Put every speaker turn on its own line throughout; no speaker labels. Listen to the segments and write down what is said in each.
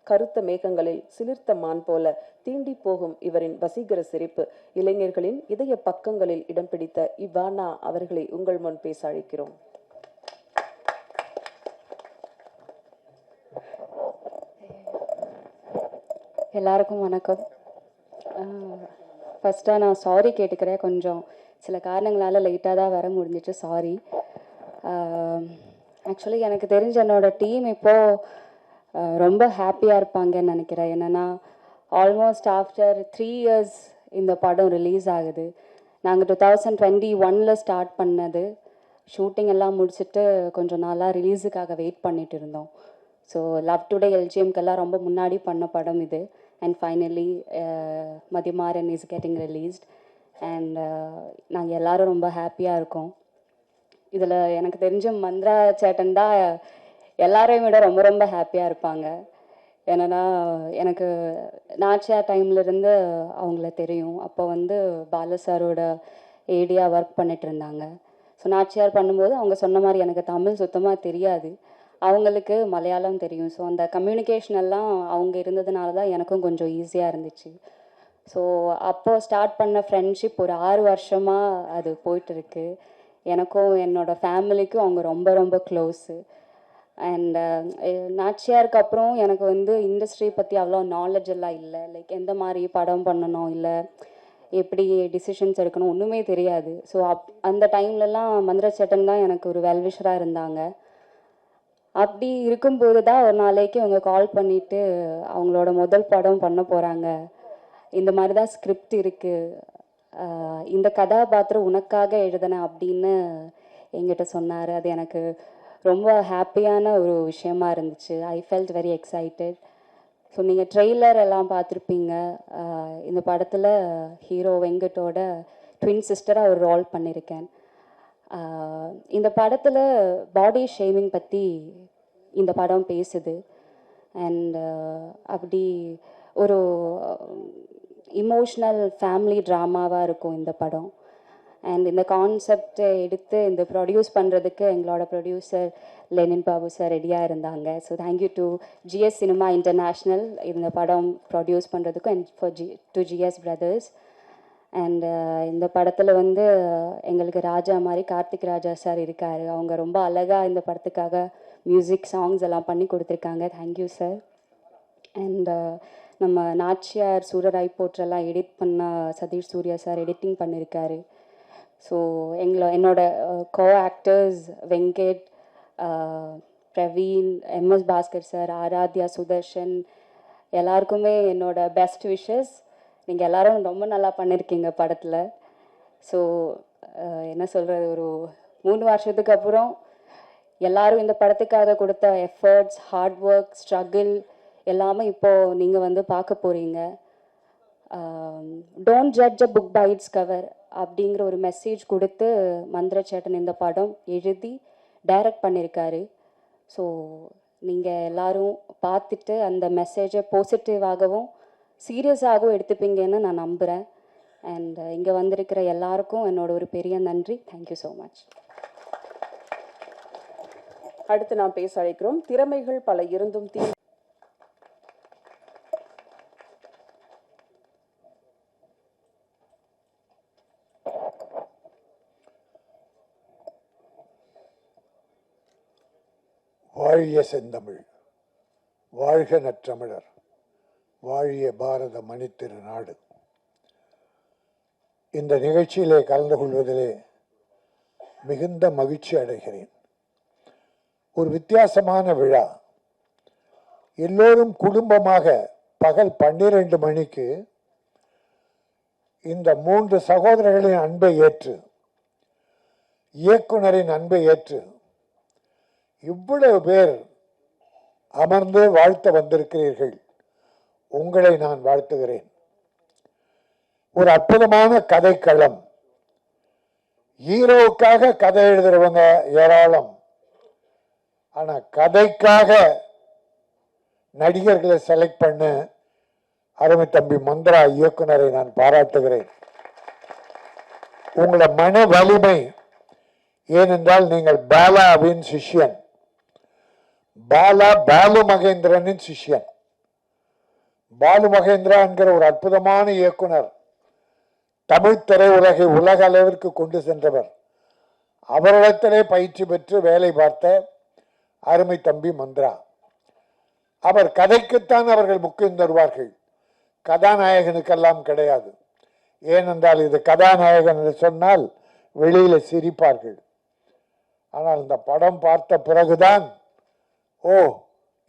கருத்த மேகங்களில் சிலிர்த்த மான் போல தீண்டி போகும் இவரின் வசீகர சிரிப்பு இளைஞர்களின் இதய பக்கங்களில் இடம் பிடித்த இவானா அவர்களை உங்கள் முன் பேச அழைக்கிறோம்.
எல்லாருக்கும் வணக்கம். ஃபஸ்ட்டாக நான் சாரி கேட்டுக்கிறேன். கொஞ்சம் சில காரணங்களால் லேட்டாக தான் வர முடிஞ்சிச்சு, சாரி. ஆக்சுவலி எனக்கு தெரிஞ்ச என்னோட டீம் இப்போது ரொம்ப ஹாப்பியாக இருப்பாங்கன்னு நினைக்கிறேன். என்னென்னா ஆல்மோஸ்ட் ஆஃப்டர் 3 years இந்த படம் ரிலீஸ் ஆகுது. நாங்கள் 2021 ஸ்டார்ட் பண்ணது. ஷூட்டிங் எல்லாம் முடிச்சுட்டு கொஞ்சம் நாளாக ரிலீஸுக்காக வெயிட் பண்ணிட்டு இருந்தோம். ஸோ லவ் டுடே எல்ஜிஎம்க்கெல்லாம் ரொம்ப முன்னாடி பண்ண படம் இது. And finally Mathimaran is getting released. And நாங்கள் எல்லோரும் ரொம்ப ஹாப்பியாக இருக்கோம். இதில் எனக்கு தெரிஞ்ச மந்த்ரா சேட்டன் தான் எல்லாரையும் விட ரொம்ப ரொம்ப ஹாப்பியாக இருப்பாங்க. ஏன்னா எனக்கு நாச்சியார் டைம்லேருந்து அவங்கள தெரியும். அப்போ பால சாரோட ஏடியாக ஒர்க் பண்ணிட்டு இருந்தாங்க. ஸோ நாச்சியார் பண்ணும்போது அவங்க சொன்ன மாதிரி எனக்கு தமிழ் சுத்தமாக தெரியாது, அவங்களுக்கு மலையாளம் தெரியும். ஸோ அந்த கம்யூனிகேஷன் எல்லாம் அவங்க இருந்ததுனால தான் எனக்கும் கொஞ்சம் ஈஸியாக இருந்துச்சு. ஸோ அப்போது ஸ்டார்ட் பண்ண ஃப்ரெண்ட்ஷிப் ஒரு 6 வருஷமாக அது போயிட்டுருக்கு. எனக்கும் என்னோடய ஃபேமிலிக்கும் அவங்க ரொம்ப ரொம்ப க்ளோஸு. அண்ட் நாச்சியாருக்கு அப்புறம் எனக்கு இண்டஸ்ட்ரி பற்றி அவ்வளோ நாலேஜ் எல்லாம் இல்லை. லைக் எந்த மாதிரி படம் பண்ணணும், இல்லை எப்படி டிசிஷன்ஸ் எடுக்கணும், ஒன்றுமே தெரியாது. ஸோ அந்த டைம்லலாம் மந்த்ரா சேட்டன் தான் எனக்கு ஒரு வெல்விஷராக இருந்தாங்க. அப்படி இருக்கும்போது தான் ஒரு நாளைக்கு அவங்க கால் பண்ணிவிட்டு அவங்களோட முதல் படம் பண்ண போகிறாங்க, இந்த மாதிரி தான் ஸ்கிரிப்ட் இருக்குது, இந்த கதாபாத்திரம் உனக்காக எழுதினேன் அப்படின்னு என்கிட்ட சொன்னார். அது எனக்கு ரொம்ப ஹாப்பியான ஒரு விஷயமா இருந்துச்சு. I felt very excited. So நீங்கள் ட்ரெய்லர் எல்லாம் பார்த்துருப்பீங்க. இந்த படத்தில் ஹீரோ வெங்கட்டோட ட்வின் சிஸ்டராக ஒரு ரோல் பண்ணியிருக்கேன். இந்த படத்தில் பாடி ஷேமிங் பற்றி இந்த படம் பேசுது. அண்ட் அப்படி ஒரு இமோஷ்னல் ஃபேமிலி ட்ராமாவாக இருக்கும் இந்த படம். அண்ட் இந்த கான்செப்டை எடுத்து இந்த ப்ரொடியூஸ் பண்ணுறதுக்கு எங்களோட ப்ரொடியூசர் லெனின் பாபு சார் ரெடியாக இருந்தாங்க. So thank you to GS cinema international இந்த படம் ப்ரொடியூஸ் பண்ணுறதுக்கும், and for to GS brothers. And இந்த படத்தில் எங்களுக்கு ராஜா மாதிரி கார்த்திக் ராஜா சார் இருக்கார். அவங்க ரொம்ப அழகாக இந்த படத்துக்காக மியூசிக் சாங்ஸ் எல்லாம் பண்ணி கொடுத்துருக்காங்க. Thank you sir. அண்ட் நம்ம நாச்சியார் சூரராய் போற்றெல்லாம் எடிட் பண்ண சதீஷ் சூர்யா சார் எடிட்டிங் பண்ணியிருக்காரு. ஸோ என்னோட co actors Venkat, Praveen, MS Bhaskar sir, Aaradhya, Sudharshan, எல்லாருக்குமே என்னோட பெஸ்ட் விஷஸ். நீங்கள் எல்லோரும் ரொம்ப நல்லா பண்ணியிருக்கீங்க படத்தில். ஸோ என்ன சொல்கிறது, ஒரு 3 வருஷத்துக்கு அப்புறம் எல்லோரும் இந்த படத்துக்காக கொடுத்த எஃபர்ட்ஸ், ஹார்ட் ஒர்க், ஸ்ட்ரகிள் எல்லாமே இப்போது நீங்கள் பார்க்க போகிறீங்க. Don't judge a book by its cover அப்படிங்கிற ஒரு மெசேஜ் கொடுத்து மந்த்ரா சேட்டன் இந்த படம் எழுதி டைரக்ட் பண்ணியிருக்காரு. ஸோ நீங்கள் எல்லோரும் பார்த்துட்டு அந்த மெசேஜை பாசிட்டிவாகவும் சீரியஸாகவும் எடுத்துப்பீங்கன்னு நான் நம்புகிறேன். அண்ட் இங்கே வந்திருக்கிற எல்லாருக்கும் என்னோட ஒரு பெரிய நன்றி. Thank you so much.
அடுத்து நாம் பேச அழைக்கிறோம். திறமைகள் பல இருந்தும்
வாழிய செந்தமிழ், வாழ்க நற்றமிழர், வாழிய பாரத மணித்திரு நாடு. இந்த நிகழ்ச்சியிலே கலந்து கொள்வதிலே மிகுந்த மகிழ்ச்சி அடைகிறேன். ஒரு வித்தியாசமான விழா. எல்லோரும் குடும்பமாக பகல் 12 மணிக்கு இந்த 3 சகோதரர்களின் அன்பை ஏற்று, இயக்குனரின் அன்பை ஏற்று இவ்வளவு பேர் அமர்ந்து வாழ்த்த வந்திருக்கிறீர்கள். உங்களை நான் வாழ்த்துகிறேன். ஒரு அற்புதமான கதைக்களம். ஹீரோவுக்காக கதை எழுதுறவங்க ஏராளம். ஆனா கதைக்காக நடிகர்களை செலக்ட் பண்ண அருமை தம்பி மந்த்ரா இயக்குனரை நான் பாராட்டுகிறேன். உங்களோட மன வலிமை. ஏனென்றால் நீங்கள் பாலாவின் சிஷ்யன், பாலா பாலு மகேந்திரனின் சிஷ்யன். பாலு மகேந்திரா என்கிற ஒரு அற்புதமான இயக்குனர், தமிழ் திரையுலகை உலக அளவிற்கு கொண்டு சென்றவர். அவரிடத்திலே பயிற்சி பெற்று வேலை பார்த்த அருமை தம்பி மந்த்ரா. அவர் கதைக்குத்தான் அவர்கள் முக்கியம் தருவார்கள், கதாநாயகனுக்கெல்லாம் கிடையாது. ஏனென்றால் இது கதாநாயகன் என்று சொன்னால் வெளியில சிரிப்பார்கள். ஆனால் இந்த படம் பார்த்த பிறகுதான், ஓ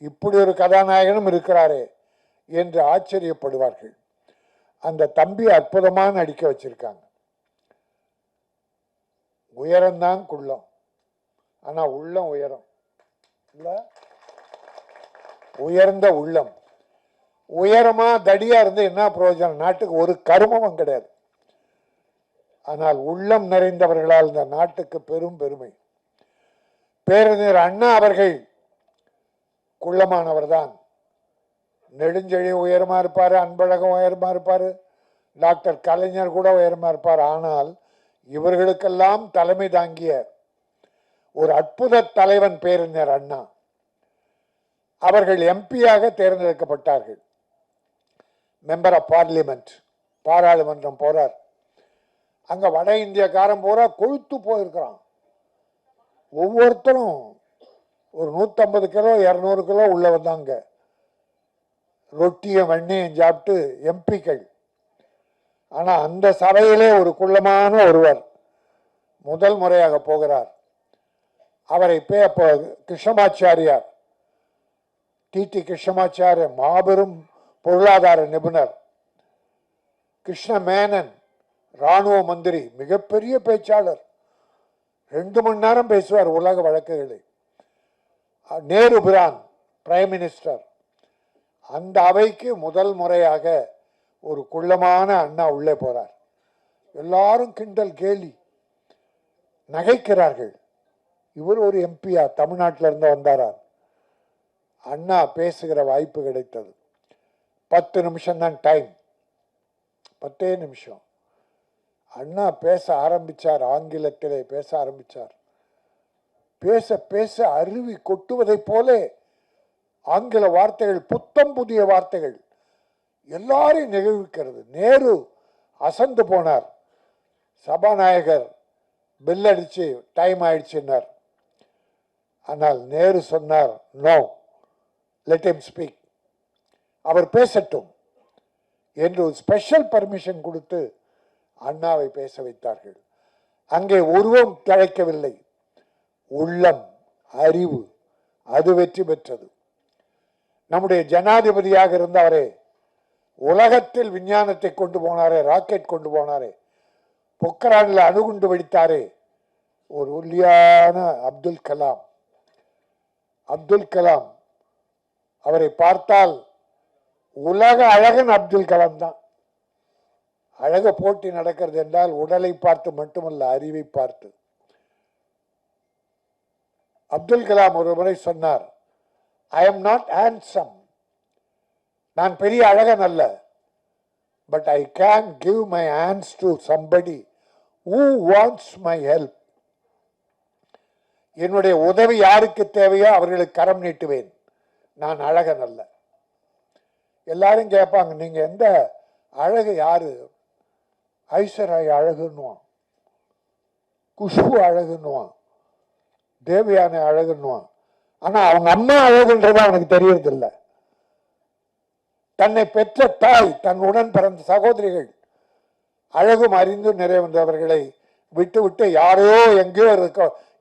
இப்படி ஒரு கதாநாயகனும் இருக்கிறாரே என்று ஆச்சரியப்படுவார்கள். அந்த தம்பி அற்புதமான நடிக்க வச்சிருக்காங்க. உயரம்தான் குள்ளம், ஆனா உள்ளம் உயரம் இல்ல, உயர்ந்த உள்ளம். உயரமா தடியா இருந்து என்ன பிரயோஜனம்? நாட்டுக்கு ஒரு கருமமும் கிடையாது. ஆனால் உள்ளம் நிறைந்தவர்களால் இந்த நாட்டுக்கு பெரும் பெருமை. பேரறிஞர் அண்ணா அவர்கள் குள்ளமானவர் தான். நெடுஞ்செழி உயரமா இருப்பாரு, அன்பழகம் உயரமா இருப்பாரு, டாக்டர் கலைஞர் கூட உயரமா இருப்பார். ஆனால் இவர்களுக்கெல்லாம் தலைமை தாங்கிய ஒரு அற்புத தலைவன் பேரறிஞர் அண்ணா. அவர்கள் எம்பியாக தேர்ந்தெடுக்கப்பட்டார்கள். மெம்பர் ஆஃப் பார்லிமெண்ட், பாராளுமன்றம் போறார். அங்க வட இந்தியக்காரன் போறா கொழுத்து போயிருக்கிறான். ஒவ்வொருத்தரும் ஒரு 150 கிலோ 200 கிலோ உள்ள வந்தாங்க. ரொட்டியும் வெண்ணையும் சாப்பிட்டு எம்பிக்கள். ஆனா அந்த சபையிலே ஒரு குள்ளமான ஒருவர் முதல் முறையாக போகிறார். அவரை அப்போ கிருஷ்ணமாச்சாரியார், டி கிருஷ்ணமாச்சாரிய மாபெரும் பொருளாதார நிபுணர், கிருஷ்ண மேனன் ராணுவ மந்திரி, மிகப்பெரிய பேச்சாளர், 2 மணி நேரம் பேசுவார் உலக வழக்குகளை. நேரு பிரான் பிரைம் மினிஸ்டர். அந்த அவைக்கு முதல் முறையாக ஒரு குள்ளமான அண்ணா உள்ளே போறார். எல்லாரும் கிண்டல் கேலி நகைக்கிறார்கள். இவர் ஒரு எம்பியா, தமிழ்நாட்டில இருந்து வந்தாரா? அண்ணா பேசுகிற வாய்ப்பு கிடைத்தது. 10 நிமிஷம் தான் டைம், 10 நிமிஷம். அண்ணா பேச ஆரம்பிச்சார், ஆங்கிலத்திலே பேச ஆரம்பிச்சார். பேச பேச அருவி கொட்டுவதை போல ஆங்கில வார்த்தைகள், புத்தம் புதிய வார்த்தைகள் எல்லாரையும் நிகழ்விக்கிறது. நேரு அசந்து போனார். சபாநாயகர் பெல் அடிச்சு டைம் ஆயிடுச்சுன்னார். ஆனால் நேரு சொன்னார், நோ, லெட் ஹிம் ஸ்பீக், அவர் பேசட்டும் என்று ஸ்பெஷல் பர்மிஷன் கொடுத்து அண்ணாவை பேச வைத்தார்கள். அங்கே உருவம் தழைக்கவில்லை, உள்ளம், அறிவு, அது வெற்றி பெற்றது. நம்முடைய ஜனாதிபதியாக இருந்தவரே உலகத்தில் விஞ்ஞானத்தை கொண்டு போனாரே, ராக்கெட் கொண்டு போனாரே, பொக்ரானில் அணுகுண்டு வெடித்தாரே, ஒரு ஒல்லியான அப்துல் கலாம். அப்துல் கலாம் அவரை பார்த்தால் உலக அழகன் அப்துல் கலாம் தான். அழக போட்டி நடக்கிறது என்றால் உடலை பார்த்து மட்டுமல்ல, அறிவை பார்த்து. அப்துல் கலாம் ஒரு முறை சொன்னார், ஐ எம் நாட் ஹேண்ட்சம், நான் பெரிய அழகன் அல்ல, but I can give my hands to somebody who wants my help. என்னுடைய உதவி யாருக்கு தேவையோ அவர்களுக்கு கரம் நீட்டுவேன், நான் அழகன் அல்ல. எல்லாரும் கேட்பாங்க, நீங்க எந்த அழகு யாரு? ஐஸ்வர்யா அழகுன்னுவான், குஷ்பு அழகுன்னுவான், தேவயானை அழகுன்னுவான். ஆனா அவங்க அம்மா அழகுன்றது அவனுக்கு தெரியறது இல்லை. தன்னை பெற்ற தாய், தன் உடன் பிறந்த சகோதரிகள் அழகும் அறிந்து நிறைவந்தவர்களை விட்டு விட்டு யாரையோ எங்கேயோ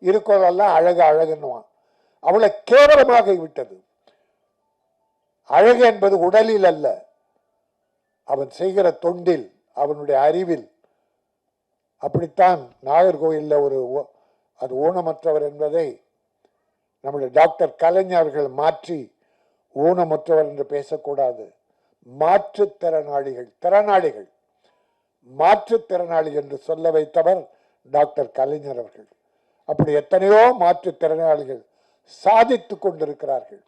இருக்கிறதெல்லாம் அழகு அழகுன்னுவான். அவளை கேவலமாக விட்டது. அழகு என்பது உடலில் அல்ல, அவன் செய்கிற தொண்டில், அவனுடைய அறிவில். அப்படித்தான் நாகர்கோயிலில் அது ஊனமற்றவர் என்பதை நம்முடைய டாக்டர் கலைஞர்கள் மாற்றி ஊனமற்றவர் என்று பேசக்கூடாது, மாற்றுத்திறனாளிகள், திறனாளிகள், மாற்றுத்திறனாளி என்று சொல்ல வைத்தவர் டாக்டர் கலைஞர் அவர்கள். அப்படி எத்தனையோ மாற்றுத்திறனாளிகள் சாதித்து கொண்டிருக்கிறார்கள்.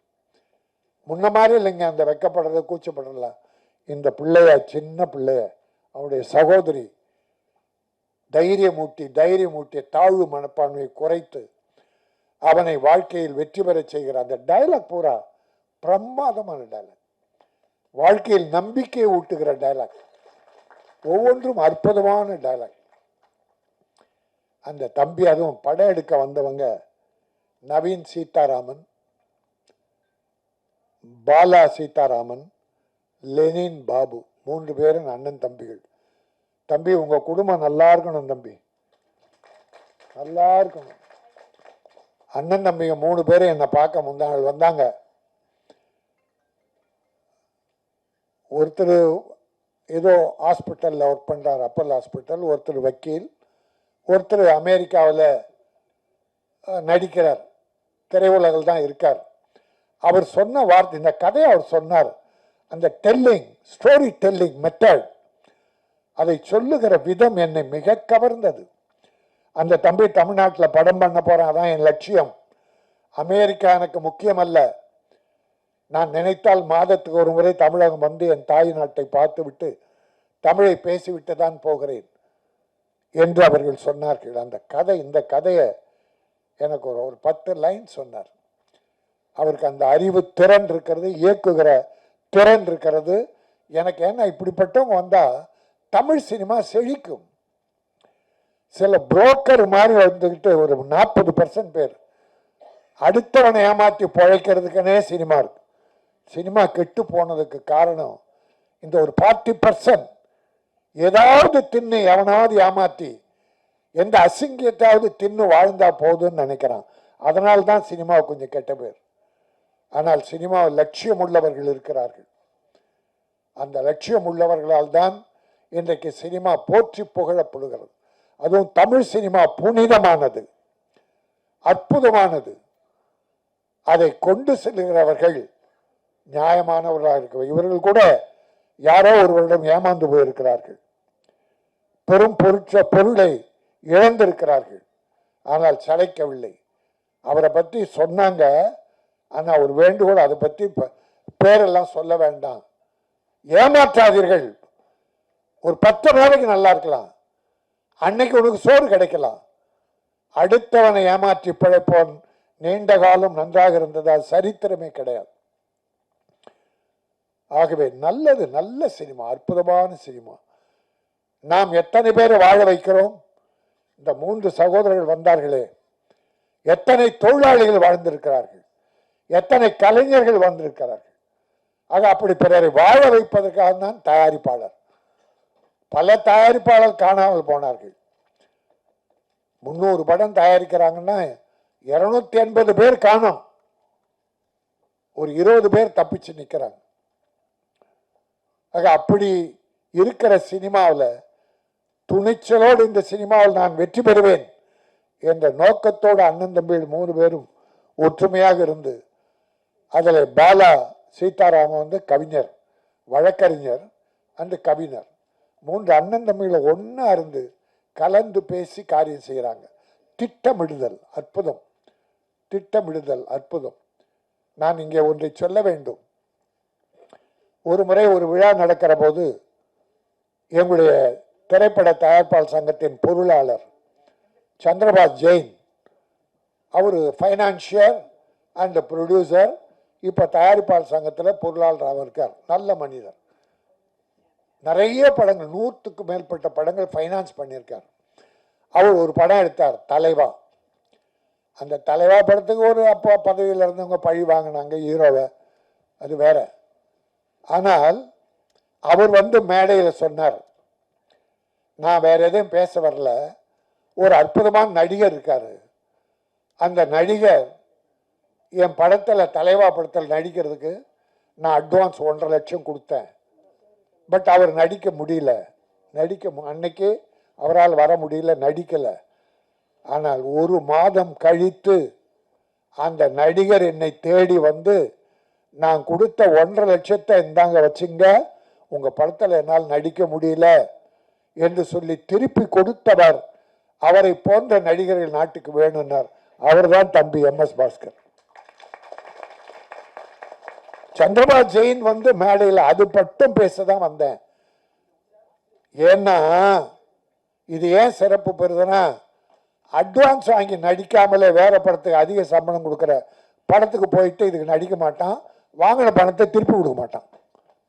முன்ன மாதிரி இல்லைங்க, அந்த வெக்கப்படுறது கூச்சப்படுறல. இந்த பிள்ளைய, சின்ன பிள்ளைய, அவனுடைய சகோதரி தைரியமூட்டி தாழ்வு மனப்பான்மையை குறைத்து அவனை வாழ்க்கையில் வெற்றி பெற செய்கிற அந்த டயலாக் பூரா பிரமாதமான டயலாக். வாழ்க்கையில் நம்பிக்கை ஊட்டுகிற டயலாக், ஒவ்வொன்றும் அற்புதமான டயலாக். அந்த தம்பி, அதுவும் படம் எடுக்க வந்தவங்க நவீன் சீதாராமன், பாலா சீதாராமன், லெனின் பாபு, 3 பேரும் அண்ணன் தம்பிகள். தம்பி, உங்க குடும்பம் நல்லா இருக்கணும் தம்பி, நல்லா இருக்கணும். அண்ணன் தம்பிங்க 3 பேரும் என்னை பார்க்க முந்தா நாள் வந்தாங்க. ஒருத்தர் ஏதோ ஹாஸ்பிட்டலில் ஒர்க் பண்ணுறார், அப்பல் ஹாஸ்பிட்டல். ஒருத்தர் வக்கீல், ஒருத்தர் அமெரிக்காவில் நடிக்கிறார், திரையுலகில் தான் இருக்கார். அவர் சொன்ன வார்த்தை, இந்த கதையை அவர் சொன்னார், அந்த டெல்லிங், ஸ்டோரி டெல்லிங் மெத்தட், அதை சொல்லுகிற விதம் என்னை மிக கவர்ந்தது. அந்த தம்பி தமிழ்நாட்டில் படம் பண்ண போறேன், அதான் என் லட்சியம். அமெரிக்கா எனக்கு முக்கியம் அல்ல. நான் நினைத்தால் மாதத்துக்கு ஒரு முறை தமிழகம் வந்து என் தாய் நாட்டை பார்த்து விட்டு தமிழை பேசிவிட்டு தான் போகிறேன் என்று அவர்கள் சொன்னார்கள். அந்த கதை, இந்த கதையை எனக்கு ஒரு 10 லைன் சொன்னார். அவருக்கு அந்த அறிவு திறன் இருக்கிறது, இயக்குகிற திறன் இருக்கிறது. எனக்கு என்ன, இப்படிப்பட்டவங்க வந்தா தமிழ் சினிமா செழிக்கும். சில புரோக்கர் மாதிரி வந்துக்கிட்டு ஒரு 40% பேர் அடுத்தவனை ஏமாற்றி பிழைக்கிறதுக்குனே சினிமா இருக்கு. சினிமா கெட்டு போனதுக்கு காரணம் இந்த ஒரு 40% ஏதாவது தின்னு எவனாவது ஏமாற்றி எந்த அசிங்கத்தாவது தின்னு வாழ்ந்தா போதுன்னு நினைக்கிறான். அதனால தான் சினிமா கொஞ்சம் கெட்ட பேர். ஆனால் சினிமா லட்சியம் உள்ளவர்கள் இருக்கிறார்கள். அந்த லட்சியம் உள்ளவர்களால் தான் இன்றைக்கு சினிமா போற்றி புகழப்படுகிறது. அதுவும் தமிழ் சினிமா புனிதமானது, அற்புதமானது. அதை கொண்டு செல்கிறவர்கள் நியாயமானவர்களாக இருக்க. இவர்கள் கூட யாரோ ஒருவரிடம் ஏமாந்து போயிருக்கிறார்கள், பெரும் பொருளை இழந்திருக்கிறார்கள், ஆனால் சளைக்கவில்லை. அவரை பற்றி சொன்னாங்க, ஆனால் ஒரு வேண்டுகோள், அதை பற்றி பேரெல்லாம் சொல்ல வேண்டாம். ஏமாற்றாதீர்கள். ஒரு 10 நாளைக்கு நல்லா இருக்கலாம், அன்னைக்கு உனக்கு சோறு கிடைக்கலாம். அடுத்தவனை ஏமாற்றி பிழைப்போன் நீண்ட காலம் நன்றாக இருந்ததா சரித்திரமே கிடையாது. ஆகவே நல்லது, நல்ல சினிமா, அற்புதமான சினிமா. நாம் எத்தனை பேரை வாழ வைக்கிறோம்? இந்த 3 சகோதரர்கள் வந்தார்களே, எத்தனை தொழிலாளிகள் வாழ்ந்திருக்கிறார்கள், எத்தனை கலைஞர்கள் வந்திருக்கிறார்கள். ஆக அப்படி பிறரை வாழ வைப்பதற்காக தான் தயாரிப்பாளர். பல தயாரிப்பாளர் காணாமல் போனார்கள். 300 படம் தயாரிக்கிறாங்கன்னா 280 பேர் காணோம், ஒரு 20 பேர் தப்பிச்சு நிற்கிறாங்க. ஆக அப்படி இருக்கிற சினிமாவில் துணிச்சலோடு இந்த சினிமாவில் நான் வெற்றி பெறுவேன் என்ற நோக்கத்தோடு அண்ணன் தம்பிகள் 3 பேரும் ஒற்றுமையாக இருந்து, அதில் பாலா சீதாராமன் வந்து கவிஞர், வழக்கறிஞர், அந்த கவிஞர், 3 அண்ணன் தம்பிகளை ஒன்னா இருந்து கலந்து பேசி காரியம் செய்கிறாங்க. திட்டமிடுதல் அற்புதம், திட்டமிடுதல் அற்புதம். நான் இங்கே ஒன்றை சொல்ல வேண்டும். ஒரு முறை ஒரு விழா நடக்கிற போது எங்களுடைய திரைப்பட தயாரிப்பாளர் சங்கத்தின் பொருளாளர் சந்திரபாஸ் ஜெயின், அவர் ஃபைனான்சியர் அண்ட் ப்ரொடியூசர், இப்போ தயாரிப்பாளர் சங்கத்தில் பொருளாளராக இருக்கார். நல்ல மனிதர். நிறைய படங்கள், 100க்கு மேற்பட்ட படங்கள் ஃபைனான்ஸ் பண்ணியிருக்கார். அவர் ஒரு படம் எடுத்தார், தலைவா. அந்த தலைவா படத்துக்கு ஒரு அப்போ பதவியில் இருந்தவங்க பழி வாங்கினாங்க ஹீரோவை, அது வேற. ஆனால் அவர் வந்து மேடையில் சொன்னார், நான் வேற எதுவும் பேச வரல, ஒரு அற்புதமான நடிகர் இருக்காரு, அந்த நடிகர் என் படத்தில், தலைவா படத்தில் நடிக்கிறதுக்கு நான் அட்வான்ஸ் 1.5 லட்சம் கொடுத்தேன். பட் அவர் நடிக்க முடியல, அன்னைக்கு அவரால் வர முடியல, நடிக்கலை. ஆனால் 1 மாதம் கழித்து அந்த நடிகர் என்னை தேடி வந்து, நான் கொடுத்த 1.5 லட்சத்தை இந்தாங்க வச்சுங்க, உங்க படத்தில் என்னால் நடிக்க முடியல என்று சொல்லி திருப்பி கொடுத்தவர். அவரை போன்ற நடிகர்கள் நாட்டுக்கு வேணும்னார். அவர்தான் தம்பி MS பாஸ்கர். சந்திரபாஸ் ஜெயின் வந்து மேடையில் அது பட்டும் பேசதான் வந்தேன். ஏன்னா இது ஏன் சிறப்பு பெறுதுன்னா, அட்வான்ஸ் வாங்கி நடிக்காமலே வேற படத்துக்கு அதிக சம்பளம் கொடுக்குற படத்துக்கு போயிட்டு இதுக்கு நடிக்க மாட்டான், வாங்கின பணத்தை திருப்பி கொடுக்க மாட்டான்.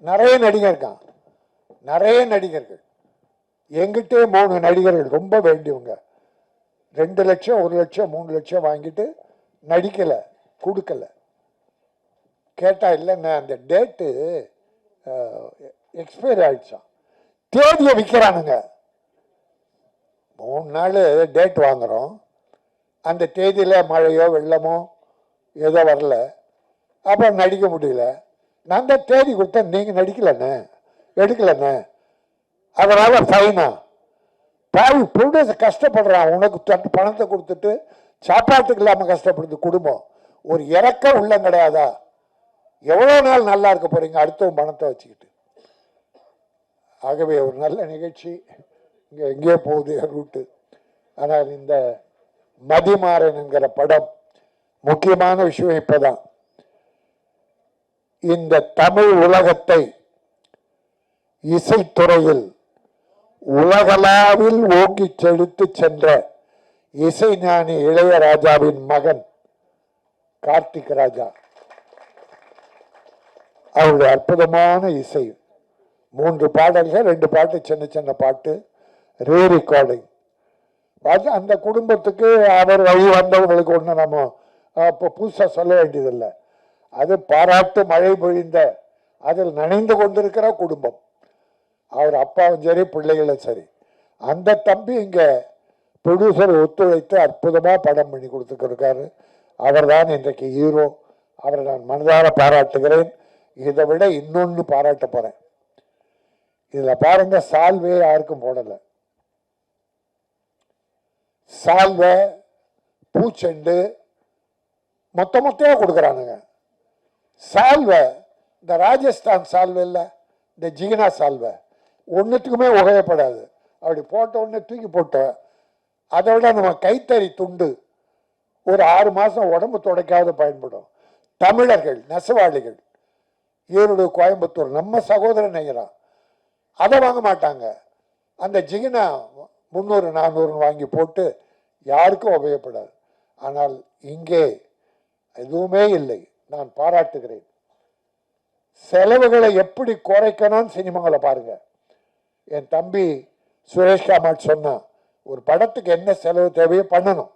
நிறைய நடிகர் இருக்கான், நிறைய நடிகர்கள். எங்கிட்டே 3 நடிகர்கள் ரொம்ப வேண்டியவங்க 2 லட்சம் 1 லட்சம் 3 லட்சம் வாங்கிட்டு நடிக்கல, கொடுக்கல. கேட்டா இல்லைன்னா அந்த டேட்டு எக்ஸ்பைரி ஆயிடுச்சான், தேதியை விற்கிறானுங்க. 3 நாள் டேட் வாங்குறோம், அந்த தேதியில் மழையோ வெள்ளமோ ஏதோ வரல, அப்புறம் நடிக்க முடியல. நான் தான் தேதி கொடுத்தேன், நீங்கள் நடிக்கலண்ணே, எடுக்கலண்ணே, அதனால ஃபைனா. பாவி ப்ரொடியூசர் கஷ்டப்படுறான், உனக்கு பணத்தை கொடுத்துட்டு சாப்பாட்டுக்கு இல்லாமல் கஷ்டப்படுது குடும்பம். ஒரு இறக்கம் உள்ள கிடையாதா? எவ்வளோ நாள் நல்லா இருக்க போறீங்க அடுத்தவன் பணத்தை வச்சுக்கிட்டு? ஆகவே ஒரு நல்ல நிகழ்ச்சி. இங்கே எங்கேயோ போகுது ரூட்டு. ஆனால் இந்த மதிமாறன் என்கிற படம் முக்கியமான விஷயம் இப்பதான் இந்த தமிழ் உலகத்தை இசைத்துறையில் உலகளாவில் ஓங்கி செலுத்து சென்ற இசைஞானி இளையராஜாவின் மகன் கார்த்திக் ராஜா. அவருடைய அற்புதமான இசை, 3 பாடல்கள், 2 பாட்டு சின்ன சின்ன பாட்டு, ரீ ரெக்கார்டிங். அந்த குடும்பத்துக்கு அவர் வழி வந்தவங்களுக்கு ஒன்று நம்ம இப்போ புதுசாக சொல்ல வேண்டியதில்லை. அது பாராட்டு மழை பொழிந்த அதில் நனைந்து கொண்டிருக்கிற குடும்பம். அவர் அப்பாவும் சரி பிள்ளைகளும் சரி. அந்த தம்பி இங்கே ப்ரொடியூசர் ஒத்துழைத்து அற்புதமாக படம் பண்ணி கொடுத்துருக்காரு. அவர் தான் இன்றைக்கு ஹீரோ. அவரை நான் மனதார பாராட்டுகிறேன். இதை விட இன்னொன்று பாராட்ட போகிறேன். இதில் பாருங்க, சால்வே யாருக்கும் போடலை. சால்வை பூச்செண்டு மொத்தமாக கொடுக்குறானுங்க. சால்வை இந்த ராஜஸ்தான் சால்வை இல்லை, இந்த ஜிகினா சால்வை ஒன்றுத்துக்குமே உகையப்படாது. அப்படி போட்ட உடனே தூக்கி போட்டோம். அதை விட நம்ம கைத்தறி துண்டு ஒரு 6 மாதம் உடம்பு துடைக்காவது பயன்படும். தமிழர்கள் நெசவாளிகள் ஈரோடு கோயம்புத்தூர் நம்ம சகோதரன் நெய்கிறான், அதை வாங்க மாட்டாங்க. அந்த ஜிகினா 300-400 வாங்கி போட்டு யாருக்கும் உபயோகப்படாது. ஆனால் இங்கே எதுவுமே இல்லை. நான் பாராட்டுகிறேன். செலவுகளை எப்படி குறைக்கணும்னு சினிமாவில் பாருங்க. என் தம்பி சுரேஷ் காமாட் சொன்னா, ஒரு படத்துக்கு என்ன செலவு தேவையோ பண்ணணும்.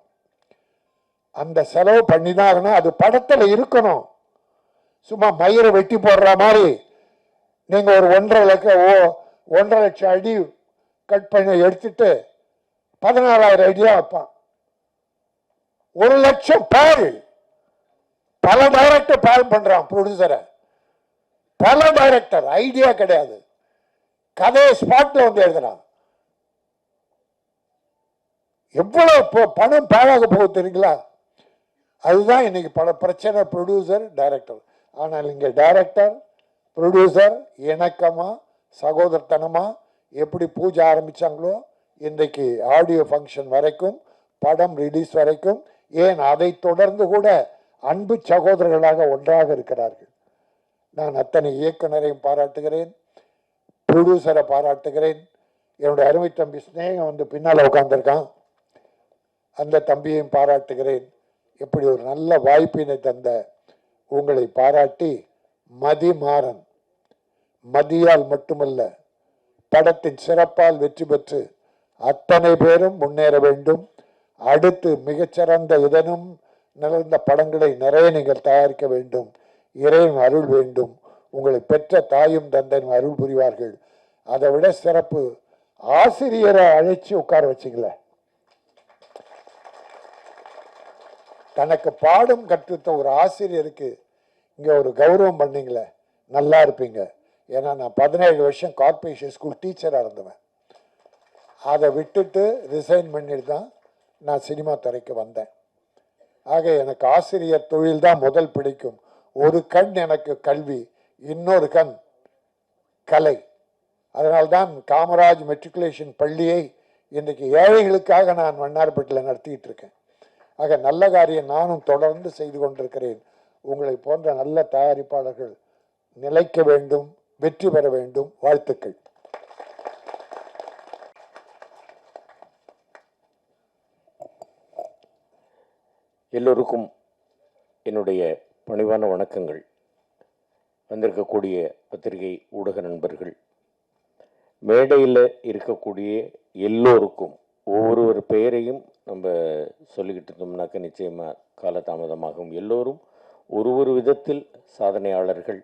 அந்த செலவு பண்ணிதான் அது படத்தில் இருக்கணும். சும்மா மயிரை வெட்டி போடுற மாதிரி நீங்க ஒரு 1.5 லட்சம் அடி கட் பண்ணி எடுத்துட்டு 14,000 அடியா வைப்பான். 1 லட்சம் பேர், பல டைரக்டர் பேர் பண்றான் ப்ரொடியூசரை. பல டைரக்டர் ஐடியா கிடையாது, கதையை ஸ்பாட்ல வந்து எழுதுறான். எவ்வளவு பணம் பாழாக போக தெரியுங்களா? அதுதான் இன்னைக்கு பல பிரச்சனை, ப்ரொடியூசர் டைரக்டர். ஆனால் இங்க டைரக்டர் ப்ரொடியூசர் இணக்கமா சகோதரத்தனமா எப்படி பூஜை ஆரம்பிச்சாங்களோ இன்றைக்கு ஆடியோ ஃபங்க்ஷன் வரைக்கும், படம் ரிலீஸ் வரைக்கும், ஏன் அதை தொடர்ந்து கூட அன்பு சகோதரர்களாக ஒன்றாக இருக்கிறார்கள். நான் அத்தனை இயக்குனரையும் பாராட்டுகிறேன், ப்ரொடியூசரை பாராட்டுகிறேன். என்னுடைய அருமை தம்பி ஸ்னேகம் வந்து பின்னால் உட்கார்ந்துருக்கான், அந்த தம்பியையும் பாராட்டுகிறேன். எப்படி ஒரு நல்ல வாய்ப்பினை தந்த உங்களை பாராட்டி, மதிமாறன் மதியால் மட்டுமல்ல படத்தின் சிறப்பால் வெற்றி பெற்று அத்தனை பேரும் முன்னேற வேண்டும். அடுத்து மிகச்சிறந்த இதனும் நிலர்ந்த படங்களை நிறைய நீங்கள் தயாரிக்க வேண்டும். இறைவன் அருள் வேண்டும். உங்களை பெற்ற தாயும் தந்தையும் அருள் புரிவார்கள். அதை விட சிறப்பு, ஆசிரியரை அழைச்சி உட்கார வச்சிக்கல, தனக்கு பாடம் கற்றுத்த ஒரு ஆசிரியருக்கு இங்க ஒரு கௌரவம் பண்ணீங்களே, நல்லா இருப்பீங்க. ஏன்னா நான் 17 வருஷம் கார்பரேஷன் ஸ்கூல் டீச்சராக இருந்தவன். அதை விட்டுட்டு ரிசைன் பண்ணிட்டு தான் நான் சினிமா துறைக்கு வந்தேன். ஆக எனக்கு ஆசிரியர் தொழில் தான் முதல் பிடிக்கும். ஒரு கண் எனக்கு கல்வி, இன்னொரு கண் கலை. அதனால்தான் காமராஜ் மெட்ரிகுலேஷன் பள்ளியை இன்றைக்கு ஏழைகளுக்காக நான் வண்ணாரப்பேட்டில் நடத்திட்டு இருக்கேன். ஆக நல்ல காரியம் நானும் தொடர்ந்து செய்து கொண்டிருக்கிறேன். உங்களை போன்ற நல்ல தயாரிப்பாளர்கள் நிலைக்க வேண்டும், வெற்றி பெற வேண்டும். வாழ்த்துக்கள்.
எல்லோருக்கும் என்னுடைய பணிவான வணக்கங்கள். வந்திருக்கக்கூடிய பத்திரிகை ஊடக நண்பர்கள், மேடையில் இருக்கக்கூடிய எல்லோருக்கும் ஒவ்வொரு பெயரையும் நம்ம சொல்லிக்கிட்டு இருந்தோம்னாக்க நிச்சயமாக காலதாமதமாகும். எல்லோரும் ஒரு விதத்தில் சாதனையாளர்கள்.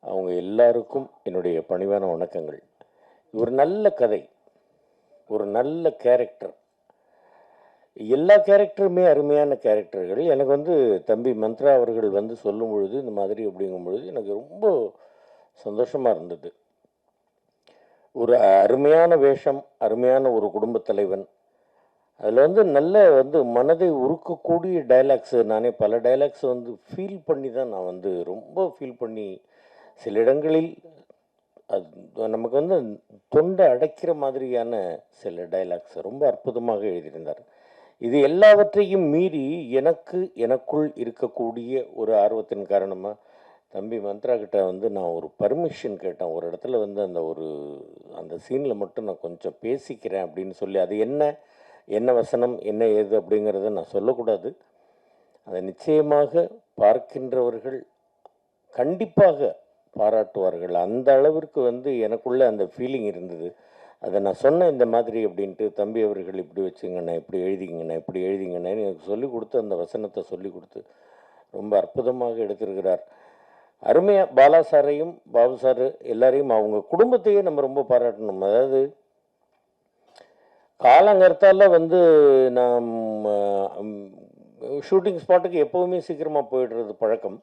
அவங்க எல்லாருக்கும் என்னுடைய பணிவான வணக்கங்கள். ஒரு நல்ல கதை, ஒரு நல்ல கேரக்டர், எல்லா கேரக்டருமே அருமையான கேரக்டர்கள். எனக்கு தம்பி மந்த்ரா அவர்கள் சொல்லும் பொழுது இந்த மாதிரி அப்படிங்கும் பொழுது எனக்கு ரொம்ப சந்தோஷமாக இருந்தது. ஒரு அருமையான வேஷம், அருமையான ஒரு குடும்பத் தலைவன். அதில் நல்ல மனதை உருக்கக்கூடிய டைலாக்ஸு. நானே பல டைலாக்ஸ் ஃபீல் பண்ணி தான் நான் ரொம்ப ஃபீல் பண்ணி, சில இடங்களில் அது நமக்கு தொண்டை அடைக்கிற மாதிரியான சில டைலாக்ஸ் ரொம்ப அற்புதமாக எழுதியிருந்தார். இது எல்லாவற்றையும் மீறி எனக்குள் இருக்கக்கூடிய ஒரு ஆர்வத்தின் காரணமாக தம்பி மந்த்ரா கிட்ட நான் ஒரு பர்மிஷன் கேட்டேன். ஒரு இடத்துல அந்த சீனில் மட்டும் நான் கொஞ்சம் பேசிக்கிறேன் அப்படின்னு சொல்லி, அது என்ன வசனம், என்ன ஏது அப்படிங்கிறத நான் சொல்லக்கூடாது. அதை நிச்சயமாக பார்க்கின்றவர்கள் கண்டிப்பாக பாராட்டுவார்கள். அந்த அளவிற்கு எனக்குள்ள அந்த ஃபீலிங் இருந்தது. அதை நான் சொன்னேன் இந்த மாதிரி அப்படின்ட்டு. தம்பி அவர்கள் இப்படி வச்சுங்கண்ணா, இப்படி எழுதிங்கண்ணா எனக்கு சொல்லிக் கொடுத்து, அந்த வசனத்தை சொல்லிக் கொடுத்து ரொம்ப அற்புதமாக எடுத்திருக்கிறார். அருமையாக பாலா சாரையும் பாபு சார் எல்லாரையும், அவங்க குடும்பத்தையே நம்ம ரொம்ப பாராட்டணும். அதாவது காலங்கர்த்தால நான் ஷூட்டிங் ஸ்பாட்டுக்கு எப்போவுமே சீக்கிரமாக போயிடுறது பழக்கம்.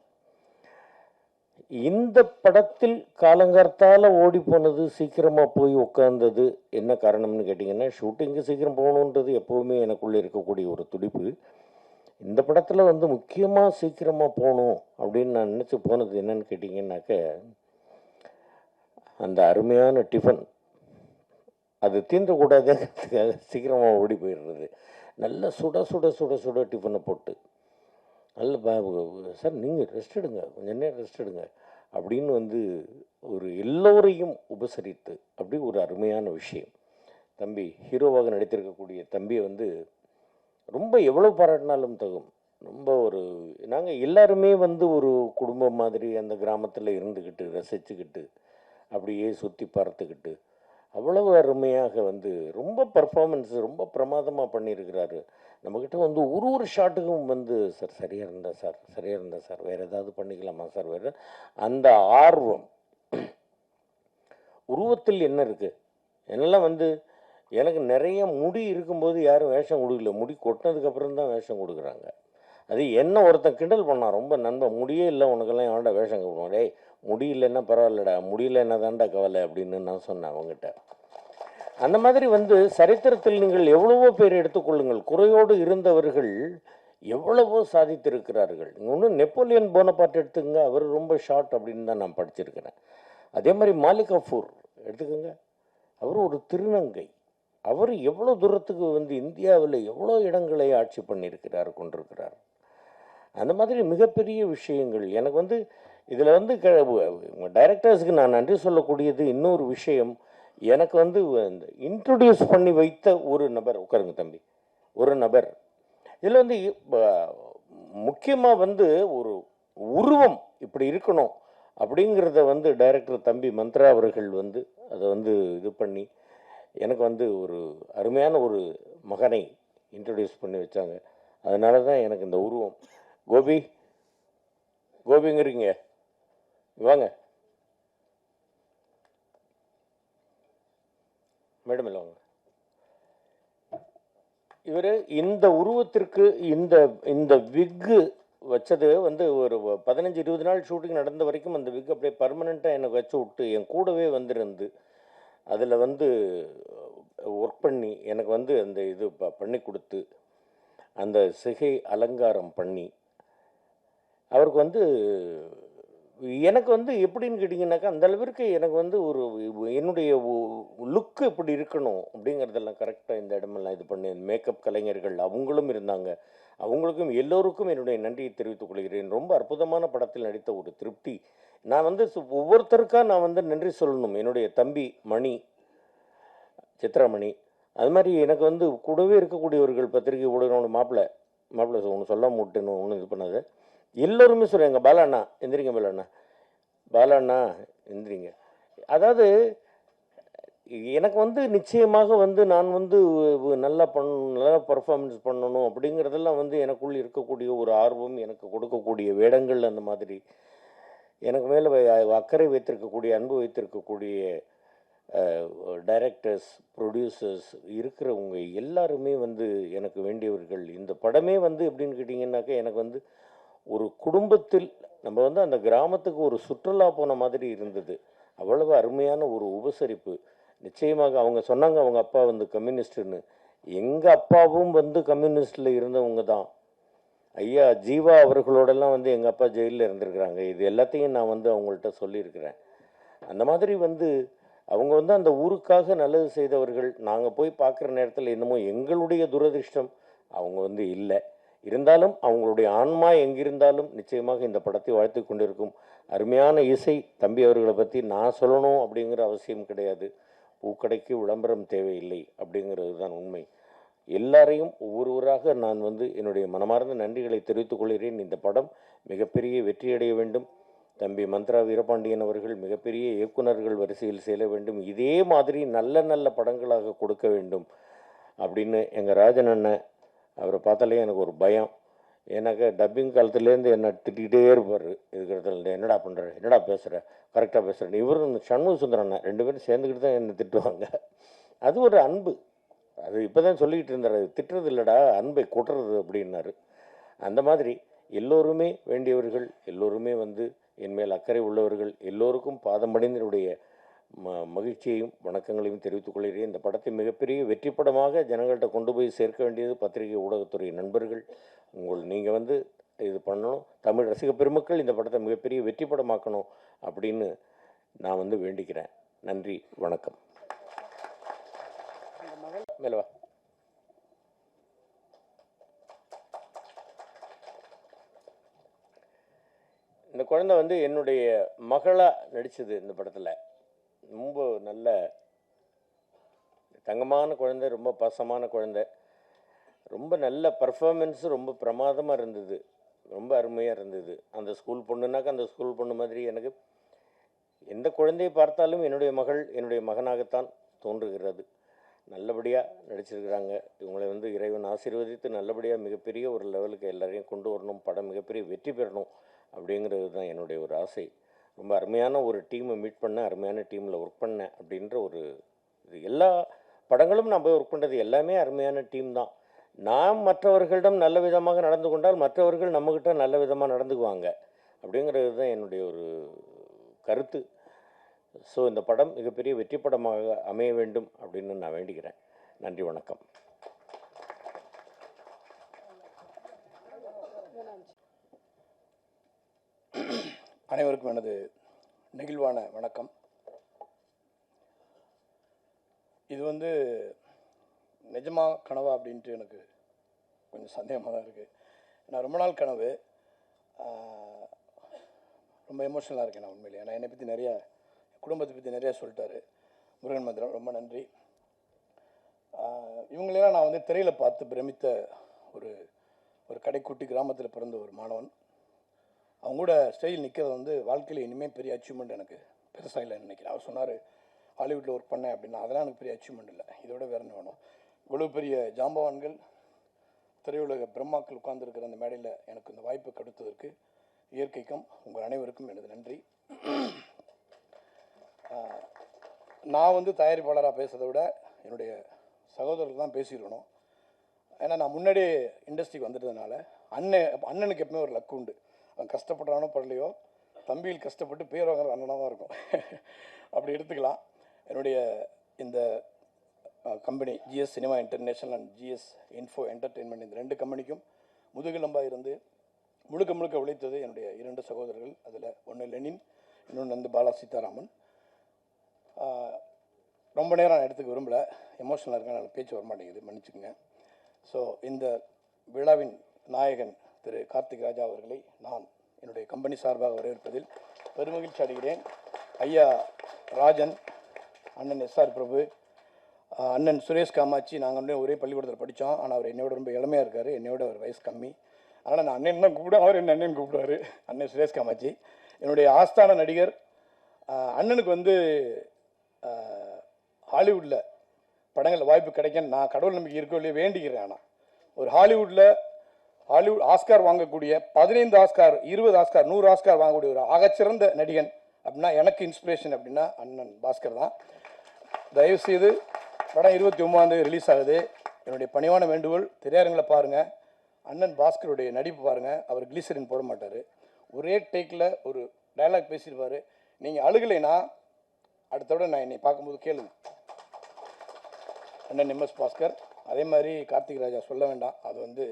இந்த படத்தில் காலங்கார்த்தால ஓடி போனது, சீக்கிரமாக போய் உட்கார்ந்தது என்ன காரணம்னு கேட்டிங்கன்னா, ஷூட்டிங்கு சீக்கிரம் போகணுன்றது எப்போவுமே எனக்குள்ளே இருக்கக்கூடிய ஒரு துடிப்பு. இந்த படத்தில் முக்கியமாக சீக்கிரமாக போகணும் அப்படின்னு நான் நினச்சி போனது என்னன்னு கேட்டிங்கன்னாக்க, அந்த அருமையான டிஃபன் அது தீண்டக்கூடாதுங்கிறதுக்காக சீக்கிரமாக ஓடி போயிடுறது. நல்ல சுட சுட சுட சுட டிஃபனை போட்டு, நல்ல சார் நீங்கள் ரெஸ்ட் எடுங்க, கொஞ்சம் நேரம் ரெஸ்ட் எடுங்க அப்படின்னு ஒரு எல்லோரையும் உபசரித்து, அப்படி ஒரு அருமையான விஷயம். தம்பி ஹீரோவாக நடித்திருக்கக்கூடிய தம்பியை ரொம்ப எவ்வளோ பாராட்டினாலும் தகும். ரொம்ப நாங்கள் எல்லாருமே ஒரு குடும்பம் மாதிரி அந்த கிராமத்தில் இருந்துக்கிட்டு ரசிச்சுக்கிட்டு அப்படியே சுற்றி பார்த்துக்கிட்டு அவ்வளவு அருமையாக ரொம்ப பர்ஃபார்மன்ஸ் ரொம்ப பிரமாதமாக பண்ணியிருக்கிறாரு. நம்மக்கிட்ட ஒரு ஷாட்டுக்கும் சார் சரியாக இருந்தா சார் வேறு ஏதாவது பண்ணிக்கலாமா சார், வேறு அந்த ஆர்வம். உருவத்தில் என்ன இருக்குது, என்னெல்லாம் எனக்கு நிறைய முடி இருக்கும்போது யாரும் வேஷம் கொடுக்கல, முடி கொட்டினதுக்கப்புறம் தான் வேஷம் கொடுக்குறாங்க. அது என்ன ஒருத்தன் கிண்டல் பண்ணான், ரொம்ப நண்பன், முடியே இல்லை உனக்கெல்லாம் எவன்டா வேஷம் கொடுப்போம், டேய் முடி இல்லைன்னா பரவாயில்லடா, முடியல என்ன தாண்டா கவலை அப்படின்னு நான் சொன்னேன் அவங்ககிட்ட. அந்த மாதிரி சரித்திரத்தில் நீங்கள் எவ்வளவோ பேர் எடுத்துக்கொள்ளுங்கள், குறையோடு இருந்தவர்கள் எவ்வளவோ சாதித்திருக்கிறார்கள். இன்னும் நெப்போலியன் போனபார்ட் எடுத்துக்கங்க, அவர் ரொம்ப ஷார்ட் அப்படின்னு தான் நான் படிச்சிருக்கிறேன். அதே மாதிரி மாலிக் கஃபூர் எடுத்துக்கோங்க, அவர் ஒரு திருநங்கை. அவர் எவ்வளோ தூரத்துக்கு இந்தியாவில் எவ்வளோ இடங்களை ஆட்சி கொண்டிருக்கிறார். அந்த மாதிரி மிகப்பெரிய விஷயங்கள். எனக்கு இதில் டைரக்டர்ஸுக்கு நான் நன்றி சொல்லக்கூடியது இன்னொரு விஷயம். எனக்கு இன்ட்ரடியூஸ் பண்ணி வைத்த ஒரு நபர், உட்காருங்க தம்பி, ஒரு நபர் இதில் முக்கியமாக ஒரு உருவம் இப்படி இருக்கணும் அப்படிங்கிறத டைரக்டர் தம்பி மந்த்ரா அவர்கள் அதை இது பண்ணி எனக்கு ஒரு அருமையான ஒரு மகனை இன்ட்ரடியூஸ் பண்ணி வச்சாங்க. அதனால தான் எனக்கு இந்த உருவம். கோபிங்கிறீங்க, வாங்க மேடம், இல்லை வாங்க. இவர் இந்த உருவத்திற்கு இந்த விக்கு வச்சது ஒரு 15-20 நாள் ஷூட்டிங் நடந்த வரைக்கும் அந்த விக் அப்படியே பர்மனெண்ட்டாக எனக்கு வச்சு விட்டு என் கூடவே இருந்து அதில் ஒர்க் பண்ணி எனக்கு அந்த இது பண்ணி கொடுத்து அந்த சிகை அலங்காரம் பண்ணி அவருக்கு எனக்கு எப்படின்னு கேட்டிங்கனாக்கா, அந்த அளவிற்கு எனக்கு ஒரு என்னுடைய லுக்கு இப்படி இருக்கணும் அப்படிங்கிறதெல்லாம் கரெக்டாக இந்த இடமெல்லாம் இது பண்ணி மேக்கப் கலைஞர்கள் அவங்களும் இருந்தாங்க. அவங்களுக்கும் எல்லோருக்கும் என்னுடைய நன்றியை தெரிவித்துக் கொள்கிறேன். ரொம்ப அற்புதமான படத்தில் நடித்த ஒரு திருப்தி. நான் ஒவ்வொருத்தருக்காக நான் நன்றி சொல்லணும். என்னுடைய தம்பி மணி, சித்ராமணி, அது மாதிரி எனக்கு கூடவே இருக்கக்கூடியவர்கள், பத்திரிகை ஊடகங்களோட மாப்பிள்ளை ஒன்று சொல்ல முட்டுன்னு ஒன்று இது பண்ணாது. எல்லோருமே சொல்கிறேன், எங்கள் பாலாண்ணா எந்திரிங்க, பாலாண்ணா பாலாண்ணா எந்திரிங்க. அதாவது எனக்கு வந்து நிச்சயமாக வந்து நான் வந்து நல்லா நல்லா பர்ஃபார்மன்ஸ் பண்ணணும் அப்படிங்கிறதெல்லாம் வந்து எனக்குள் இருக்கக்கூடிய ஒரு ஆர்வம், எனக்கு கொடுக்கக்கூடிய வேடங்கள் அந்த மாதிரி எனக்கு மேலே அக்கறை வைத்திருக்கக்கூடிய, அன்பு வைத்திருக்கக்கூடிய டைரக்டர்ஸ், ப்ரொடியூசர்ஸ் இருக்கிறவங்க எல்லாருமே வந்து எனக்கு வேண்டியவர்கள். இந்த படமே வந்து எப்படின்னு கேட்டிங்கன்னாக்கா, எனக்கு வந்து ஒரு குடும்பத்தில் நம்ம வந்து அந்த கிராமத்துக்கு ஒரு சுற்றுலா போன மாதிரி இருந்தது. அவ்வளவு அருமையான ஒரு உபசரிப்பு. நிச்சயமாக அவங்க சொன்னாங்க அவங்க அப்பா வந்து கம்யூனிஸ்ட்டுன்னு. எங்கள் அப்பாவும் வந்து கம்யூனிஸ்டில் இருந்தவங்க தான். ஐயா ஜீவா அவர்களோடெல்லாம் வந்து எங்கள் அப்பா ஜெயிலில் இருந்திருக்கிறாங்க. இது எல்லாத்தையும் நான் வந்து அவங்கள்ட்ட சொல்லியிருக்கிறேன். அந்த மாதிரி வந்து அவங்க வந்து அந்த ஊருக்காக நல்லது செய்தவர்கள். நாங்கள் போய் பார்க்குற நேரத்தில் என்னமோ எங்களுடைய துரதிர்ஷ்டம் அவங்க வந்து இல்லை. இருந்தாலும் அவங்களுடைய ஆன்மா எங்கிருந்தாலும் நிச்சயமாக இந்த படத்தை வாழ்த்து கொண்டிருக்கும். அருமையான இசை. தம்பி அவர்களை பற்றி நான் சொல்லணும் அப்படிங்கிற அவசியம் கிடையாது. பூக்கடைக்கு விளம்பரம் தேவையில்லை அப்படிங்கிறது தான் உண்மை. எல்லாரையும் ஒவ்வொருவராக நான் வந்து என்னுடைய மனமார்ந்த நன்றிகளை தெரிவித்துக் கொள்கிறேன். இந்த படம் மிகப்பெரிய வெற்றியடைய வேண்டும். தம்பி மந்த்ரா வீரபாண்டியன் அவர்கள் மிகப்பெரிய இயக்குநர்கள் வரிசையில் செல்ல வேண்டும். இதே மாதிரி நல்ல நல்ல படங்களாக கொடுக்க வேண்டும் அப்படின்னு எங்கள் ராஜன் அண்ணன், அவரை பார்த்தாலே எனக்கு ஒரு பயம். ஏன்னாக்கா டப்பிங் காலத்துலேருந்து என்னை திட்டிகிட்டே இருப்பார். இருக்கிறதுல என்னடா பண்ணுற, என்னடா பேசுகிற, கரெக்டாக பேசுகிறேன். இவரும் சண்முக சுந்தரம் அண்ணன் 2 பேரும் சேர்ந்துக்கிட்டு தான் என்னை திட்டுவாங்க. அது ஒரு அன்பு. அது இப்போ தான் சொல்லிக்கிட்டு இருந்தார், அது திட்டுறது இல்லைடா, அன்பை கொட்டுறது அப்படின்னாரு. அந்த மாதிரி எல்லோருமே வேண்டியவர்கள், எல்லோருமே வந்து என் மேல் அக்கறை உள்ளவர்கள். எல்லோருக்கும் பாதமடைந்தனுடைய மகிழ்ச்சியையும் வணக்கங்களையும் தெரிவித்துக் கொள்கிறேன். இந்த படத்தை மிகப்பெரிய வெற்றி படமாக ஜனங்கள்கிட்ட கொண்டு போய் சேர்க்க வேண்டியது பத்திரிகை ஊடகத்துறை நண்பர்கள். நீங்கள் வந்து இது பண்ணணும். தமிழ் ரசிக பெருமக்கள் இந்த படத்தை மிகப்பெரிய வெற்றி படமாக்கணும் அப்படின்னு நான் வந்து வேண்டிக்கிறேன். நன்றி, வணக்கம். மேலவா. இந்த குழந்தை வந்து என்னுடைய மகளாக நடித்தது இந்த படத்தில். ரொம்ப நல்ல தங்கமான குழந்தை, ரொம்ப பாசமான குழந்தை. ரொம்ப நல்ல பர்ஃபார்மன்ஸு ரொம்ப பிரமாதமாக இருந்தது. ரொம்ப அருமையாக இருந்தது. அந்த ஸ்கூல் பொண்ணுனாக்கா அந்த ஸ்கூல் பொண்ணு மாதிரி எனக்கு எந்த குழந்தையை பார்த்தாலும் என்னுடைய மகள் என்னுடைய மகனாகத்தான் தோன்றுகிறது. நல்லபடியாக நடிச்சிருக்கிறாங்க. இவங்களை வந்து இறைவன் ஆசீர்வதித்து நல்லபடியாக மிகப்பெரிய ஒரு லெவலுக்கு எல்லாரையும் கொண்டு வரணும். படம் மிகப்பெரிய வெற்றி பெறணும் அப்படிங்கிறது தான் என்னுடைய ஒரு ஆசை. ரொம்ப அருமையான ஒரு டீமை மீட் பண்ணேன், அருமையான டீமில் ஒர்க் பண்ணேன் அப்படின்ற ஒரு இது. எல்லா படங்களும் நான் போய் ஒர்க் பண்ணுறது எல்லாமே அருமையான டீம் தான். நாம் மற்றவர்களிடம் நல்ல விதமாக நடந்து கொண்டால் மற்றவர்கள் நம்மக்கிட்ட நல்ல விதமாக நடந்துக்குவாங்க அப்படிங்கிறது தான் என்னுடைய ஒரு கருத்து. ஸோ இந்த படம் மிகப்பெரிய வெற்றி படமாக அமைய வேண்டும் அப்படின்னு நான் வேண்டிக்கிறேன். நன்றி, வணக்கம்.
அனைவருக்கும் எனது நெகிழ்வான வணக்கம். இது வந்து நிஜமா கனவா அப்படின்ட்டு எனக்கு கொஞ்சம் சந்தேகமாக தான் இருக்குது. நான் ரொம்ப நாள் கனவு. ரொம்ப எமோஷனலாக இருக்கேன் நான் உண்மையிலே. ஏன்னா என்னை பற்றி நிறையா, குடும்பத்தை பற்றி நிறையா சொல்லிட்டாரு முருகன் மந்திரம். ரொம்ப நன்றி. இவங்களெல்லாம் நான் வந்து திரையில் பார்த்து பிரமித்த ஒரு கடைக்குட்டி கிராமத்தில் பிறந்த ஒரு மாணவன். அவங்க கூட ஸ்டேஜில் நிற்கிறது வந்து வாழ்க்கையில் இனிமேல் பெரிய அச்சீவ்மெண்ட் எனக்கு பெருசாக இல்லைன்னு நினைக்கிறேன். அவர் சொன்னார் ஹாலிவுட்டில் ஒர்க் பண்ணேன் அப்படின்னா, அதெல்லாம் எனக்கு பெரிய அச்சீவ்மெண்ட் இல்லை, இதோட வேறு என்ன வேணும். இவ்வளோ பெரிய ஜாம்பவான்கள், திரையுலக பிரம்மாக்கள் உட்கார்ந்துருக்கிற அந்த மேடையில் எனக்கு இந்த வாய்ப்பு கொடுத்ததற்கு இயற்கைக்கும் உங்கள் அனைவருக்கும் எனது நன்றி. நான் வந்து தயாரிப்பாளராக பேசுறதை விட என்னுடைய சகோதரர்கள் தான் பேசியிருக்கணும். ஏன்னா நான் முன்னாடியே இண்டஸ்ட்ரிக்கு வந்துட்டதுனால அண்ணனுக்கு எப்பவுமே ஒரு லக்கு உண்டு. அவன் கஷ்டப்படுறானோ படலையோ, தம்பியில் கஷ்டப்பட்டு பேர் வாங்குறது அண்ணனாக தான் இருக்கும். அப்படி எடுத்துக்கலாம். என்னுடைய இந்த company GS cinema international and GS info entertainment, இந்த 2 கம்பெனிக்கும் முதுகெலும்பாக இருந்து முழுக்க முழுக்க உழைத்தது என்னுடைய 2 சகோதரர்கள். அதில் ஒன்று லெனின், இன்னொன்று வந்து பாலா சீதாராமன். ரொம்ப நேரம் நான் எடுத்துக்க விரும்பலை, எமோஷனலாக இருக்கேன், நான் பேச்சு வர மாட்டேங்குது, மன்னிச்சுக்கோங்க. ஸோ இந்த விழாவின் நாயகன் திரு கார்த்திக் ராஜா அவர்களை நான் என்னுடைய கம்பெனி சார்பாக வரவேற்பதில் பெருமகிழ்ச்சி அடைகிறேன். ஐயா ராஜன், அண்ணன் எஸ்ஆர் பிரபு, அண்ணன் சுரேஷ் காமாட்சி, நாங்கள் ஒரே பள்ளிக்கூடத்தில் படித்தோம். ஆனால் அவர் என்னோட ரொம்ப இளமையாக இருக்கார், என்னோட ஒரு வயசு கம்மி. ஆனால் நான் அண்ணன் தான் கூப்பிடுவேன், அவர் என்ன அண்ணன் கூப்பிடுவார். அண்ணன் சுரேஷ் காமாட்சி என்னுடைய ஆஸ்தான நடிகர். அண்ணனுக்கு வந்து ஹாலிவுட்டில் படங்களில் வாய்ப்பு கிடைக்க நான் கடவுள் நம்பிக்கை இருக்கோ இல்லையோ வேண்டிக்கிறேன். ஆனால் ஒரு ஹாலிவுட் ஆஸ்கார் வாங்கக்கூடிய 15 ஆஸ்கார் 20 ஆஸ்கார் 100 ஆஸ்கார் வாங்கக்கூடிய ஒரு ஆகச்சிறந்த நடிகன் அப்படின்னா எனக்கு இன்ஸ்பிரேஷன் அப்படின்னா அண்ணன் பாஸ்கர் தான். தயவுசெய்து படம் 29ஆம் தேதி ரிலீஸ் ஆகுது. என்னுடைய பணிவான வேண்டுகோள், திரையரங்கில் பாருங்கள், அண்ணன் பாஸ்கருடைய நடிப்பு பாருங்கள். அவர் கிளிசரின் போட மாட்டார், ஒரே டேக்கில் ஒரு டயலாக் பேசியிருப்பார். நீங்கள் அழுகலைன்னா அடுத்த விட நான் என்னை பார்க்கும்போது கேளுங்க. அண்ணன் எம்எஸ் பாஸ்கர். அதே மாதிரி கார்த்திக் ராஜா சொல்ல வேண்டாம், அது வந்து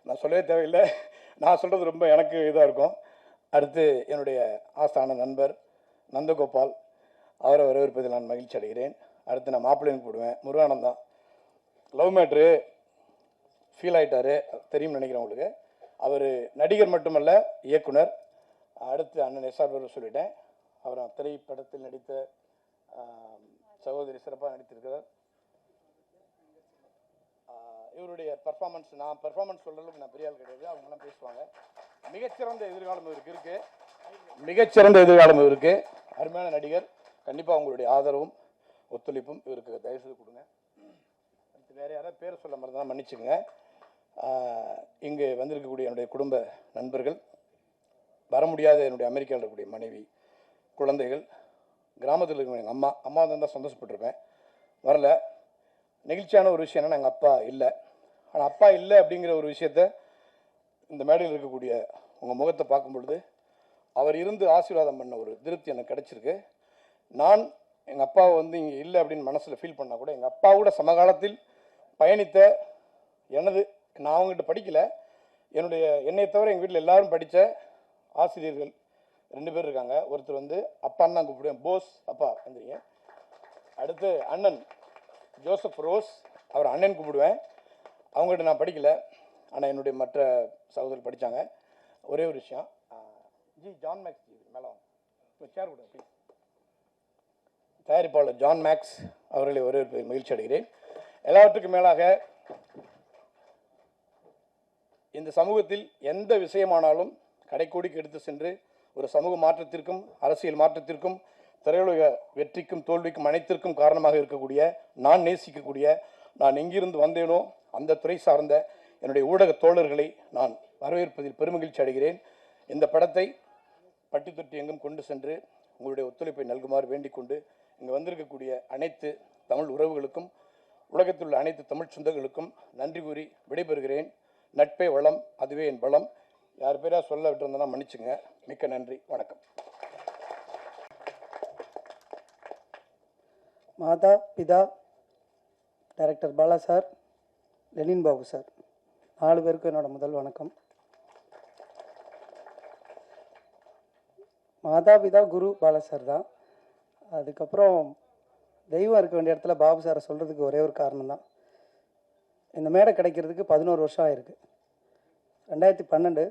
நான் சொல்லவே தேவையில்லை, நான் சொல்கிறது ரொம்ப எனக்கு இதாக இருக்கும். அடுத்து என்னுடைய ஆஸ்தான நண்பர் நந்தகோபால், அவரை வரவேற்பதில் நான் மகிழ்ச்சி அடைகிறேன். அடுத்து நான் மாப்பிள்ளைன்னு போடுவேன், முருகானந்தம். லவ் மேட்ரு ஃபீல் ஆகிட்டார், தெரியும் நினைக்கிறேன் உங்களுக்கு. அவர் நடிகர் மட்டுமல்ல, இயக்குனர். அடுத்து அண்ணன் எஸ்ஆர் சொல்லிட்டேன், அவர் திரைப்படத்தில் நடித்த சகோதரி சிறப்பாக நடித்திருக்கிறார். இவருடைய பர்ஃபார்மன்ஸ், நான் பர்ஃபார்மன்ஸ் சொல்கிறதுக்கு நான் பெரிய ஆள் கிடையாது, அவங்கெல்லாம் பேசுவாங்க. மிகச்சிறந்த எதிர்காலம் இவருக்கு இருக்குது, மிகச்சிறந்த எதிர்காலம் இவருக்கு. அருமையான நடிகர். கண்டிப்பாக உங்களுடைய ஆதரவும் ஒத்துழைப்பும் இவருக்கு தயவுசெய்து கொடுங்க. வேறு யாராவது பேர் சொல்ல மாதிரி தான் மன்னிச்சுங்க. இங்கே வந்திருக்கக்கூடிய என்னுடைய குடும்ப நண்பர்கள், வர முடியாத என்னுடைய அமெரிக்காவில் இருக்கக்கூடிய மனைவி, குழந்தைகள், கிராமத்தில் இருக்கிற எங்கள் அம்மா தான் சந்தோஷப்பட்டிருப்பேன், வரல. நெகிழ்ச்சியான ஒரு விஷயம் என்னன்னா, எங்கள் அப்பா இல்லை. ஆனால் அப்பா இல்லை அப்படிங்கிற ஒரு விஷயத்த இந்த மேடையில் இருக்கக்கூடிய உங்கள் முகத்தை பார்க்கும் பொழுது அவர் இருந்து ஆசீர்வாதம் பண்ண ஒரு திருப்தி எனக்கு கிடச்சிருக்கு. நான் எங்கள் அப்பாவை வந்து இங்கே இல்லை அப்படின்னு மனசில் ஃபீல் பண்ணால் கூட, எங்கள் அப்பா கூட சமகாலத்தில் பயணித்த நான் அவங்ககிட்ட படிக்கலை, என்னை தவிர எங்கள் வீட்டில் எல்லாரும் படித்த ஆசிரியர்கள் 2 பேர் இருக்காங்க. ஒருத்தர் வந்து அப்பான்னு தான் கூப்பிடுவேன், போஸ் அப்பா வந்துருங்க. அடுத்து அண்ணன் ஜோசப் ரோஸ், அவர் அண்ணன் கூப்பிடுவேன். அவங்ககிட்ட நான் படிக்கலை, ஆனால் என்னுடைய மற்ற சகோதரர் படித்தாங்க. ஒரே ஒரு விஷயம், ஜான் மேக்ஸ் மேலே சேர் கொடுங்க ப்ளீஸ். தயாரிப்பாளர் ஜான் மேக்ஸ் அவர்களை ஒரே ஒரு மகிழ்ச்சி அடைகிறேன். எல்லாவற்றுக்கும் மேலாக இந்த சமூகத்தில் எந்த விஷயமானாலும் கடைக்கோடிக்கு எடுத்து சென்று ஒரு சமூக மாற்றத்திற்கும் அரசியல் மாற்றத்திற்கும் திரையுலக வெற்றிக்கும் தோல்விக்கும் அனைத்திற்கும் காரணமாக இருக்கக்கூடிய, நான் நேசிக்கக்கூடிய, நான் எங்கிருந்து வந்தேனோ அந்த துறை சார்ந்த என்னுடைய ஊடக தோழர்களை நான் வரவேற்பதில் பெருமகிழ்ச்சி அடைகிறேன். இந்த படத்தை பட்டி தொட்டி எங்கும் கொண்டு சென்று உங்களுடைய ஒத்துழைப்பை நல்குமாறு வேண்டிக் கொண்டு, இங்கே வந்திருக்கக்கூடிய அனைத்து தமிழ் உறவுகளுக்கும் உலகத்தில் உள்ள அனைத்து தமிழ் சொந்தங்களுக்கும் நன்றி கூறி விடைபெறுகிறேன். நட்பே வளம், அதுவே என் பலம். யார் பேராக சொல்ல விட்டுருந்தேன்னா மன்னிச்சுங்க. மிக்க நன்றி, வணக்கம்.
மாதா பிதா director Bala sir, Lenin Babu sir, 4 பேருக்கும் என்னோட முதல் வணக்கம். மாதா பிதா குரு பாலா சார் தான். அதுக்கப்புறம் தெய்வம் இருக்க வேண்டிய இடத்துல பாபு சாரை சொல்கிறதுக்கு ஒரே ஒரு காரணம் தான். இந்த மேடை கிடைக்கிறதுக்கு 11 வருஷம் ஆயிருக்கு. 2012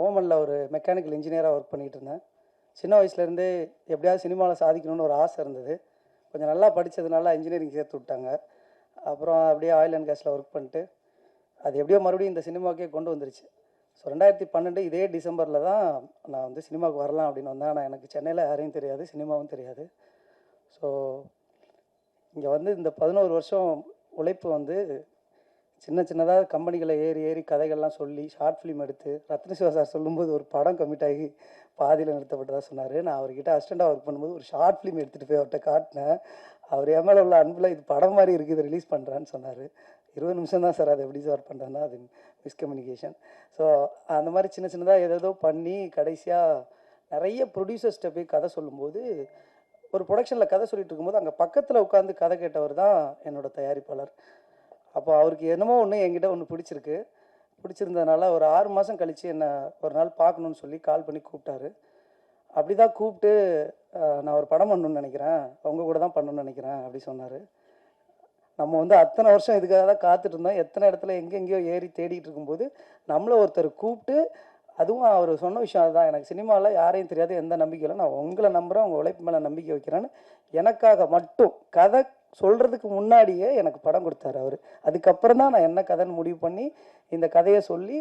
ஓமனில் ஒரு மெக்கானிக்கல் இன்ஜினியராக ஒர்க் பண்ணிகிட்டு இருந்தேன். சின்ன வயசுலேருந்தே எப்படியாவது சினிமாவில் சாதிக்கணும்னு ஒரு ஆசை இருந்தது. கொஞ்சம் நல்லா படித்ததுனால இன்ஜினியரிங் சேர்த்து விட்டாங்க. அப்புறம் அப்படியே ஆயில் அண்ட் கேஸில் ஒர்க் பண்ணிட்டு அது எப்படியோ மறுபடியும் இந்த சினிமாவுக்கே கொண்டு வந்துருச்சு. ஸோ 2012 இதே டிசம்பரில் தான் நான் வந்து சினிமாவுக்கு வரலாம் அப்படின்னு வந்தேன். ஆனால் எனக்கு சென்னையில் யாரையும் தெரியாது, சினிமாவும் தெரியாது. ஸோ இங்கே வந்து இந்த 11 வருஷம் உழைப்பு வந்து சின்னதாக கம்பெனிகளை ஏறி கதைகள்லாம் சொல்லி ஷார்ட் ஃபிலிம் எடுத்து, ரத்ன சிவா சார் சொல்லும்போது ஒரு படம் கமிட் ஆகி பாதியில் நிறுத்தப்பட்டதாக சொன்னார். நான் அவர்கிட்ட அசிஸ்டண்ட்டாக ஒர்க் பண்ணும்போது ஒரு ஷார்ட் ஃபிலிம் எடுத்துகிட்டு போய் அவர்கிட்ட காட்டினேன். அவர் என் மேலே உள்ள அன்பில் இது படம் மாதிரி இருக்குது, இது ரிலீஸ் பண்ணுறான்னு சொன்னார். 20 நிமிஷம் தான் சார், அதை எப்படி சார் பண்ணுறேன்னா அது மிஸ்கம்யூனிகேஷன். ஸோ அந்த மாதிரி சின்னதாக ஏதோ பண்ணி கடைசியாக நிறைய ப்ரொடியூசர்ஸ்கிட்ட போய் கதை சொல்லும்போது, ஒரு ப்ரொடக்ஷனில் கதை சொல்லிட்டு இருக்கும்போது அங்கே பக்கத்தில் உட்காந்து கதை கேட்டவர் தான் என்னோட தயாரிப்பாளர். அப்போ அவருக்கு என்னமோ ஒன்று என்கிட்ட ஒன்று பிடிச்சிருந்ததுனால ஒரு 6 மாதம் கழித்து என்னை ஒரு நாள் பார்க்கணுன்னு சொல்லி கால் பண்ணி கூப்பிட்டாரு. அப்படி தான் கூப்பிட்டு நான் ஒரு படம் பண்ணணுன்னு நினைக்கிறேன், உங்கள் கூட தான் பண்ணணுன்னு நினைக்கிறேன் அப்படி சொன்னார். நம்ம வந்து அத்தனை வருஷம் இதுக்காக தான் காத்துட்டு இருந்தோம். எத்தனை இடத்துல எங்கெங்கேயோ ஏறி தேடிட்டு இருக்கும்போது நம்மளை ஒருத்தர் கூப்பிட்டு, அதுவும் அவர் சொன்ன விஷயம் அதுதான், எனக்கு சினிமாவில் யாரையும் தெரியாது, எந்த நம்பிக்கையில், நான் உங்களை நம்புகிறேன், உங்கள் உழைப்பு மேலே நம்பிக்கை வைக்கிறேன்னு எனக்காக மட்டும் கதை சொல்கிறதுக்கு முன்னாடியே எனக்கு படம் கொடுத்தாரு அவர். அதுக்கப்புறம் தான் நான் என்ன கதைன்னு முடிவு பண்ணி இந்த கதையை சொல்லி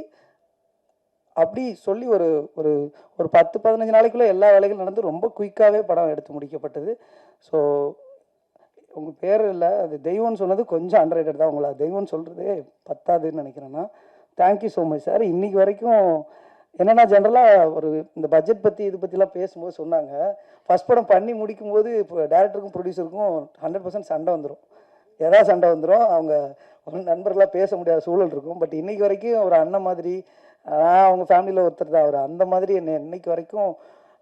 அப்படி சொல்லி ஒரு ஒரு ஒரு 10-15 நாளைக்குள்ளே எல்லா வேலைகளும் நடந்து ரொம்ப குயிக்காகவே படம் எடுத்து முடிக்கப்பட்டது. ஸோ உங்கள் பேர் இல்லை, அது தெய்வம்னு சொன்னது கொஞ்சம் அண்டர்ரேட்டட் தான். உங்களை தெய்வம்னு சொல்கிறதே பத்தாதுன்னு நினைக்கிறேன்னா. Thank you so much sir. இன்றைக்கி வரைக்கும் என்னென்னா, ஜென்ரலாக ஒரு இந்த பட்ஜெட் பற்றி இது பற்றிலாம் பேசும்போது சொன்னாங்க, ஃபஸ்ட் படம் பண்ணி முடிக்கும்போது இப்போ டேரக்டருக்கும் ப்ரொடியூசருக்கும் 100% சண்டை வந்துடும். எதாவது சண்டை வந்துடும், அவங்க நண்பர்களாக பேச முடியாத சூழல் இருக்கும். பட் இன்றைக்கி வரைக்கும் ஒரு அண்ணன் மாதிரி, அவங்க ஃபேமிலியில் ஒருத்தர் தான் அவர், அந்த மாதிரி என்னை இன்னைக்கு வரைக்கும்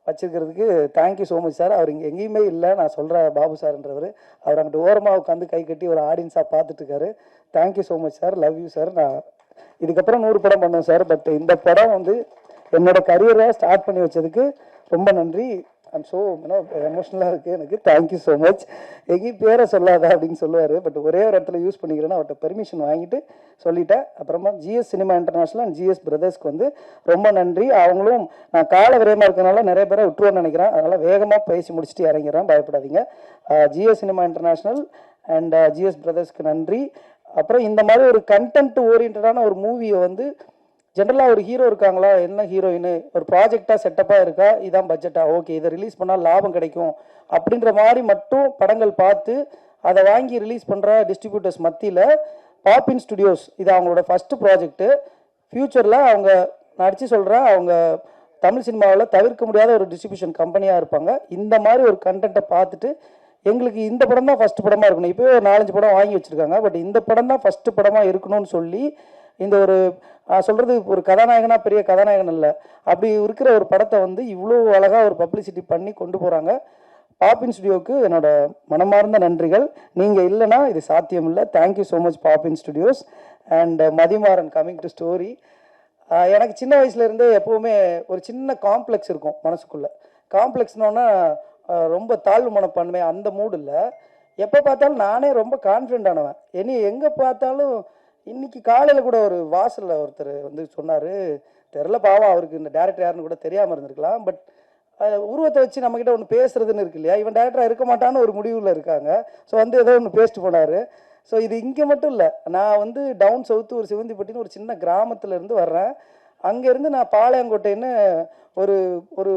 வச்சுருக்கிறதுக்கு தேங்க்யூ ஸோ மச் சார். அவர் இங்கே எங்கேயுமே இல்லை, நான் சொல்கிற பாபு சார்ன்றவர். அவர் அங்கிட்டு ஓரமாக உட்காந்து கை கட்டி ஒரு ஆடியன்ஸாக பார்த்துட்ருக்காரு. Thank you so much sir, love you sir. நான் இதுக்கப்புறம் 100 படம் பண்ணேன் சார். பட் இந்த படம் வந்து என்னோட கரியரை ஸ்டார்ட் பண்ணி வச்சதுக்கு ரொம்ப நன்றி. ஐம் ஸோ எமோஷ்னலாக இருக்குது எனக்கு. Thank you so much. எங்கேயும் பேரை சொல்லாதா அப்படின்னு சொல்லுவார், பட் ஒரே ஒரு இடத்துல யூஸ் பண்ணிக்கிறேன்னு அவர்கிட்ட பெர்மிஷன் வாங்கிட்டு சொல்லிட்டேன். அப்புறமா GS cinema international and GS பிரதர்ஸ்க்கு வந்து ரொம்ப நன்றி. அவங்களும் நான் கால விரயமாக இருக்கிறனால நிறைய பேரை விட்டுருவோன்னு நினைக்கிறேன், அதனால் வேகமாக பேசி முடிச்சுட்டு இறங்கிறேன், பயப்படாதீங்க. GS cinema international and GS பிரதர்ஸ்க்கு நன்றி. அப்புறம் இந்த மாதிரி ஒரு கண்டென்ட் ஓரியன்டான ஒரு மூவியை வந்து ஜென்ரலாக ஒரு ஹீரோ இருக்காங்களா, என்ன ஹீரோயின், ஒரு ப்ராஜெக்டாக செட்டப்பாக இருக்கா, இதான் பட்ஜெட்டா, ஓகே இதை ரிலீஸ் பண்ணால் லாபம் கிடைக்கும் அப்படின்ற மாதிரி மட்டும் படங்கள் பார்த்து அதை வாங்கி ரிலீஸ் பண்ணுற டிஸ்ட்ரிபியூட்டர்ஸ் மத்தியில் பாப்பின் ஸ்டுடியோஸ் இது அவங்களோட ஃபஸ்ட்டு ப்ராஜெக்ட்டு. ஃப்யூச்சரில் அவங்க நான் அடித்து சொல்கிறேன், அவங்க தமிழ் சினிமாவில் தவிர்க்க முடியாத ஒரு டிஸ்ட்ரிபியூஷன் கம்பெனியாக இருப்பாங்க. இந்த மாதிரி ஒரு கண்டென்ட்டை பார்த்துட்டு எங்களுக்கு இந்த படம் தான் ஃபஸ்ட்டு படமாக இருக்கணும், இப்போ 4-5 படம் வாங்கி வச்சுருக்காங்க, பட் இந்த படம் தான் ஃபஸ்ட்டு படமாக இருக்கணும்னு சொல்லி இந்த ஒரு சொல்கிறது ஒரு கதாநாயகனா பெரிய கதாநாயகன் இல்லை, அப்படி இருக்கிற ஒரு படத்தை வந்து இவ்வளோ அழகாக ஒரு பப்ளிசிட்டி பண்ணி கொண்டு போகிறாங்க. பாப்பின் ஸ்டுடியோவுக்கு என்னோட மனமார்ந்த நன்றிகள். நீங்கள் இல்லைனா இது சாத்தியம் இல்லை. Thank you so much Poppin studios. And Mathimaran coming to story. எனக்கு சின்ன வயசுலேருந்தே எப்போவுமே ஒரு சின்ன காம்ப்ளெக்ஸ் இருக்கும் மனசுக்குள்ளே. காம்ப்ளெக்ஸ்னோன்னா ரொம்ப தாழ்வு மனப்பான்மை அந்த மூடு இல்லை. எப்போ பார்த்தாலும் நானே ரொம்ப கான்ஃபிடென்ட் ஆனவன். எங்கே பார்த்தாலும் இன்னைக்கு காலையில் கூட ஒரு வாசலில் ஒருத்தர் வந்து சொன்னார், தெரில பாவம் அவருக்கு இந்த டேரக்டர் யாருன்னு கூட தெரியாமல் இருந்திருக்கலாம், பட் உருவத்தை வச்சு நம்மக்கிட்ட ஒன்று பேசுறதுன்னு இருக்கு இல்லையா, இவன் டேரக்டராக இருக்க மாட்டான்னு ஒரு முடிவில் இருக்காங்க. ஸோ வந்து ஏதோ ஒன்று பேசிட்டு போனார். ஸோ இது இங்கே மட்டும் இல்லை, நான் வந்து டவுன் சவுத்து ஒரு சிவந்திப்பட்டின்னு ஒரு சின்ன கிராமத்தில் இருந்து வர்றேன். அங்கேருந்து நான் பாளையங்கோட்டைன்னு ஒரு ஒரு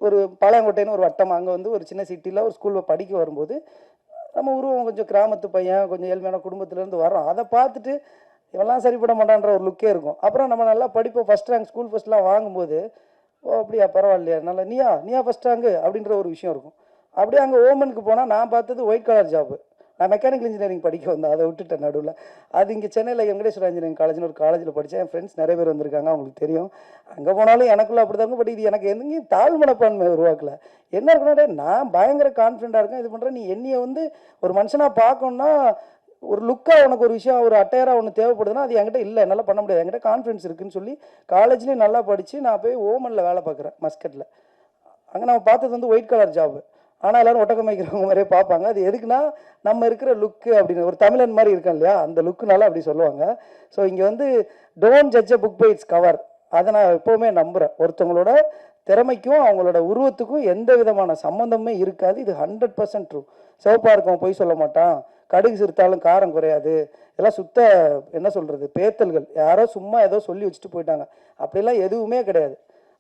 ஒரு பாளையங்கோட்டைன்னு ஒரு வட்டம், அங்கே வந்து ஒரு சின்ன சிட்டியில் ஒரு ஸ்கூலில் படிக்க வரும்போது நம்ம உருவம் கொஞ்சம் கிராமத்து பையன், கொஞ்சம் ஏழ்மையான குடும்பத்துலேருந்து வரோம். அதை பார்த்துட்டு இவெல்லாம் சரிப்பட மாட்டான்ற ஒரு லுக்கே இருக்கும். அப்புறம் நம்ம நல்லா படிப்போம், ஃபஸ்ட் ரேங்க் ஸ்கூல் ஃபஸ்ட்லாம் வாங்கும்போது, ஓ அப்படியா பரவாயில்லையா, நல்லா நீயா ஃபஸ்ட் ரேங்கு அப்படின்ற ஒரு விஷயம் இருக்கும். அப்படியே அங்கே ஓமனுக்கு போனால் நான் பார்த்தது ஒயிட் கலர் ஜாப்பு. நான் மெக்கானிக்கல் இன்ஜினியரிங் படிக்க வந்தேன், அதை விட்டுட்டேன் நடுவில். அது இங்கே சென்னையில் வெங்கடேஸ்வரா இன்ஜினியரிங் காலேஜ்னு ஒரு காலேஜில் படித்தேன். என் ஃப்ரெண்ட்ஸ் நிறைய பேர் வந்திருக்காங்க, அவங்களுக்கு தெரியும். அங்கே போனாலும் எனக்குள்ள அப்படி தான் இருக்கும். பட் இது எனக்கு எங்கேயும் தாழ் மனப்பான்மை உருவாக்கல. என்ன இருக்குன்னா, நான் பயங்கர கான்ஃபிடென்ட்டாக இருக்கேன், இது பண்ணுறேன். நீ என்னையை வந்து ஒரு மனுஷனாக பார்க்கணுன்னா ஒரு லுக்காக உனக்கு ஒரு விஷயம், ஒரு அட்டையராக ஒன்று தேவைப்படுதுன்னா அது என்கிட்ட இல்லை, என்னால் பண்ண முடியாது, என்கிட்ட கான்ஃபிடன்ஸ் இருக்குன்னு சொல்லி காலேஜ்லேயும் நல்லா படித்து நான் போய் ஓமனில் வேலை பார்க்குறேன், மஸ்கட்டில். அங்கே நம்ம பார்த்தது வந்து ஒயிட் கலர் ஜாப். ஆனால் எல்லோரும் ஒட்டக்கம் வைக்கிறவங்க மாதிரியே பார்ப்பாங்க. அது எதுக்குன்னா நம்ம இருக்கிற லுக்கு அப்படின்னு, ஒரு தமிழன் மாதிரி இருக்கேன் இல்லையா, அந்த லுக்குனால அப்படி சொல்லுவாங்க. ஸோ இங்கே வந்து don't judge a book by its cover, அதை நான் எப்போவுமே நம்புகிறேன். ஒருத்தவங்களோட திறமைக்கும் அவங்களோட உருவத்துக்கும் எந்த விதமான சம்மந்தமே இருக்காது. இது 100% ட்ரூ. சிவப்பாக இருக்கும் பொய் சொல்ல மாட்டான், கடுகு சிறுத்தாலும் காரம் குறையாது, இதெல்லாம் சுத்த என்ன சொல்கிறது பேத்தல்கள். யாரோ சும்மா ஏதோ சொல்லி வச்சுட்டு போயிட்டாங்க. அப்படிலாம் எதுவுமே கிடையாது.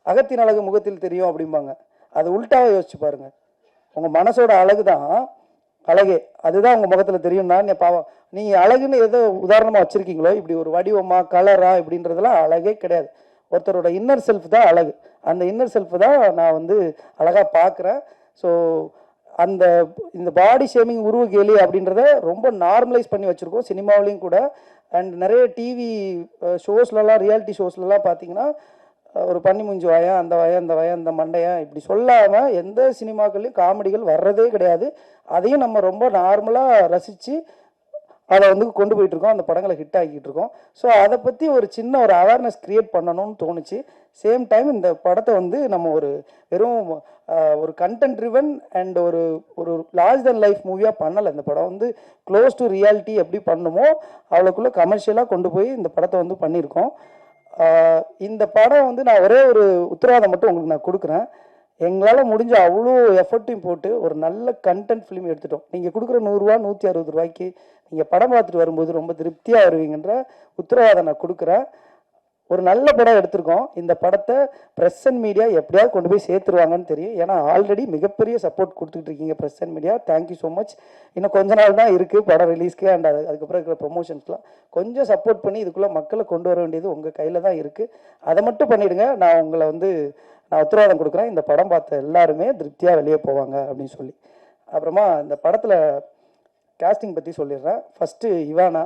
அகத்தின் அழகு முகத்தில் தெரியும் அப்படிம்பாங்க, அது உள்டாவை யோசிச்சு பாருங்க. உங்கள் மனசோட அழகு தான் அழகே, அதுதான் உங்கள் முகத்தில் தெரியும்னா பாவம். நீங்கள் அழகுன்னு எதோ உதாரணமாக வச்சுருக்கீங்களோ, இப்படி ஒரு வடிவமா கலரா இப்படின்றதெல்லாம் அழகே கிடையாது. ஒருத்தரோட இன்னர் செல்ஃப் தான் அழகு. அந்த இன்னர் செல்ஃப் தான் நான் வந்து அழகாக பார்க்குறேன். ஸோ இந்த பாடி ஷேமிங் உருவ கேலி அப்படின்றத ரொம்ப நார்மலைஸ் பண்ணி வச்சுருக்கோம் சினிமாவிலையும் கூட. அண்ட் நிறைய டிவி ஷோஸ்லலாம், ரியாலிட்டி ஷோஸ்லலாம் பார்த்தீங்கன்னா ஒரு பண்ணி முஞ்சி வாயன், அந்த வாயன், இந்த வாயன், இந்த மண்டையன் இப்படி சொல்லாமல் எந்த சினிமாக்கள்லையும் காமெடிகள் வர்றதே கிடையாது. அதையும் நம்ம ரொம்ப நார்மலாக ரசித்து அதை வந்து கொண்டு போயிட்டுருக்கோம், அந்த படங்களை ஹிட் ஆகிட்டு இருக்கோம். ஸோ அதை பற்றி ஒரு சின்ன ஒரு அவேர்னஸ் க்ரியேட் பண்ணணும்னு தோணுச்சு. சேம் டைம் இந்த படத்தை வந்து நம்ம ஒரு வெறும் ஒரு கண்டென்ட் ட்ரிவன் அண்ட் ஒரு லார்ஜ் தென் லைஃப் மூவியாக பண்ணலை. இந்த படம் வந்து க்ளோஸ் டு ரியாலிட்டி எப்படி பண்ணுமோ அவ்வளோக்குள்ளே கமர்ஷியலாக கொண்டு போய் இந்த படத்தை வந்து பண்ணியிருக்கோம். இந்த படம் வந்து நான் ஒரே ஒரு உத்தரவாதம் மட்டும் உங்களுக்கு நான் கொடுக்குறேன். எங்களால் முடிஞ்ச அவ்வளோ எஃபர்ட்டையும் போட்டு ஒரு நல்ல கண்டென்ட் ஃபிலிம் எடுத்துட்டோம். நீங்கள் கொடுக்குற 100 ரூபா 160 ரூபாய்க்கு நீங்கள் படம் பார்த்துட்டு வரும்போது ரொம்ப திருப்தியாக வருவீங்கன்ற உத்தரவாதம் நான் கொடுக்குறேன். ஒரு நல்ல படம் எடுத்திருக்கோம். இந்த படத்தை ப்ரெஸ் அண்ட் மீடியா எப்படியாவது கொண்டு போய் சேர்த்துருவாங்கன்னு தெரியும். ஏன்னா ஆல்ரெடி மிகப்பெரிய சப்போர்ட் கொடுத்துட்டு இருக்கீங்க press and media. Thank you so much. இன்னும் கொஞ்ச நாள் தான் இருக்குது படம் ரிலீஸ்க்கு அண்ட் அதுக்கப்புறம் இருக்கிற ப்ரொமோஷன்ஸ்லாம். கொஞ்சம் சப்போர்ட் பண்ணி இதுக்குள்ளே மக்களை கொண்டு வர வேண்டியது உங்கள் கையில் தான் இருக்குது. அதை மட்டும் பண்ணிவிடுங்க. நான் உங்களை நான் உத்தரவாதம் கொடுக்குறேன், இந்த படம் பார்த்த எல்லாருமே திருப்தியாக வெளியே போவாங்க அப்படின்னு சொல்லி. அப்புறமா இந்த படத்தில் கேஸ்டிங் பற்றி சொல்லிடுறேன். ஃபஸ்ட்டு இவானா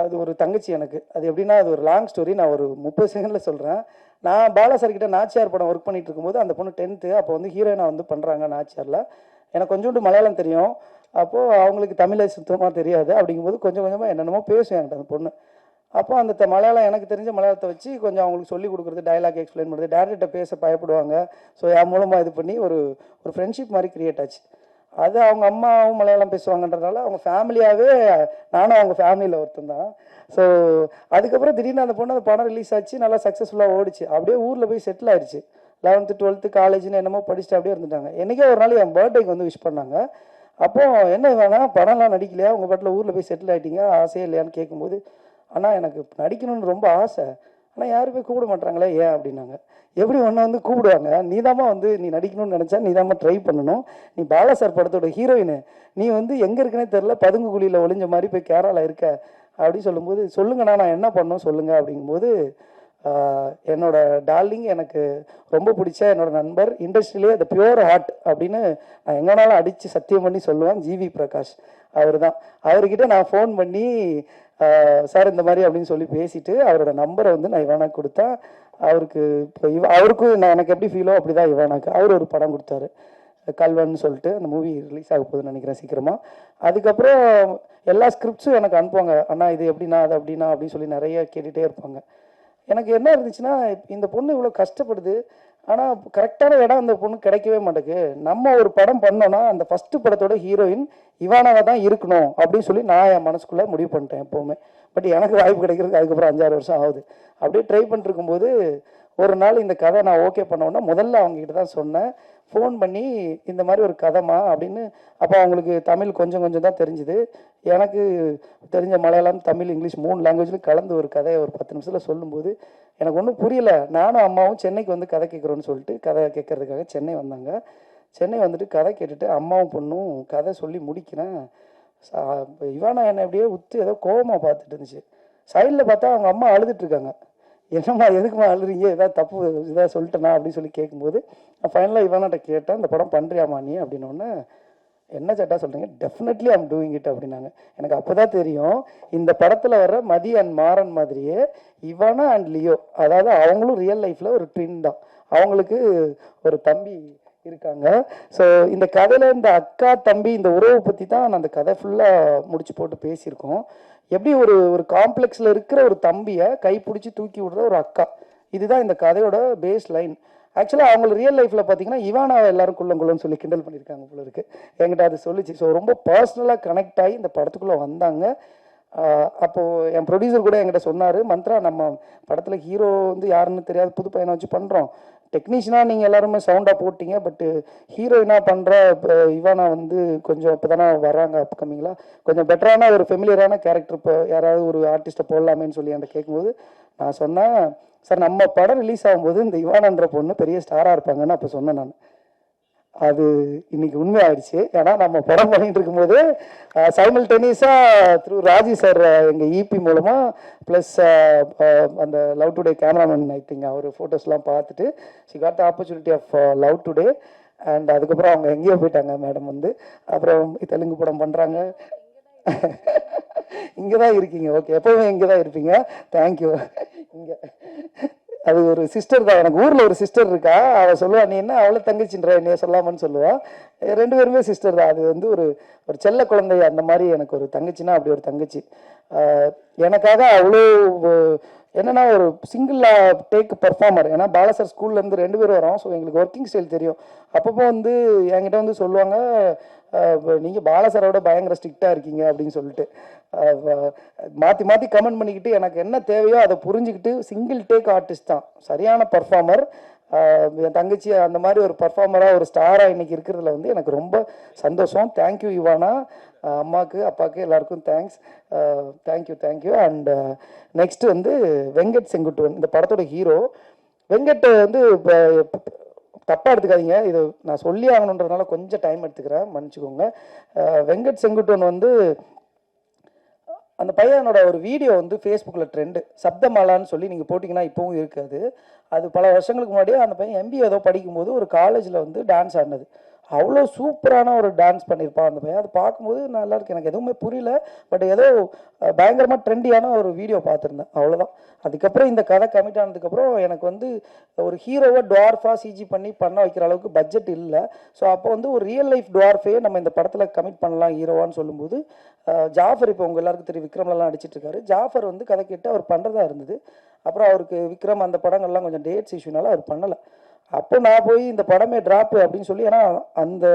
அது ஒரு தங்கச்சி எனக்கு. அது எப்படின்னா அது ஒரு லாங் ஸ்டோரி. நான் ஒரு 30 செகண்டில் சொல்கிறேன். நான் பாலா சார்கிட்ட நாச்சியார் படம் ஒர்க் பண்ணிட்டு இருக்கும்போது அந்த பொண்ணு 10th அப்போ ஹீரோயினாக பண்ணுறாங்க நாச்சியாரில். எனக்கு கொஞ்சோண்டு மலையாளம் தெரியும். அப்போது அவங்களுக்கு தமிழை சுத்தமாக தெரியாது. அப்படிங்கும்போது கொஞ்சம் கொஞ்சமாக என்னென்னமோ பேசுவேன் என்கிட்ட அந்த பொண்ணு. அப்போ அந்த மலையாளம் எனக்கு தெரிஞ்ச மலையாளத்தை வச்சு கொஞ்சம் அவங்களுக்கு சொல்லிக் கொடுக்குறது, டைலாக் எக்ஸ்பிளைன் பண்ணுறது, டேரக்டர்கிட்ட பேச பயப்படுவாங்க. ஸோ என் மூலமாக இது பண்ணி ஒரு ஃப்ரெண்ட்ஷிப் மாதிரி க்ரியேட் ஆச்சு. அது அவங்க அம்மாவும் மலையாளம் பேசுவாங்கன்றதுனால அவங்க ஃபேமிலியாகவே நானும் அவங்க ஃபேமிலியில் ஒருத்தன் தான். ஸோ அதுக்கப்புறம் திடீர்னு அந்த பொண்ணு அந்த படம் ரிலீஸ் ஆச்சு, நல்லா சக்ஸஸ்ஃபுல்லாக ஓடிச்சு. அப்படியே ஊரில் போய் செட்டில் ஆயிடுச்சு. 11th 12th காலேஜ்னு என்னமோ படிச்சுட்டு அப்படியே இருந்துட்டாங்க. என்றைக்கே ஒரு நாள் என் பர்த்டேக்கு விஷ் பண்ணாங்க. அப்போது என்ன வேணால் படம்லாம் நடிக்கலையா, உங்கள் பாட்டில் ஊரில் போய் செட்டில் ஆகிட்டீங்க, ஆசையே இல்லையான்னு கேட்கும்போது, ஆனால் எனக்கு நடிக்கணும்னு ரொம்ப ஆசை, ஆனால் யாருமே கூப்பிட மாட்டாங்களே, ஏன் அப்படின்னாங்க. எப்படி ஒன்று கூப்பிடுவாங்க, நீதாம்மா நீ நடிக்கணும்னு நினச்சா நீதாம்மா ட்ரை பண்ணணும், நீ பாலா சார் படத்தோட ஹீரோயின், நீ எங்கே இருக்குன்னே தெரில, பதுங்கு குழியில் ஒளிஞ்ச மாதிரி போய் கேரளாவில் இருக்க அப்படின்னு சொல்லும்போது, சொல்லுங்கண்ணா நான் என்ன பண்ணணும் சொல்லுங்கள் அப்படிங்கும்போது, என்னோட டார்லிங் எனக்கு ரொம்ப பிடிச்ச என்னோட நண்பர், இண்டஸ்ட்ரியிலே அந்த பியூர் ஹார்ட் அப்படின்னு நான் எங்கேனாலும் அடித்து சத்தியம் பண்ணி சொல்லுவேன், ஜிவி பிரகாஷ். அவர் தான். அவர்கிட்ட நான் ஃபோன் பண்ணி சார் இந்த மாதிரி அப்படின்னு சொல்லி பேசிட்டு அவரோட நம்பரை நான் இவானாக்கு கொடுத்தேன். அவருக்கு இப்போ அவருக்கும் நான் எனக்கு எப்படி ஃபீலோ அப்படி தான் இவானாக்கு. அவர் ஒரு படம் கொடுத்தாரு, கல்வன் சொல்லிட்டு. அந்த மூவி ரிலீஸ் ஆக போகுதுன்னு நினைக்கிறேன் சீக்கிரமாக. அதுக்கப்புறம் எல்லா ஸ்கிரிப்ட்ஸும் எனக்கு அனுப்புவாங்க, அண்ணா இது எப்படின்னா அது அப்படின்னா அப்படின்னு சொல்லி நிறைய கேட்டுகிட்டே இருப்பாங்க. எனக்கு என்ன இருந்துச்சுன்னா, இந்த பொண்ணு இவ்வளோ கஷ்டப்படுது, ஆனால் கரெக்டான இடம் அந்த பொண்ணு கிடைக்கவே மாட்டேங்குது. நம்ம ஒரு படம் பண்ணோன்னா அந்த ஃபஸ்ட்டு படத்தோட ஹீரோயின் இவானாவை தான் இருக்கணும் அப்படின்னு சொல்லி நான் என் மனசுக்குள்ளே முடிவு பண்ணிட்டேன் எப்போவுமே. பட் எனக்கு வாய்ப்பு கிடைக்கிறதுக்கு அதுக்கப்புறம் 5-6 வருஷம் ஆகுது. அப்படியே ட்ரை பண்ணிருக்கும்போது ஒரு நாள் இந்த கதை நான் ஓகே பண்ணோன்னா முதல்ல அவங்ககிட்ட தான் சொன்னேன், ஃபோன் பண்ணி இந்த மாதிரி ஒரு கதைமா அப்படின்னு. அப்போ அவங்களுக்கு தமிழ் கொஞ்சம் கொஞ்சம் தான் தெரிஞ்சுது. எனக்கு தெரிஞ்ச மலையாளம், தமிழ், இங்கிலீஷ் 3 லாங்குவேஜ்லையும் கலந்து ஒரு கதையை ஒரு 10 நிமிஷத்தில் சொல்லும்போது எனக்கு ஒன்றும் புரியல. நானும் அம்மாவும் சென்னைக்கு கதை கேட்குறோன்னு சொல்லிட்டு கதை கேட்கறதுக்காக சென்னை வந்தாங்க. சென்னை வந்துட்டு கதை கேட்டுட்டு அம்மாவும் பொண்ணும் கதை சொல்லி முடிக்கிறேன். இவானா என்னை அப்படியே ஏதோ கோபமாக பார்த்துட்டு இருந்துச்சு. சைடில் பார்த்தா அவங்க அம்மா அழுதுட்டு இருக்காங்க. என்னம்மா எதுக்குமா அழுறீங்க, ஏதாவது தப்பு இதாக சொல்லிட்டேனா அப்படின்னு சொல்லி கேட்கும்போது நான் ஃபைனலாக இவானாட்ட கேட்டேன், இந்த படம் பண்ணுறியாமா நீ அப்படின்னோடனே, என்ன சேட்டா சொல்கிறீங்க, டெஃபினெட்லி ஐம் டூயிங் இட் அப்படின்னாங்க. எனக்கு அப்போ தான் தெரியும் இந்த படத்தில் வர்ற மதி அண்ட் மாறன் மாதிரியே இவானா அண்ட் லியோ, அதாவது அவங்களும் ரியல் லைஃப்பில் ஒரு ட்வின் தான். அவங்களுக்கு ஒரு தம்பி இருக்காங்க. ஸோ இந்த கதையில் இந்த அக்கா தம்பி இந்த உறவை பற்றி தான் நான் அந்த கதை ஃபுல்லாக முடிச்சு போட்டு பேசியிருக்கோம். எப்படி ஒரு காம்ப்ளெக்ஸில் இருக்கிற ஒரு தம்பியை கைப்பிடிச்சி தூக்கி விடுற ஒரு அக்கா, இதுதான் இந்த கதையோட பேஸ் லைன். ஆக்சுவலாக அவங்க ரியல் லைஃப்பில் பார்த்தீங்கன்னா இவானாவை எல்லாரும் குள்ளங்குள்ளன்னு சொல்லி கிண்டல் பண்ணியிருக்காங்க போல இருக்கு. என்கிட்ட அது சொல்லிச்சு. ஸோ ரொம்ப பர்சனலாக கனெக்ட் ஆகி இந்த படத்துக்குள்ளே வந்தாங்க. அப்போது என் ப்ரொடியூசர் கூட என்கிட்ட சொன்னார், மந்த்ரா நம்ம படத்தில் ஹீரோ யாருன்னு தெரியாத புது பையனை வச்சு பண்ணுறோம், டெக்னீஷியனாக நீங்கள் எல்லாருமே சவுண்டாக போட்டிங்க, பட்டு ஹீரோயினாக பண்ணுற இவானா கொஞ்சம் இப்போ தானே வர்றாங்க அப்கமிங்லாம், கொஞ்சம் பெட்டரான ஒரு ஃபெமிலியரான கேரக்டர் இப்போ யாராவது ஒரு ஆர்டிஸ்ட்டை போடலாமேன்னு சொல்லி என்கிட்ட கேட்கும்போது நான் சொன்னேன், சார் நம்ம படம் ரிலீஸ் ஆகும்போது இந்த இவானான்ற பொண்ணு பெரிய ஸ்டாராக இருப்பாங்கன்னு அப்போ சொன்னேன் நான். அது இன்னைக்கு உண்மையாயிடுச்சு. ஏன்னா நம்ம படம் பண்ணிட்டு இருக்கும்போது சைமல்டேனியஸாக த்ரூ ராஜி சார் எங்கள் இபி மூலமாக ப்ளஸ் அந்த Love Today cameraman I think அவர் ஃபோட்டோஸ்லாம் பார்த்துட்டு she got the opportunity of Love Today. And அதுக்கப்புறம் அவங்க எங்கேயோ போயிட்டாங்க மேடம். அப்புறம் தெலுங்கு படம் பண்ணுறாங்க. இங்கே தான் இருக்கீங்க, ஓகே, எப்போவுமே இங்கே தான் இருப்பீங்க, தேங்க்யூ. இங்கே அது ஒரு சிஸ்டர் தான் எனக்கு, ஊரில் ஒரு சிஸ்டர் இருக்கா, அவள் சொல்லுவா நீ என்ன அவளை தங்கச்சின்ற என்னைய சொல்லாமன்னு சொல்லுவாள். 2 பேருமே சிஸ்டர் தான். அது ஒரு செல்ல குழந்தை அந்த மாதிரி எனக்கு ஒரு தங்கச்சின்னா அப்படி ஒரு தங்கச்சி. எனக்காக அவ்வளோ என்னன்னா ஒரு சிங்கிள் டேக் பர்ஃபார்மர். ஏன்னா பாலசர் ஸ்கூல்லேருந்து 2 பேரும் வரோம். ஸோ எங்களுக்கு ஒர்க்கிங் ஸ்டைல் தெரியும். அப்பப்போ என்கிட்ட சொல்லுவாங்க, நீங்கள் பாலசரோட பயங்கர ஸ்ட்ரிக்டாக இருக்கீங்க அப்படின்னு சொல்லிட்டு மாற்றி மாற்றி கமெண்ட் பண்ணிக்கிட்டு எனக்கு என்ன தேவையோ அதை புரிஞ்சுக்கிட்டு சிங்கிள் டேக் ஆர்டிஸ்ட் தான் சரியான பர்ஃபார்மர். என் தங்கச்சி அந்த மாதிரி ஒரு பர்ஃபார்மராக ஒரு ஸ்டாராக இன்னைக்கு இருக்கிறதுல வந்து எனக்கு ரொம்ப சந்தோஷம். தேங்க்யூ இவானா, அம்மாவுக்கு அப்பாவுக்கு எல்லாருக்கும் தேங்க்ஸ். தேங்க்யூ. அண்ட் நெக்ஸ்ட் வந்து வெங்கட் செங்குட்டுவன், இந்த படத்தோட ஹீரோ. வெங்கட் வந்து இப்போ தப்பாக எடுத்துக்காதீங்க, இது நான் சொல்லி ஆகணுன்றதுனால கொஞ்சம் டைம் எடுத்துக்கிறேன், மன்னிச்சுக்கோங்க. வெங்கட் செங்குட்டுவன் வந்து அந்த பையனோட ஒரு வீடியோ வந்து ஃபேஸ்புக்கில் ட்ரெண்டு, சப்தமாலான்னு சொல்லி நீங்கள் போட்டிங்கன்னா இப்போவும் இருக்காது. அது பல வருஷங்களுக்கு முன்னாடியே அந்த பையன் MBA ஏதோ படிக்கும்போது ஒரு காலேஜில் வந்து டான்ஸ் ஆடினது. அவ்வளோ சூப்பரான ஒரு டான்ஸ் பண்ணியிருப்பான் அந்த பையன். அது பார்க்கும்போது நல்லா இருக்கு, எனக்கு எதுவுமே புரியல, பட் ஏதோ பயங்கரமாக ட்ரெண்டியான ஒரு வீடியோ பார்த்துருந்தேன், அவ்வளோதான். அதுக்கப்புறம் இந்த கதை கமிட் ஆனதுக்கப்புறம் எனக்கு வந்து ஒரு ஹீரோவை டுவார்ஃபாக சிஜி பண்ண வைக்கிற அளவுக்கு பட்ஜெட் இல்லை. ஸோ அப்போ வந்து ஒரு ரியல் லைஃப் டுவார்ஃபே நம்ம இந்த படத்தில் கமிட் பண்ணலாம் ஹீரோவான்னு சொல்லும்போது, ஜாஃபர், இப்போ உங்கள் எல்லாருக்கும் தெரியும் விக்ரம்லாம் நடிச்சிட்டு இருக்காரு, ஜாஃபர் வந்து கதை கேட்டு அவர் பண்ணுறதா இருந்தது. அப்புறம் அவருக்கு விக்ரம் அந்த படங்கள்லாம் கொஞ்சம் டேட்ஸ் இஷ்யூனால அவர் பண்ணலை. அப்போ நான் போய் இந்த படமே ட்ராப்பு அப்படின்னு சொல்லி, ஏன்னா அந்த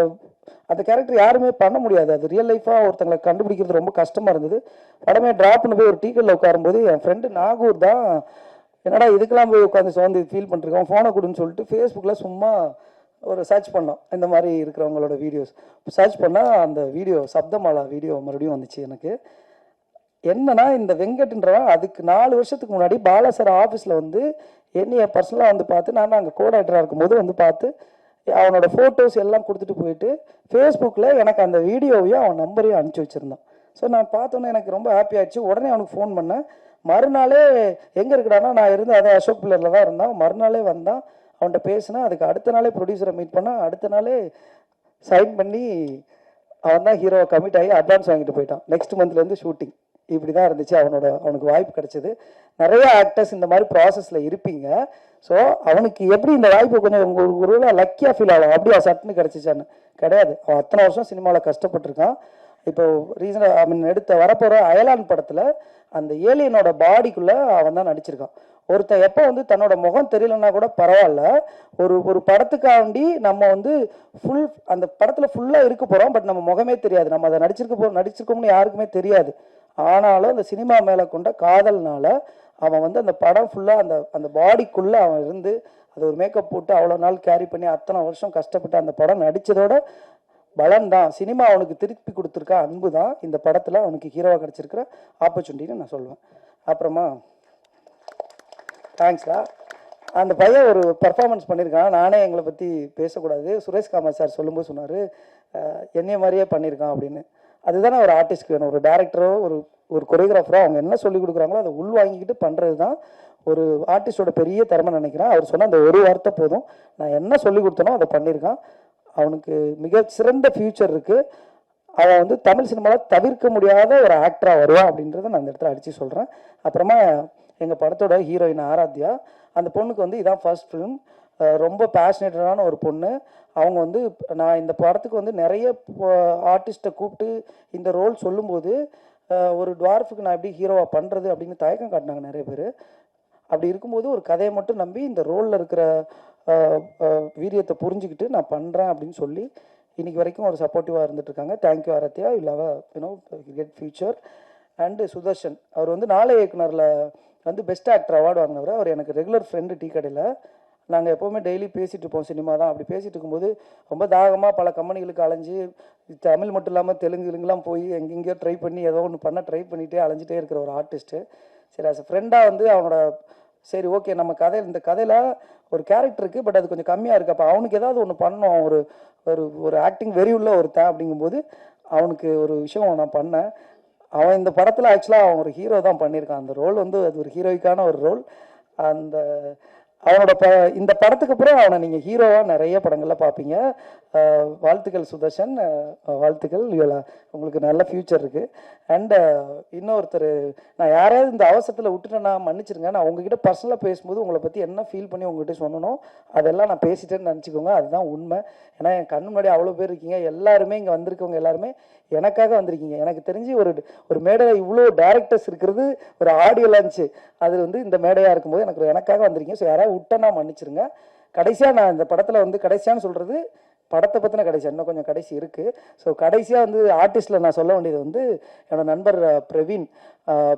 அந்த கேரக்டர் யாருமே பண்ண முடியாது, அது ரியல் லைஃபாக ஒருத்தங்களை கண்டுபிடிக்கிறது ரொம்ப கஷ்டமாக இருந்தது. படமே ட்ராப்னு போய் ஒரு டீக்கெட்டில் உட்காரும்போது என் ஃப்ரெண்டு நாகூர் தான், என்னடா இதுக்கெல்லாம் போய் உட்காந்து சோர்ந்து ஃபீல் பண்ணிருக்கோம், ஃபோனை கொடுன்னு சொல்லிட்டு ஃபேஸ்புக்கில் சும்மா ஒரு சர்ச் பண்ணோம், இந்த மாதிரி இருக்கிறவங்களோட வீடியோஸ் சர்ச் பண்ணால் அந்த வீடியோ சப்தமாலா வீடியோ மறுபடியும் வந்துச்சு. எனக்கு என்னன்னா, இந்த வெங்கட்ன்றவன் அதுக்கு 4 வருஷத்துக்கு முன்னாடி பாலா சார் ஆஃபீஸில் வந்து என்னைய பர்சனலாக வந்து பார்த்து, நான் அங்கே கோஆர்டினேட்டராக இருக்கும்போது வந்து பார்த்து அவனோட ஃபோட்டோஸ் எல்லாம் கொடுத்துட்டு போயிட்டு ஃபேஸ்புக்கில் எனக்கு அந்த வீடியோவையும் அவன் நம்பரையும் அனுப்பிச்சி வச்சுருந்தான். ஸோ நான் பார்த்தோன்னே எனக்கு ரொம்ப ஹாப்பி ஆயிடுச்சு. உடனே அவனுக்கு ஃபோன் பண்ணேன். மறுநாளே எங்கே இருக்கிறான்னா, நான் இருந்து அதே அசோக் பில்லரில் தான் இருந்தான். மறுநாளே வந்தான், அவன்கிட்ட பேசினேன். அதுக்கு அடுத்த நாளே ப்ரொடியூசரை மீட் பண்ணால் அடுத்த நாளே சைன் பண்ணி அவன் தான் ஹீரோவை கமிட் ஆகி அட்வான்ஸ் வாங்கிட்டு போயிட்டான். நெக்ஸ்ட் மந்த்லேருந்து ஷூட்டிங். இப்படி தான் இருந்துச்சு. அவனுக்கு வாய்ப்பு கிடைச்சது. நிறைய ஆக்டர்ஸ் இந்த மாதிரி ப்ராசஸில் இருப்பீங்க. ஸோ அவனுக்கு எப்படி இந்த வாய்ப்பு கொஞ்சம் ஒரு லக்கியாக ஃபீல் ஆகும், அப்படியா சட்டுன்னு கிடச்சிச்சான்னு கிடையாது. அவன் அத்தனை வருஷம் சினிமாவில் கஷ்டப்பட்டிருக்கான். இப்போ ரீசனாக எடுத்த வரப்போகிற அயலான் படத்தில் அந்த ஏலியனோட பாடிக்குள்ளே அவன் தான் நடிச்சிருக்கான். ஒருத்தன் எப்போ வந்து தன்னோட முகம் தெரியலன்னா கூட பரவாயில்ல, ஒரு படத்துக்காண்டி நம்ம வந்து அந்த படத்தில் ஃபுல்லாக இருக்க போகிறோம், பட் நம்ம முகமே தெரியாது, நம்ம அதை நடிச்சிருக்கோம்னு யாருக்குமே தெரியாது. ஆனாலும் அந்த சினிமா மேலே கொண்ட காதல்னால அவன் வந்து அந்த படம் ஃபுல்லாக அந்த பாடிக்குள்ளே அவன் இருந்து அது ஒரு மேக்கப் போட்டு அவ்வளோ நாள் கேரி பண்ணி அத்தனை வருஷம் கஷ்டப்பட்டு அந்த படம் நடித்ததோட பலன் தான், சினிமா அவனுக்கு திருப்பி கொடுத்துருக்க அன்பு தான் இந்த படத்தில் அவனுக்கு ஹீரோவாக கிடச்சிருக்கிற ஆப்பர்ச்சுனிட்டின்னு நான் சொல்லுவேன். அப்புறமா தேங்க்ஸ்டா. அந்த பையன் ஒரு பர்ஃபார்மன்ஸ் பண்ணியிருக்கான். நானே எங்களை பற்றி பேசக்கூடாது, சுரேஷ் காமத் சார் சொல்லும்போது சொன்னார் என்னைய மாதிரியே பண்ணியிருக்கான் அப்படின்னு. அதுதானே ஒரு ஆர்டிஸ்ட்க்கு வேணும். ஒரு டேரக்டரோ ஒரு கொரியோகிராஃபரோ அவங்க என்ன சொல்லி கொடுக்குறாங்களோ அதை உள் வாங்கிக்கிட்டு பண்ணுறது தான் ஒரு ஆர்டிஸ்டோட பெரிய திறமை நினைக்கிறேன். அவர் சொன்ன அந்த ஒரு வார்த்தை போதும், நான் என்ன சொல்லி கொடுத்தனோ அதை பண்ணியிருக்கான். அவனுக்கு மிக சிறந்த ஃபியூச்சர் இருக்குது. அவன் வந்து தமிழ் சினிமாவில் தவிர்க்க முடியாத ஒரு ஆக்டராக வருவான் அப்படின்றத நான் இந்த இடத்துல அடித்து சொல்கிறேன். அப்புறமா எங்கள் படத்தோட ஹீரோயின் ஆராத்யா, அந்த பொண்ணுக்கு வந்து இதான் ஃபர்ஸ்ட் ஃபிலிம். ரொம்ப பேஷனேட்டடான ஒரு பொண்ணு. அவங்க வந்து நான் இந்த படத்துக்கு வந்து நிறைய ஆர்டிஸ்ட்டை கூப்பிட்டு இந்த ரோல் சொல்லும்போது ஒரு டுவார்ஃபுக்கு நான் எப்படி ஹீரோவாக பண்ணுறது அப்படின்னு தயக்கம் காட்டினாங்க நிறைய பேர். அப்படி இருக்கும்போது ஒரு கதையை மட்டும் நம்பி இந்த ரோலில் இருக்கிற வீரியத்தை புரிஞ்சுக்கிட்டு நான் பண்ணுறேன் அப்படின்னு சொல்லி இன்றைக்கி வரைக்கும் ஒரு சப்போர்ட்டிவாக இருந்துகிட்ருக்காங்க. Thank you Aaradhya, you love get future. And Sudarshan, அவர் வந்து நாளை இயக்குனரில் வந்து பெஸ்ட் ஆக்டர் அவார்டு வாங்கினவர். அவர் எனக்கு ரெகுலர் ஃப்ரெண்டு டீ கடையில். நாங்கள் எப்போவுமே டெய்லி பேசிகிட்டு இருப்போம் சினிமா தான். அப்படி பேசிகிட்டு இருக்கும்போது ரொம்ப தாகமாக பல கம்பெனிகளுக்கு அலைஞ்சு, தமிழ் மட்டும் இல்லாமல் தெலுங்குலாம் போய் எங்கெங்கேயோ ட்ரை பண்ணி ஏதோ ஒன்று பண்ண ட்ரை பண்ணிகிட்டே அலைஞ்சிட்டே இருக்கிற ஒரு ஆர்டிஸ்ட்டு. சரி, அஸ் ஃப்ரெண்டாக வந்து அவனோட சரி ஓகே நம்ம இந்த கதையில் ஒரு கேரக்டர் இருக்குது, பட் அது கொஞ்சம் கம்மியாக இருக்குது, அப்போ அவனுக்கு ஏதாவது ஒன்று பண்ணணும், ஒரு ஒரு ஆக்டிங் வெறி உள்ள ஒருத்தன் அப்படிங்கும்போது அவனுக்கு ஒரு விஷயம் நான் பண்ணேன். அவன் இந்த படத்தில் ஆக்சுவலாக அவன் ஒரு ஹீரோ தான் பண்ணியிருக்கான். அந்த ரோல் வந்து அது ஒரு ஹீரோய்க்கான ஒரு ரோல். அந்த அவனோட இந்த படத்துக்கு அப்புறம் அவனை நீங்கள் ஹீரோவாக நிறைய படங்களில் பார்ப்பீங்க. வாழ்த்துக்கள் சுதர்ஷன், வாழ்த்துக்கள், உங்களுக்கு நல்ல ஃப்யூச்சர் இருக்குது. அண்டு இன்னொருத்தர், நான் யாராவது இந்த அவசரத்தில் விட்டுட்டேன்னா மன்னிச்சிருங்க. நான் உங்ககிட்ட பர்சனலாக பேசும்போது உங்களை பற்றி என்ன ஃபீல் பண்ணி உங்ககிட்ட சொல்லணும் அதெல்லாம் நான் பேசிட்டேன்னு நினச்சிக்கோங்க, அதுதான் உண்மை. ஏன்னா என் கண்ணு முன்னாடி அவ்வளோ பேர் இருக்கீங்க, எல்லாருமே இங்கே வந்திருக்கவங்க எல்லாருமே எனக்காக வந்திருக்கீங்க. எனக்கு தெரிஞ்சு ஒரு மேடையில் இவ்வளோ டேரக்டர்ஸ் இருக்கிறது ஒரு ஆடியோ லான்ச்சு, அது வந்து இந்த மேடையாக இருக்கும்போது எனக்காக வந்திருக்கீங்க. ஸோ யாராவது விட்டேன்னா மன்னிச்சிருங்க. கடைசியாக நான் இந்த படத்தில் வந்து கடைசியான்னு சொல்கிறது படத்தை பற்றின கடைசி இன்னும் கொஞ்சம் கடைசி இருக்குது. ஸோ கடைசியாக வந்து ஆர்டிஸ்டில் நான் சொல்ல வேண்டியது வந்து என்னோட நண்பர் பிரவீன்.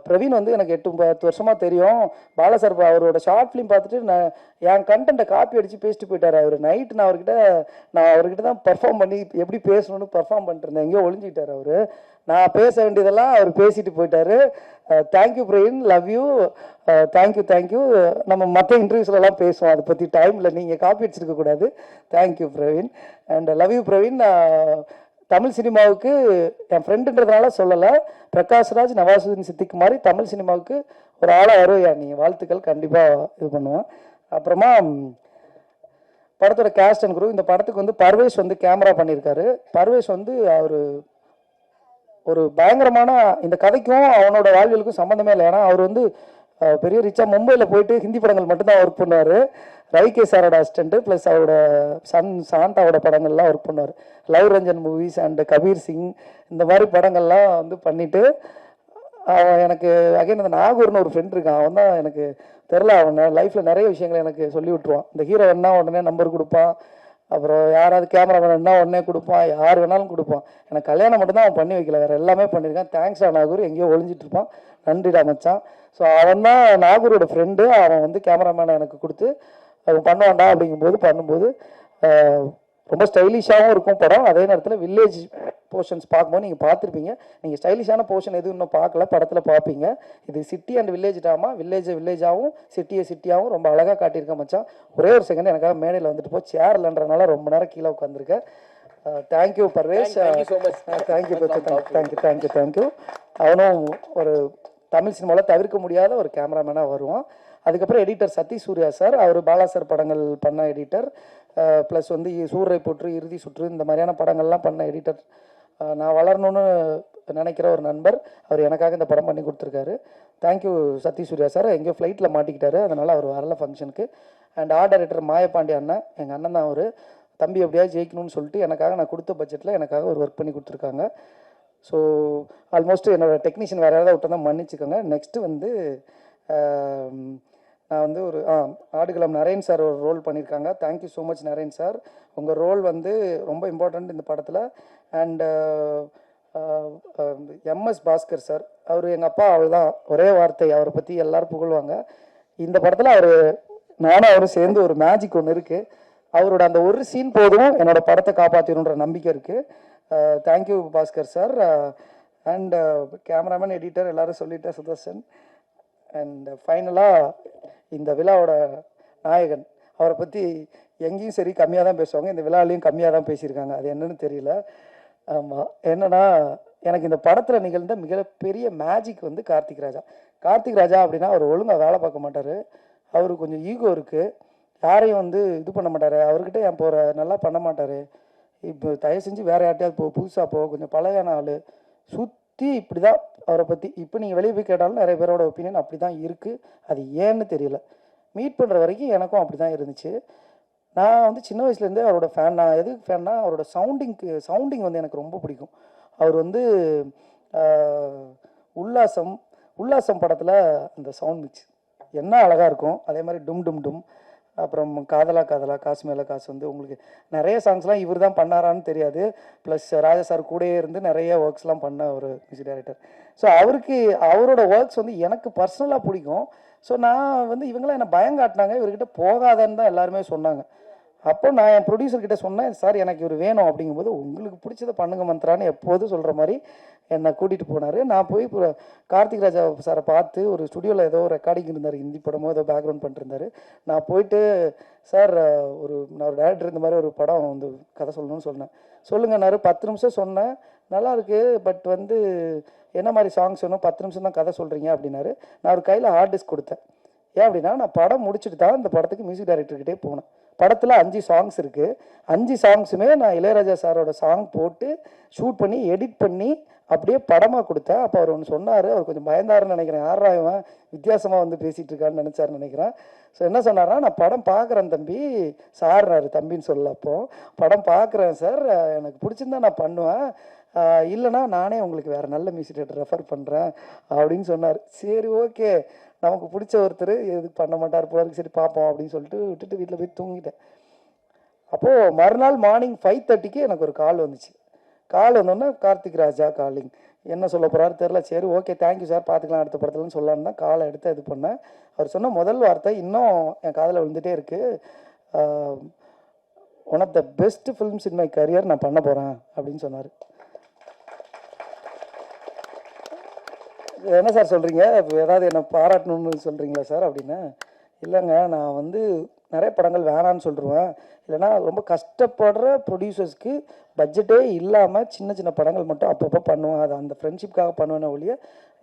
பிரவீன் வந்து எனக்கு 8-10 வருஷமாக தெரியும். பாலா சார் அவரோட ஷார்ட் ஃபிலிம் பார்த்துட்டு நான் என் கண்டென்ட்டை காப்பி அடித்து பேசிட்டு போயிட்டார். அவர் நைட்டு நான் அவர்கிட்ட தான் பர்ஃபார்ம் பண்ணி எப்படி பேசணும்னு பர்ஃபார்ம் பண்ணிட்டு இருந்தேன். எங்கேயோ ஒளிஞ்சிக்கிட்டார் அவர். நான் பேச வேண்டியதெல்லாம் அவர் பேசிட்டு போயிட்டாரு. Thank you Praveen, love you. Thank you. நம்ம மற்ற இன்டர்வியூஸ்லாம் பேசுவோம் அதை பற்றி. டைமில் நீங்கள் காப்பி அடிச்சிருக்கக்கூடாது. Thank you Praveen and love you Praveen. Tamil சினிமாவுக்கு என் ஃப்ரெண்டுன்றதுனால சொல்லலை, பிரகாஷ்ராஜ், நவாசுதீன் சித்திக் மாதிரி தமிழ் சினிமாவுக்கு ஒரு ஆளாக வருவையா நீ. வாழ்த்துக்கள், கண்டிப்பாக இது பண்ணுவேன். அப்புறமா படத்தோட கேஸ்ட் அண்ட் குரூ. இந்த படத்துக்கு வந்து பர்வேஷ் வந்து கேமரா பண்ணியிருக்காரு. பர்வேஷ் வந்து அவர் ஒரு பயங்கரமான, இந்த கதைக்கும் அவனோட வாழ்வியலுக்கும் சம்மந்தமே இல்லை. ஏன்னா அவர் வந்து பெரிய ரிச்சா மும்பையில் போயிட்டு ஹிந்தி படங்கள் மட்டும்தான் ஒர்க் பண்ணுவார். ரவி கே சாரோட அசிஸ்டண்ட்டு ப்ளஸ் அவரோட சன் சாந்தாவோட படங்கள்லாம் ஒர்க் பண்ணுவார். Love Ranjan movies and Kabir Singh இந்த மாதிரி படங்கள்லாம் வந்து பண்ணிவிட்டு எனக்கு அகைன் அந்த நாகூர்னு ஒரு ஃப்ரெண்ட் இருக்கான். அவன் தான் எனக்கு தெரில, அவன் லைஃப்பில் நிறைய விஷயங்களை எனக்கு சொல்லி விட்டுருவான். இந்த ஹீரோ வேணா உடனே நம்பர் கொடுப்பான், அப்புறம் யாராவது கேமராமேன் வேணா உடனே கொடுப்பான், யார் வேணாலும் கொடுப்பான். எனக்கு கல்யாணம் மட்டும்தான் அவன் பண்ணி வைக்கல, வேறு எல்லாமே பண்ணியிருக்கான். தேங்க்ஸ்டா நாகூர், எங்கேயோ ஒழிஞ்சிட்டு இருப்பான். நன்றிடா மச்சான். ஸோ அவன் தான் நாகூரோட ஃப்ரெண்டு. அவன் வந்து கேமராமேனை எனக்கு கொடுத்து அவன் பண்ணுவான்டா அப்படிங்கும்போது பண்ணும்போது ரொம்ப ஸ்டைலிஷாகவும் இருக்கும் படம். அதே நேரத்தில் வில்லேஜ் போர்ஷன்ஸ் பார்க்கும்போது நீங்கள் பார்த்துருப்பீங்க. நீங்கள் ஸ்டைலிஷான போர்ஷன் எதுவும் இன்னும் பார்க்கல, படத்தில் பார்ப்பீங்க. இது சிட்டி அண்ட் வில்லேஜ் ட்ராமா. வில்லேஜாகவும் சிட்டியாகவும் ரொம்ப அழகாக காட்டியிருக்கேன் மச்சான். ஒரே ஒரு செகண்ட் எனக்காக மேடையில் வந்துட்டு போ, சேர் இல்லைன்றனால ரொம்ப நேரம் கீழே உட்காந்துருக்கேன். தேங்க்யூ பர்வேஷ். தேங்க்யூ. அவனும் ஒரு தமிழ் சினிமாவில் தவிர்க்க முடியாத ஒரு கேமராமேனாக வருவான். அதுக்கப்புறம் எடிட்டர் சதீஷ் சூர்யா சார். அவர் பாலா சார் படங்கள் பண்ண எடிட்டர், ப்ளஸ் வந்து சூரை போற்று, இறுதி சுற்று இந்த மாதிரியான படங்கள்லாம் பண்ண எடிட்டர். நான் வளரணும்னு நினைக்கிற ஒரு நண்பர். அவர் எனக்காக இந்த படம் பண்ணி கொடுத்துருக்காரு. Thank you Sathish Suriya sir. எங்கேயோ ஃப்ளைட்டில் மாட்டிக்கிட்டாரு, அதனால் அவர் வரல ஃபங்க்ஷனுக்கு. அண்ட் ஆர்ட் டைரக்டர் மாயப்பாண்டி அண்ணன், எங்கள் அண்ணன் தான் அவர். தம்பி எப்படியாவது ஜெயிக்கணும்னு சொல்லிட்டு எனக்காக நான் கொடுத்த பட்ஜெட்டில் எனக்காக ஒரு ஒர்க் பண்ணி கொடுத்துருக்காங்க. ஸோ ஆல்மோஸ்ட் என்னோடய டெக்னீஷியன் வேறு யாராவது விட்டு தான் மன்னிச்சுக்கோங்க. நெக்ஸ்ட்டு வந்து நான் வந்து ஒரு ஆடுகளம் நரேன் சார் ஒரு ரோல் பண்ணியிருக்காங்க. Thank you so much Naren sir. உங்கள் ரோல் வந்து ரொம்ப இம்பார்ட்டண்ட் இந்த படத்தில். அண்டு எம்எஸ் பாஸ்கர் சார், அவர் எங்கள் அப்பா. அவள் தான் ஒரே வார்த்தை, அவரை பற்றி எல்லோரும் புகழ்வாங்க. இந்த படத்தில் நானும் அவரும் சேர்ந்து ஒரு மேஜிக் ஒன்று இருக்குது. அவரோட அந்த ஒரு சீன் போதும் என்னோடய படத்தை காப்பாற்றணுன்ற நம்பிக்கை இருக்குது. Thank you Bhaskar sir. And cameraman, editor எல்லோரும் சொல்லிட்டேன், சுதர்ஷன். அண்ட் ஃபைனலாக இந்த விழாவோட நாயகன், அவரை பற்றி எங்கேயும் சரி கம்மியாக தான் பேசுவாங்க, இந்த விழாலையும் கம்மியாக தான் பேசியிருக்காங்க. அது என்னன்னு தெரியல. ஆமாம், என்னன்னா எனக்கு இந்த படத்தில் நிகழ்ந்த மிகப்பெரிய மேஜிக் வந்து கார்த்திக் ராஜா அப்படின்னா அவர் ஒழுங்காக வேலை பார்க்க மாட்டார். அவருக்கு கொஞ்சம் ஈகோ இருக்குது, யாரையும் வந்து இது பண்ண மாட்டார். அவர்கிட்ட என் போகிற நல்லா பண்ண மாட்டார். இப்போ தயவு செஞ்சு வேறு யார்ட்டையாவது புதுசாக கொஞ்சம் பழையான ஆள் சுற்றி இப்படி தான் அவரை பற்றி. இப்போ நீங்கள் வெளியே போய் கேட்டாலும் நிறைய பேரோட ஒப்பீனியன் அப்படி தான் இருக்குது. அது ஏன்னு தெரியல. மீட் பண்ணுற வரைக்கும் எனக்கும் அப்படி தான் இருந்துச்சு. நான் வந்து சின்ன வயசுலேருந்தே அவரோட ஃபேன். நான் எதுக்கு ஃபேன்னா அவரோட சவுண்டிங் வந்து எனக்கு ரொம்ப பிடிக்கும். அவர் வந்து உல்லாசம் படத்தில் அந்த சவுண்ட் மிக்ஸ் என்ன அழகாக இருக்கும். அதே மாதிரி டும் டும் டும், அப்புறம் காதலா காசு மேலே காசு வந்து உங்களுக்கு நிறைய சாங்ஸ்லாம் இவர் தான் பண்ணாரான்னு தெரியாது. ப்ளஸ் ராஜா சார் கூடயே இருந்து நிறைய ஒர்க்ஸ்லாம் பண்ண ஒரு மியூசிக் டைரக்டர். ஸோ அவரோட ஒர்க்ஸ் வந்து எனக்கு பர்சனலாக பிடிக்கும். ஸோ நான் வந்து இவங்களாம் என்னை பயங்காட்டினாங்க, இவர்கிட்ட போகாதன்னு தான் எல்லாருமே சொன்னாங்க. அப்போ நான் என் ப்ரொடியூசர்கிட்ட சொன்னேன், சார் எனக்கு இவர் வேணும் அப்படிங்கும்போது, உங்களுக்கு பிடிச்சதை பண்ணுங்க மந்த்ரான்னு எப்போதும் சொல்கிற மாதிரி என்னை கூட்டிகிட்டு போனார். நான் போய் கார்த்திக் ராஜா சாரை பார்த்து ஒரு ஸ்டுடியோவில் ஏதோ ரெக்கார்டிங் இருந்தார், ஹிந்தி படமோ ஏதோ பேக்ரவுண்ட் பண்ணிருந்தார். நான் போயிட்டு, சார் நான் ஒரு டேரக்டர் இந்த மாதிரி ஒரு படம் வந்து கதை சொல்லணும்னு சொன்னேன். சொல்லுங்கன்னாரு. 10 நிமிஷம் சொன்னேன், நல்லா இருக்குது, பட் வந்து என்ன மாதிரி சாங்ஸ் வேணும், 10 நிமிஷம் தான் கதை சொல்கிறீங்க அப்படின்னாரு. நான் ஒரு கையில் ஹார்ட் டிஸ்க் கொடுத்தேன். ஏன் அப்படின்னா நான் படம் முடிச்சுட்டு தான் இந்த படத்துக்கு மியூசிக் டைரக்டர்கிட்டே போனேன். படத்தில் 5 சாங்ஸ் இருக்குது. 5 சாங்ஸுமே நான் இளையராஜா சாரோட சாங் போட்டு ஷூட் பண்ணி எடிட் பண்ணி அப்படியே படமாக கொடுத்தேன். அப்போ அவர் ஒன்று சொன்னார், அவர் கொஞ்சம் பயந்தாருன்னு நினைக்கிறேன். யாராயவன் வித்தியாசமாக வந்து பேசிகிட்டு இருக்கான்னு நினச்சாருன்னு நினைக்கிறேன். ஸோ என்ன சொன்னார்னா, நான் படம் பார்க்குறேன் தம்பி. சார்னாரு, தம்பின்னு சொல்லல. அப்போது படம் பார்க்குறேன் சார், எனக்கு பிடிச்சிருந்தா நான் பண்ணுவேன், இல்லைனா நானே உங்களுக்கு வேறு நல்ல மியூசிக் டைரக்டர் ரெஃபர் பண்ணுறேன் அப்படின்னு சொன்னார். சரி ஓகே, நமக்கு பிடிச்ச ஒருத்தர் எதுக்கு பண்ண மாட்டார் போல, சரி பார்ப்போம் அப்படின்னு சொல்லிட்டு விட்டுட்டு வீட்டில் போய் தூங்கிட்டேன். அப்போது மறுநாள் மார்னிங் 5:30க்கு எனக்கு ஒரு கால் வந்துச்சு. கால் வந்தோடனே கார்த்திக் ராஜா காலிங், என்ன சொல்ல போகிறாரு தெரில. சரி ஓகே தேங்க்யூ சார், பார்த்துக்கலாம் அடுத்த படத்துலன்னு சொல்லலான்னு தான் காலை எடுத்து இது பண்ணேன். அவர் சொன்ன முதல் வார்த்தை இன்னும் என் காதில் விழுந்துகிட்டே இருக்குது. One of the best films in my career நான் பண்ண போகிறேன் அப்படின்னு சொன்னார். என்ன சார் சொல்கிறீங்க, ஏதாவது என்னை பாராட்டணும்னு சொல்கிறீங்களா சார் அப்படின்னு. இல்லைங்க, நான் வந்து நிறைய படங்கள் வேணான்னு சொல்லிடுவேன். இல்லைனா ரொம்ப கஷ்டப்படுற ப்ரொடியூசர்ஸ்க்கு பட்ஜெட்டே இல்லாமல் சின்ன சின்ன படங்கள் மட்டும் அப்பப்போ பண்ணுவேன். அது அந்த ஃப்ரெண்ட்ஷிப்காக பண்ணுவேனே ஒழிய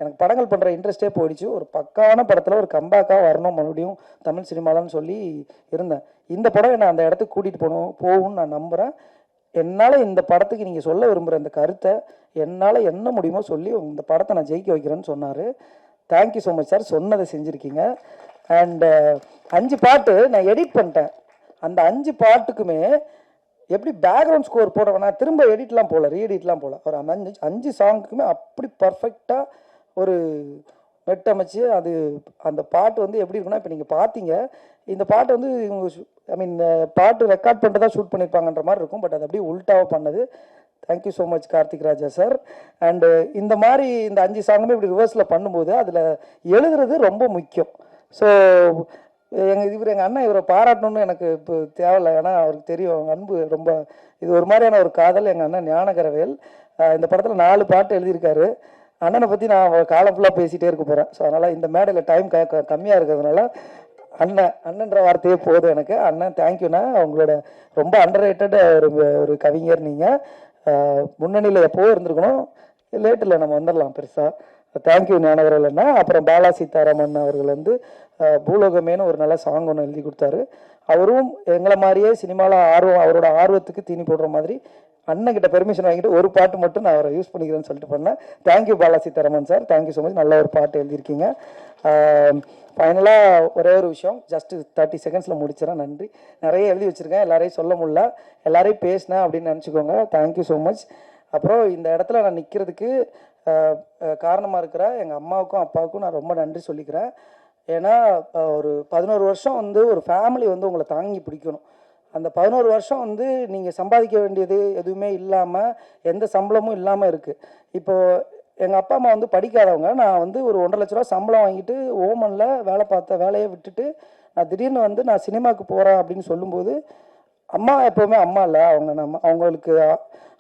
எனக்கு படங்கள் பண்ணுற இன்ட்ரெஸ்ட்டே போயிடுச்சு. ஒரு பக்கான படத்தில் ஒரு கம்பேக்காக வரணும் மறுபடியும் தமிழ் சினிமாலன்னு சொல்லி இருந்தேன். இந்த படம் என்னை அந்த இடத்துக்கு கூட்டிகிட்டு போகும்னு நான் நம்புகிறேன். என்னால் இந்த படத்துக்கு நீங்கள் சொல்ல விரும்புகிற இந்த கருத்தை என்னால் என்ன முடியுமோ சொல்லி இந்த படத்தை நான் ஜெயிக்க வைக்கிறேன்னு சொன்னார். தேங்க்யூ ஸோ மச் சார், சொன்னதை செஞ்சுருக்கீங்க. அண்டு 5 பாட்டு நான் எடிட் பண்ணிட்டேன். அந்த 5 பாட்டுக்குமே எப்படி பேக்ரவுண்ட் ஸ்கோர் போட வேணாம், திரும்ப எடிட்லாம் போகல, ரீஎடிட்லாம் போகல. ஒரு 5 சாங்குக்குமே அப்படி பர்ஃபெக்டாக ஒரு மெட்டமைச்சு அது அந்த பாட்டு வந்து எப்படி இருக்குன்னா, இப்போ நீங்கள் பார்த்தீங்க இந்த பாட்டு வந்து இவங்க பாட்டு ரெக்கார்ட் பண்ணிட்டு தான் ஷூட் பண்ணியிருப்பாங்கன்ற மாதிரி இருக்கும். பட் அது அப்படியே உல்ட்டாவாக பண்ணது. Thank you so much Karthik Raja sir. And இந்த மாதிரி இந்த 5 சாங்குமே இப்படி ரிவர்ஸில் பண்ணும்போது அதில் எழுதுறது ரொம்ப முக்கியம். ஸோ எங்கள் அண்ணன் இவரை பாராட்டணும்னு எனக்கு இப்போ தேவையில்லை. ஏன்னா அவருக்கு தெரியும் அன்பு ரொம்ப, இது ஒரு மாதிரியான ஒரு காதல். எங்கள் அண்ணன் ஞானகரவேல் இந்த படத்தில் 4 பாட்டு எழுதியிருக்காரு. அண்ணனை பற்றி நான் காலம் ஃபுல்லாக பேசிகிட்டே இருக்க போகிறேன். ஸோ அதனால் இந்த மேடையில் டைம் கம்மியாக இருக்கிறதுனால அண்ணன்ற வார்த்தையே போதும் எனக்கு. அண்ணன் தேங்க்யூண்ணா, அவங்களோட ரொம்ப அண்டர்ரேட்டட் ஒரு கவிஞர். நீங்கள் முன்னணியில் எப்போவும் இருந்திருக்கணும், லேட்டில் நம்ம வந்துடலாம் பெருசாக. தேங்க்யூ ஞானகரவேல் அண்ணா. அப்புறம் பாலா சீதாராமன் அவர்கள் வந்து பூலோகமேனு ஒரு நல்ல சாங் ஒன்று எழுதி கொடுத்தாரு. அவரும் எங்களை மாதிரியே சினிமாவில் அவரோட ஆர்வத்துக்கு தீனி போடுற மாதிரி அண்ணன்கிட்ட பெர்மிஷன் வாங்கிட்டு ஒரு பாட்டு மட்டும் நான் அவரை யூஸ் பண்ணிக்கிறேன்னு சொல்லிட்டு பண்ணேன். Thank you Bala Sitharaman sir, thank you so much. நல்ல ஒரு பாட்டு எழுதியிருக்கீங்க. ஃபைனலாக ஒரே ஒரு விஷயம், ஜஸ்ட் 30 செகண்ட்ஸில் முடிச்சிடறேன். நன்றி. நிறைய எழுதி வச்சுருக்கேன், எல்லாரையும் சொல்ல முடியல, எல்லாரையும் பேசினேன் அப்படின்னு நினச்சிக்கோங்க. Thank you so much. அப்புறம் இந்த இடத்துல நான் நிற்கிறதுக்கு காரணமாக இருக்கிற எங்கள் அம்மாவுக்கும் அப்பாவுக்கும் நான் ரொம்ப நன்றி சொல்லிக்கிறேன். ஏன்னா ஒரு 11 வருஷம் வந்து ஒரு ஃபேமிலி வந்து உங்களை தாங்கி பிடிக்கணும். அந்த 11 வருஷம் வந்து நீங்கள் சம்பாதிக்க வேண்டியது எதுவுமே இல்லாமல், எந்த சம்பளமும் இல்லாமல் இருக்குது. இப்போது எங்கள் அப்பா அம்மா வந்து படிக்காதவங்க. நான் வந்து ஒரு 1.5 லட்ச ரூபா சம்பளம் வாங்கிட்டு ஓமனில் வேலை பார்த்த வேலையை விட்டுட்டு நான் திடீர்னு வந்து நான் சினிமாவுக்கு போகிறேன் அப்படின்னு சொல்லும்போது, அம்மா எப்போவுமே அம்மா இல்லை, அவங்களுக்கு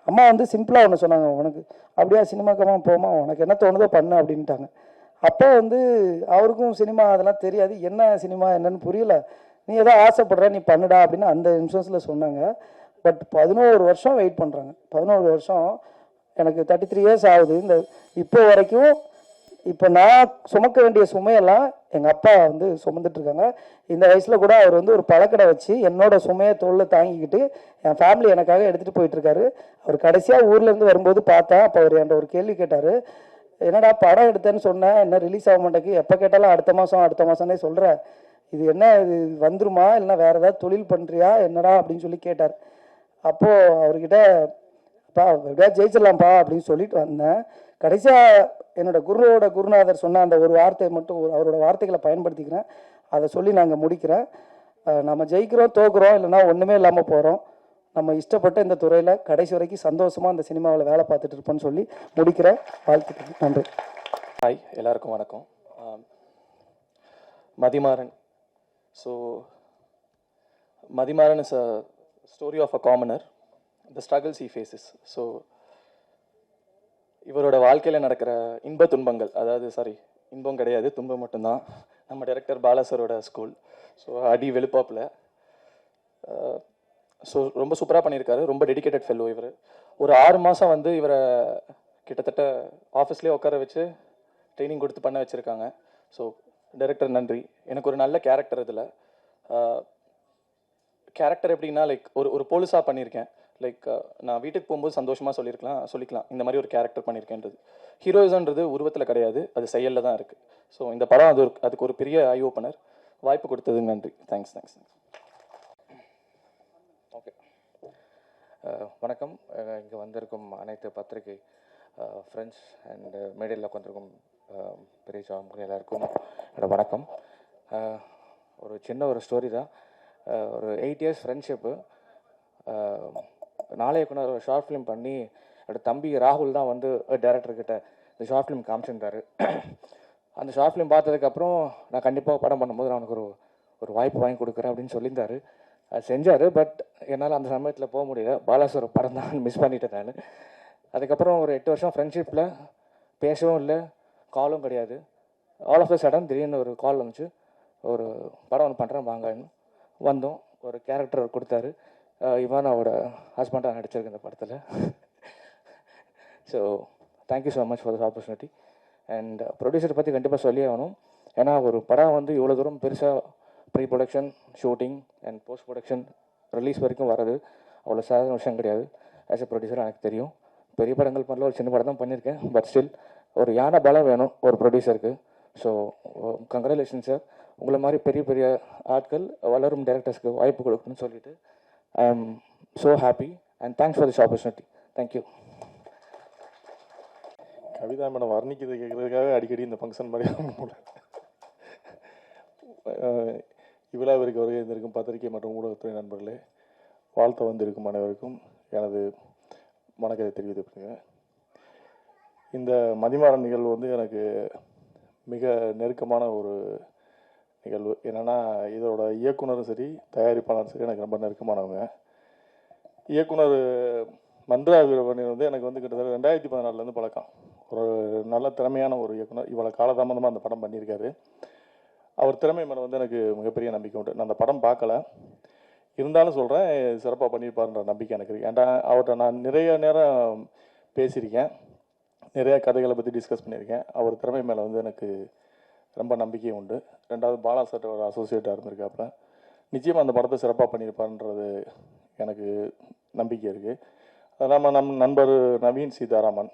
அம்மா வந்து சிம்பிளாக ஒன்று சொன்னாங்க, உனக்கு அப்படியா சினிமாக்கம்மா போமா, உனக்கு என்ன தோணுதோ பண்ணு அப்படின்ட்டாங்க. அப்போ வந்து அவருக்கும் சினிமா அதெல்லாம் தெரியாது, என்ன சினிமா என்னன்னு புரியல. நீ ஏதோ ஆசைப்படுற நீ பண்ணுடா அப்படின்னு அந்த இன்சூரன்ஸில் சொன்னாங்க. பட் 11 வருஷம் வெயிட் பண்ணுறாங்க. 11 வருஷம், எனக்கு 33 இயர்ஸ் ஆகுது. இந்த இப்போ வரைக்கும் இப்போ நான் சுமக்க வேண்டிய சுமையெல்லாம் எங்கள் அப்பா வந்து சுமந்துட்டுருக்காங்க. இந்த வயசில் கூட அவர் வந்து ஒரு பழக்கடை வச்சு என்னோட சுமையை தோளில் தாங்கிக்கிட்டு என் ஃபேமிலி எனக்காக எடுத்துகிட்டு போயிட்டுருக்காரு. அவர் கடைசியாக ஊர்லேருந்து வரும்போது பார்த்தா அப்போ அவர் என்கிட்ட ஒரு கேள்வி கேட்டார், என்னடா படம் எடுத்தேன்னு சொன்னேன், என்ன ரிலீஸ் ஆக மாட்டேக்கு, எப்போ கேட்டாலும் அடுத்த மாதம்னே சொல்கிறேன், இது என்ன இது வந்துருமா இல்லைனா வேறு ஏதாவது தொழில் பண்ணுறியா என்னடா அப்படின்னு சொல்லி கேட்டார். அப்போது அவர்கிட்ட அப்பா எப்படியா ஜெயிச்சிடலாம்ப்பா அப்படின்னு சொல்லிட்டு வந்தேன். கடைசியாக என்னோட குருநாதர் சொன்ன அந்த ஒரு வார்த்தையை மட்டும் அவரோட வார்த்தைகளை பயன்படுத்திக்கிறேன், அதை சொல்லி நாங்கள் முடிக்கிறேன். நம்ம ஜெயிக்கிறோம் தோக்குறோம் இல்லைனா ஒன்றுமே இல்லாமல் போகிறோம், நம்ம இஷ்டப்பட்ட இந்த துறையில் கடைசி வரைக்கும் சந்தோஷமாக இந்த சினிமாவில் வேலை பார்த்துட்டு இருப்போன்னு சொல்லி முடிக்கிறேன். வாழ்த்துக்கள். நன்றி.
ஹாய், எல்லாருக்கும் வணக்கம். Mathimaran. So Mathimaran is a story of a commoner, the struggles he faces. So இவரோட வாழ்க்கையில் நடக்கிற இன்ப துன்பங்கள், அதாவது இன்பம் கிடையாது துன்பம் மட்டும்தான். நம்ம டைரக்டர் பாலாசரோட ஸ்கூல். ஸோ அடி வெளுப்பாப்பில். ஸோ ரொம்ப சூப்பராக பண்ணியிருக்காரு. ரொம்ப டெடிக்கேட்டட் ஃபெல்லோ இவர். ஒரு 6 மாதம் வந்து இவரை கிட்டத்தட்ட ஆஃபீஸ்லேயே உட்கார வச்சு ட்ரைனிங் கொடுத்து பண்ண வச்சுருக்காங்க. ஸோ டைரக்டர் நன்றி. எனக்கு ஒரு நல்ல கேரக்டர் இதில். கேரக்டர் எப்படின்னா ஒரு போலீஸாக பண்ணியிருக்கேன். நான் வீட்டுக்கு போகும்போது சந்தோஷமாக சொல்லிக்கலாம் இந்த மாதிரி ஒரு கேரக்டர் பண்ணியிருக்கேன்றது. ஹீரோயிசம்ன்றது உருவத்தில் கிடையாது, அது செயலில் தான் இருக்குது. ஸோ இந்த படம் அதுக்கு ஒரு பெரிய ஐ ஓப்பனர். வாய்ப்பு கொடுத்ததுக்கு நன்றி. தேங்க்ஸ்.
ஓகே, வணக்கம். இங்கே வந்திருக்கும் அனைத்து பத்திரிகை ஃப்ரெண்ட்ஸ் அண்ட் மேடையில் உட்காந்துருக்கும் பெரிய எல்லாருக்கும் என்னோட வணக்கம். ஒரு சின்ன ஒரு ஸ்டோரி தான். ஒரு 8 இயர்ஸ் ஃப்ரெண்ட்ஷிப்பு. நாளைய இயக்குனர் ஒரு ஷார்ட் ஃபிலிம் பண்ணி என்னோட தம்பி ராகுல் தான் வந்து டைரக்டர்கிட்ட இந்த ஷார்ட் ஃபிலிம் காமிச்சிருந்தாரு. அந்த ஷார்ட் ஃபிலிம் பார்த்ததுக்கப்புறம் நான் கண்டிப்பாக படம் பண்ணும்போது நான் அவனுக்கு ஒரு வாய்ப்பு வாங்கி கொடுக்குறேன் அப்படின்னு சொல்லியிருந்தாரு. அது செஞ்சார். பட் என்னால் அந்த சமயத்தில் போக முடியல. பாலாசோர படம் தான் மிஸ் பண்ணிட்டேன் நான். அதுக்கப்புறம் ஒரு 8 வருஷம் ஃப்ரெண்ட்ஷிப்பில் பேசவும் இல்லை, காலும் கிடையாது. ஆல் ஆஃப் த சடன் திடீர்னு ஒரு கால் வந்துச்சு, ஒரு படம் ஒன்று பண்ணுறேன் வாங்கன்னு வந்தோம். ஒரு கேரக்டர் கொடுத்தாரு. இவானாவோட ஹஸ்பண்டாக நடிச்சிருக்கு இந்த படத்தில். So thank you so much for this opportunity. And ப்ரொடியூசரை பற்றி கண்டிப்பாக சொல்லி ஆகணும். ஏன்னா ஒரு படம் வந்து இவ்வளோ தூரம் பெருசாக pre production, shooting and post production, release வரைக்கும் வர்றது அவ்வளோ சாதாரண விஷயம் கிடையாது. ஆஸ் எ ப்ரொடியூசர் எனக்கு தெரியும். பெரிய படங்கள் பண்ணல, ஒரு சின்ன படம் தான் பண்ணியிருக்கேன். பட் ஸ்டில் ஒரு யானை பலம் வேணும் ஒரு ப்ரொடியூசருக்கு. So congratulation sir. உங்களை மாதிரி பெரிய பெரிய ஆட்கள் வளரும் டைரக்டர்ஸ்க்கு வாய்ப்பு கொடுக்கணும்னு சொல்லிட்டு I am so happy and thanks for this opportunity. Thank you.
Kavitha madam வர்ணிக்கிறது கேட்குறதுக்காக அடிக்கடி இந்த ஃபங்க்ஷன் மாதிரி இவ்விழாவிற்கு வருகை இருந்திருக்கும் பத்திரிகை மற்றும் ஊடகத்துறை நண்பர்களே, வாழ்த்த வந்திருக்கும் அனைவருக்கும் எனது வணக்கத்தை தெரிவித்துக்கிறேங்க. இந்த மதிமாறன் நிகழ்வு வந்து எனக்கு மிக நெருக்கமான ஒரு நிகழ்வு. என்னென்னா இதோட இயக்குனரும் சரி தயாரிப்பாளரும் சரி எனக்கு ரொம்ப நெருக்கமானவங்க. இயக்குனர் மந்த்ரா வீரமணி வந்து எனக்கு வந்து கிட்டத்தட்ட 2014 பழக்கம். ஒரு நல்ல திறமையான ஒரு இயக்குனர். இவ்வளோ காலதாமதமாக அந்த படம் பண்ணியிருக்காரு. அவர் திறமை மேலே வந்து எனக்கு மிகப்பெரிய நம்பிக்கை உண்டு. நான் அந்த படம் பார்க்கல, இருந்தாலும் சொல்கிறேன் சிறப்பாக பண்ணியிருப்பாருன்ற நம்பிக்கை எனக்கு இருக்குது. ஏன்டா அவர்கிட்ட நான் நிறைய நேரம் பேசியிருக்கேன், நிறைய கதைகளை பற்றி டிஸ்கஸ் பண்ணியிருக்கேன். அவர் திறமை மேலே வந்து எனக்கு ரொம்ப நம்பிக்கை உண்டு. ரெண்டாவது பாலா சார்ட்ட ஒரு அசோசியேட்டாக இருந்திருக்காப்புல. நிச்சயமாக அந்த படத்தை சிறப்பாக பண்ணியிருப்பாருன்றது எனக்கு நம்பிக்கை இருக்குது. அது இல்லாமல் நம் நண்பர் நவீன் சீதாராமன்,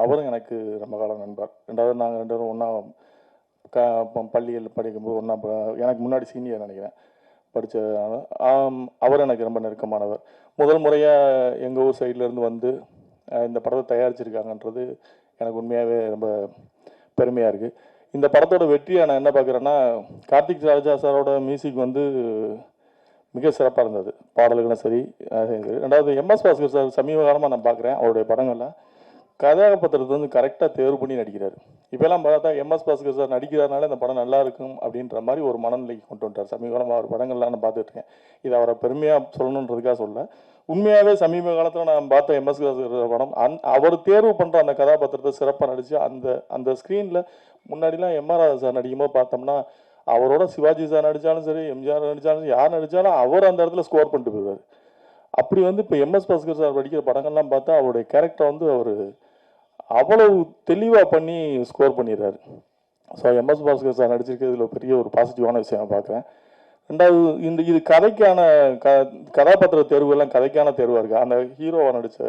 அவரும் எனக்கு ரொம்ப காலம் நண்பர். ரெண்டாவது நாங்கள் 2 பேரும் ஒன்றா பள்ளியில் படிக்கும்போது ஒன்றா, எனக்கு முன்னாடி சீனியர் நினைக்கிறேன் படித்த. அவர் எனக்கு ரொம்ப நெருக்கமானவர். முதல் முறையாக எங்கள் ஊர் சைட்லேருந்து வந்து இந்த படத்தை தயாரிச்சிருக்காங்கன்றது எனக்கு உண்மையாகவே ரொம்ப பெருமையாக இருக்குது. இந்த படத்தோட வெற்றியை நான் என்ன பார்க்குறேன்னா, கார்த்திக் ராஜா சாரோட மியூசிக் வந்து மிக சிறப்பாக இருந்தது, பாடல்களும் சரி. ரெண்டாவது எம்எஸ் பாஸ்கர் சார் சமீப காலமாக நான் பார்க்குறேன் அவருடைய படங்கள்லாம் கதாபாத்திரத்தை வந்து கரெக்டாக தேர்வு பண்ணி நடிக்கிறார். இப்போலாம் பார்த்தா எம்எஸ் பாஸ்கர் சார் நடிக்கிறதுனால இந்த படம் நல்லா இருக்கும் அப்படின்ற மாதிரி ஒரு மனநிலைக்கு கொண்டு வந்துட்டார். சமீப காலமாக அவர் படங்கள்லாம் நான் பார்த்துட்ருக்கேன். இது அவரை பெருமையாக சொல்லணுன்றதுக்காக சொல்ல, உண்மையாகவே சமீப காலத்தில் நான் பார்த்த எம்எஸ் பாஸ்கர் படம் அவர் தேர்வு பண்ணுற அந்த கதாபாத்திரத்தை சிறப்பாக நடித்து அந்த ஸ்க்ரீனில் முன்னாடிலாம் எம்ஆர் ராதா சார் நடிக்கும்போது பார்த்தோம்னா அவரோட சிவாஜி சார் நடித்தாலும் சரி, எம்ஜிஆர் நடித்தாலும் யார் நடித்தாலும் அவர் அந்த இடத்துல ஸ்கோர் பண்ணிட்டு போயிடுவார். அப்படி வந்து இப்போ எம்எஸ் பாஸ்கர் சார் நடிக்கிற படங்கள்லாம் பார்த்தா அவருடைய கேரக்டர் வந்து அவர் அவ்வளவு தெளிவாக பண்ணி ஸ்கோர் பண்ணிடுறாரு. ஸோ எம்எஸ் பாஸ்கர் சார் நடிச்சிருக்கிறதுல பெரிய ஒரு பாசிட்டிவான விஷயம் நான் பார்க்குறேன். ரெண்டாவது இது கதைக்கான கதாபாத்திர தேர்வுகள்லாம் கதைக்கான தேர்வாக இருக்குது. அந்த ஹீரோவை நடித்த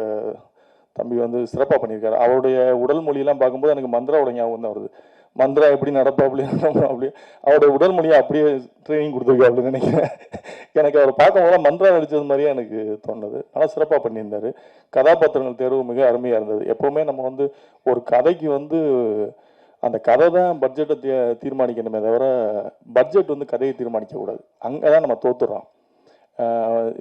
தம்பி வந்து சிறப்பாக பண்ணியிருக்காரு. அவருடைய உடல் மொழியெல்லாம் பார்க்கும்போது எனக்கு மந்த்ராவோட ஞாபகம் தான் வருது. மந்த்ரா எப்படி நடப்பா அப்படி அவருடைய உடல் மொழியை அப்படியே ட்ரைனிங் கொடுத்துருக்கா அப்படின்னு நினைக்கிறேன். எனக்கு அவர் பார்க்கும்போது மந்த்ரா நடித்தது மாதிரியே எனக்கு தோணுது. நல்லா சிறப்பாக பண்ணியிருந்தார். கதாபாத்திரங்கள் தேர்வு மிக அருமையாக இருந்தது. எப்போவுமே நம்ம வந்து ஒரு கதைக்கு வந்து அந்த கதை தான் பட்ஜெட்டை தீர்மானிக்கணுமே தவிர பட்ஜெட் வந்து கதையை தீர்மானிக்கக்கூடாது. அங்கே தான் நம்ம தோத்துறோம்.